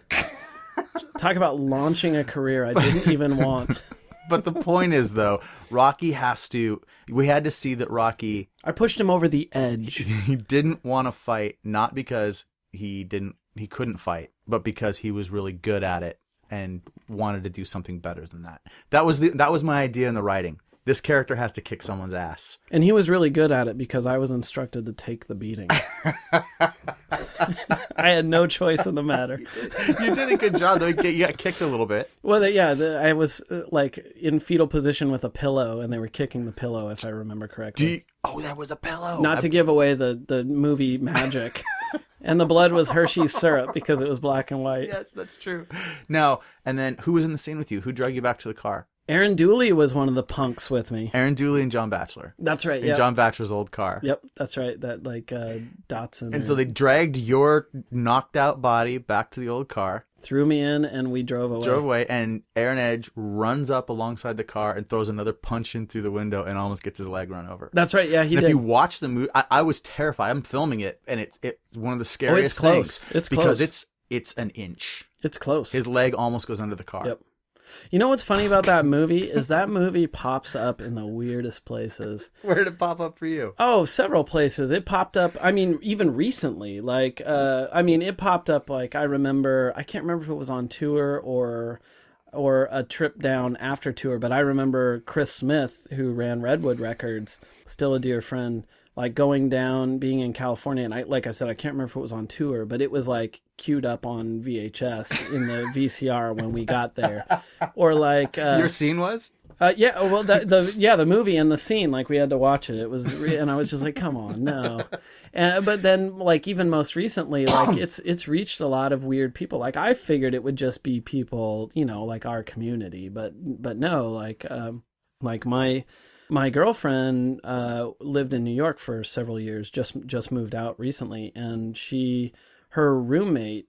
Talk about launching a career I didn't even want. But the point is, though, we had to see that Rocky... I pushed him over the edge. He didn't want to fight, not because he couldn't fight, but because he was really good at it and wanted to do something better than that. That was my idea in the writing. This character has to kick someone's ass. And he was really good at it because I was instructed to take the beating. I had no choice in the matter. You did a good job, though. You got kicked a little bit. Well, I was like in fetal position with a pillow, and they were kicking the pillow, if I remember correctly. There was a pillow. Not to give away the movie magic. And the blood was Hershey's syrup because it was black and white. Yes, that's true. Now, and then who was in the scene with you? Who drug you back to the car? Aaron Dooley was one of the punks with me. Aaron Dooley and John Batchelor. That's right, yeah. John Batchelor's old car. Yep, that's right. That, Datsun. And so they dragged your knocked out body back to the old car. Threw me in, and we drove away. And Aaron Edge runs up alongside the car and throws another punch in through the window and almost gets his leg run over. That's right, yeah, he did. If you watch the movie, I was terrified. I'm filming it, and it's one of the scariest things. It's because close. It's an inch. It's close. His leg almost goes under the car. Yep. You know what's funny about that movie is that movie pops up in the weirdest places. Where did it pop up for you? Oh, several places. It popped up, even recently. It popped up, I can't remember if it was on tour or a trip down after tour, but I remember Chris Smith, who ran Redwood Records, still a dear friend, going down, being in California, and I said, I can't remember if it was on tour, but it was queued up on VHS in the VCR when we got there. Or your scene was? Yeah, well, the movie and the scene, we had to watch it. It was, and I was just come on, no. But then, even most recently, it's reached a lot of weird people. I figured it would just be people, our community, but no, my girlfriend lived in New York for several years, just moved out recently, and her roommate,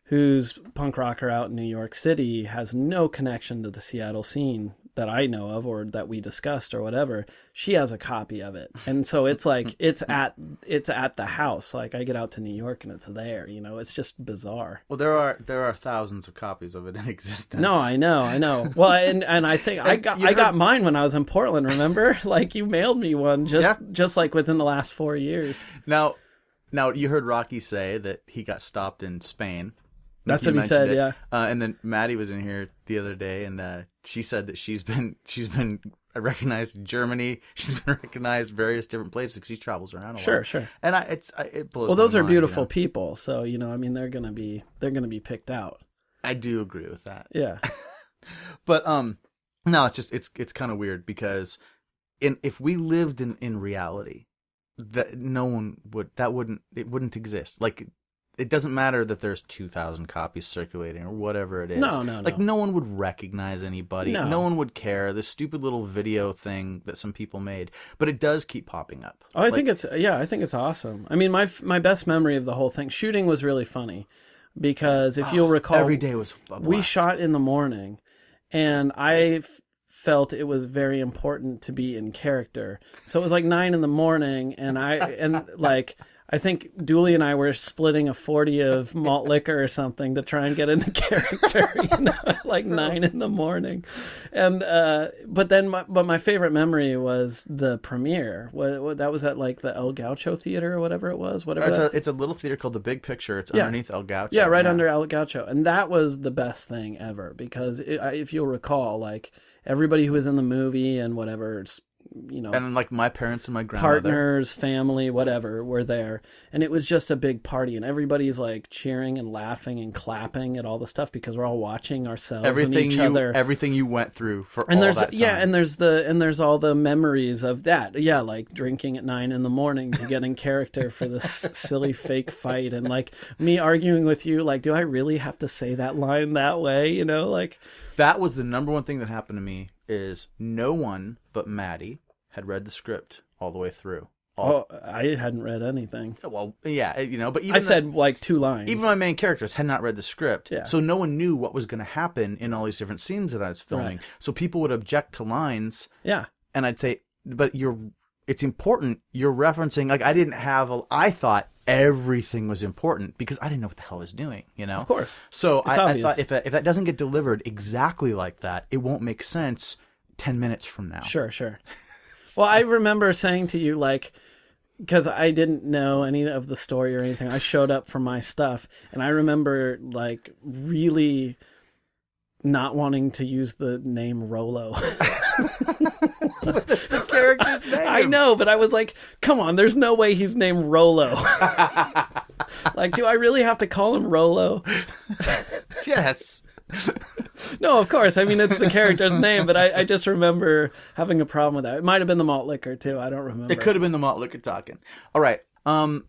who's punk rocker out in New York City, has no connection to the Seattle scene that I know of or that we discussed or whatever. She has a copy of it, and so it's it's at the house. I get out to New York and it's there. It's just bizarre. Well, there are thousands of copies of it in existence. No, I know. Well, and I think I got mine when I was in Portland. Remember, you mailed me one just within the last 4 years. Now, you heard Rocky say that he got stopped in Spain. That's what he said, yeah. And then Maddie was in here the other day, and she said that she's been recognized in Germany. She's been recognized various different places because she travels around a lot. Sure. And it blows. Well, those my are mind, beautiful people, so they're gonna be picked out. I do agree with that. Yeah. But no, it's kind of weird because if we lived in reality, that it wouldn't exist. It doesn't matter that there's 2,000 copies circulating or whatever it is. No. No one would recognize anybody. No one would care. This stupid little video thing that some people made, but it does keep popping up. Oh, I think it's awesome. My best memory of the whole thing, shooting was really funny because if you'll recall, every day was a blast. We shot in the morning, and I felt it was very important to be in character. So it was 9 in.m, and I think Dooley and I were splitting a 40 of malt liquor or something to try and get into character, 9 in.m. And, but my favorite memory was the premiere. That was at the El Gaucho Theater or whatever it was. It's a little theater called The Big Picture. It's underneath El Gaucho. Yeah, right under El Gaucho. And that was the best thing ever because if you'll recall, everybody who was in the movie and whatever, and my parents and my grandmother, partners, family, whatever, were there, and it was just a big party, and everybody's cheering and laughing and clapping at all the stuff because we're all watching ourselves and each other. Everything you went through for and all that time. Yeah, and there's all the memories of that. Yeah, drinking at 9 in.m. to get in character for this silly fake fight, and me arguing with you, do I really have to say that line that way? That was the number one thing that happened to me is no one but Maddie had read the script all the way through. I hadn't read anything. Well, yeah, but even I said 2 lines. Even my main characters had not read the script, yeah. So no one knew what was going to happen in all these different scenes that I was filming. Right. So people would object to lines, yeah, and I'd say, but it's important. You're referencing I thought everything was important because I didn't know what the hell I was doing, Of course. So I thought if that doesn't get delivered exactly like that, it won't make sense 10 minutes from now. Sure. Well, I remember saying to you, because I didn't know any of the story or anything. I showed up for my stuff, and I remember like really not wanting to use the name Rolo. That's the character's name. I know, but I was like, come on, there's no way he's named Rolo. Like, do I really have to call him Rolo? Yes. No, of course. I mean, it's the character's name, but I just remember having a problem with that. It might have been the malt liquor, too. I don't remember. It could have been the malt liquor talking. All right.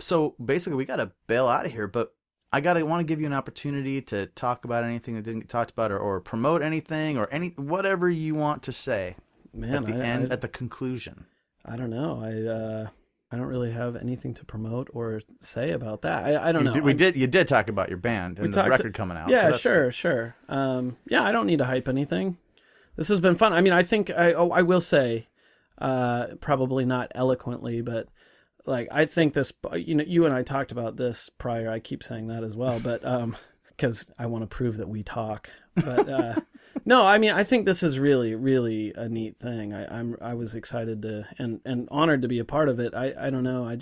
So basically, we got to bail out of here, but I want to give you an opportunity to talk about anything that didn't get talked about, or promote anything, or whatever you want to say. Man, at the conclusion. I don't know. I don't really have anything to promote or say about that. I don't know. You did talk about your band and the record coming out. Yeah, so sure. Yeah, I don't need to hype anything. This has been fun. I mean, I think I will say, probably not eloquently, but like I think this. You and I talked about this prior. I keep saying that as well, but because I want to prove that we talk. But no, I mean, I think this is really, really a neat thing. I was excited to and honored to be a part of it. I don't know. I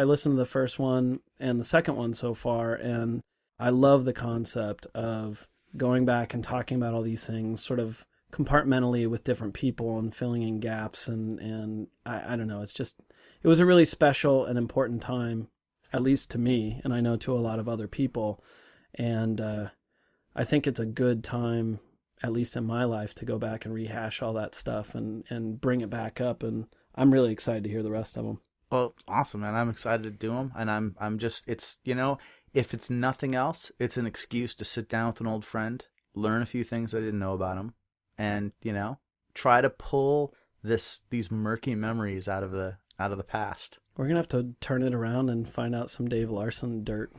listened to the first one and the second one so far, and I love the concept of going back and talking about all these things sort of compartmentally with different people and filling in gaps. And I don't know. It was a really special and important time, at least to me, and I know to a lot of other people. And I think it's a good time, at least in my life, to go back and rehash all that stuff and bring it back up. And I'm really excited to hear the rest of them. Well, awesome, man. I'm excited to do them. And I'm just, it's, if it's nothing else, it's an excuse to sit down with an old friend, learn a few things I didn't know about him, and, try to pull these murky memories out of the past. We're going to have to turn it around and find out some Dave Larson dirt.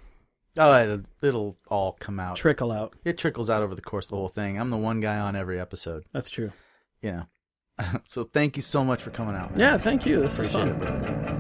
Oh, it'll all come out. Trickle out. It trickles out over the course of the whole thing. I'm the one guy on every episode. That's true. So thank you so much for coming out, man. Yeah, thank you. This was fun. Appreciate it, brother.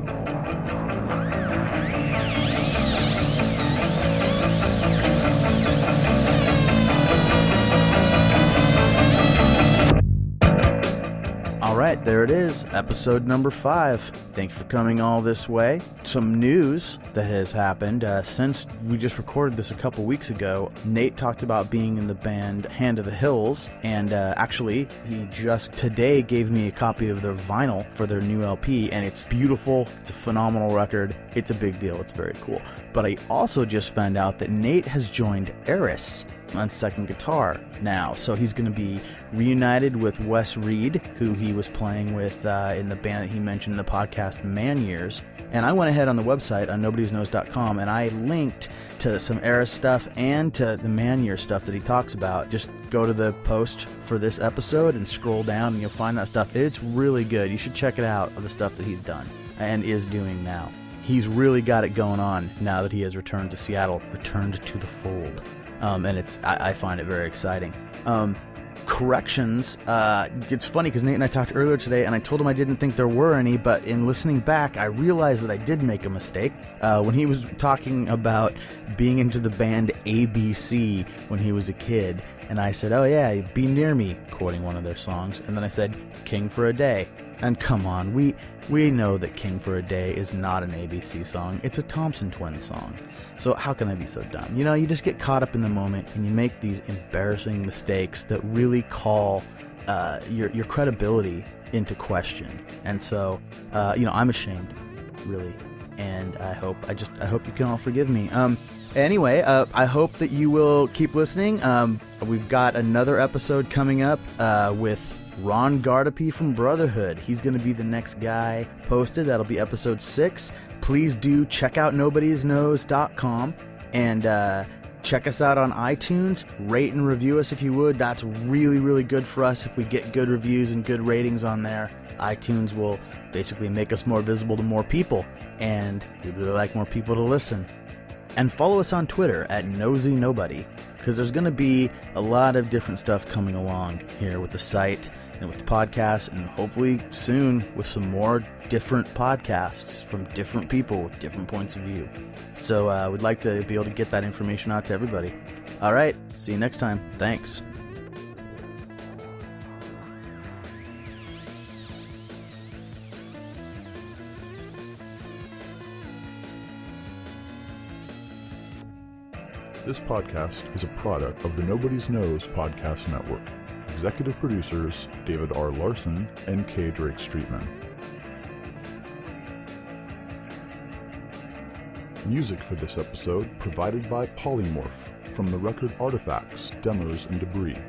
All right, there it is, episode number 5. Thanks for coming all this way. Some news that has happened since we just recorded this a couple weeks ago. Nate talked about being in the band Hand of the Hills, and actually, he just today gave me a copy of their vinyl for their new LP, and it's beautiful. It's a phenomenal record. It's a big deal. It's very cool. But I also just found out that Nate has joined Eris on second guitar now, so he's going to be reunited with Wes Reed, who he was playing with in the band that he mentioned in the podcast Man Years. And I went ahead on the website on nobodiesknows.com and I linked to some Eris stuff and to the Man Years stuff that he talks about. Just go to the post for this episode and scroll down and you'll find that stuff. It's really good. You should check it out, the stuff that he's done and is doing now. He's really got it going on now that he has returned to Seattle, returned to the fold. And I find it very exciting. Corrections. It's funny because Nate and I talked earlier today, and I told him I didn't think there were any, but in listening back, I realized that I did make a mistake. When he was talking about being into the band ABC when he was a kid, and I said, "Oh yeah, Be Near Me," quoting one of their songs, and then I said, "King for a Day." And come on, we know that King for a Day is not an ABC song. It's a Thompson Twins song. So how can I be so dumb? You just get caught up in the moment and you make these embarrassing mistakes that really call your credibility into question. And so, I'm ashamed, really. And I hope you can all forgive me. Anyway, I hope that you will keep listening. We've got another episode coming up with Ron Gardapi from Brotherhood. He's going to be the next guy posted. That'll be episode 6. Please do check out nobodiesknows.com and check us out on iTunes. Rate and review us if you would. That's really, really good for us if we get good reviews and good ratings on there. iTunes will basically make us more visible to more people, and we'd really like more people to listen. And follow us on Twitter at NosyNobody, because there's going to be a lot of different stuff coming along here with the site and with the podcast, and hopefully soon with some more different podcasts from different people with different points of view. So we'd like to be able to get that information out to everybody. All right, see you next time. Thanks. This podcast is a product of the Nobody's Knows Podcast Network. Executive producers David R. Larson and K. Drake Streetman. Music for this episode provided by Polymorph from the record Artifacts, Demos, and Debris.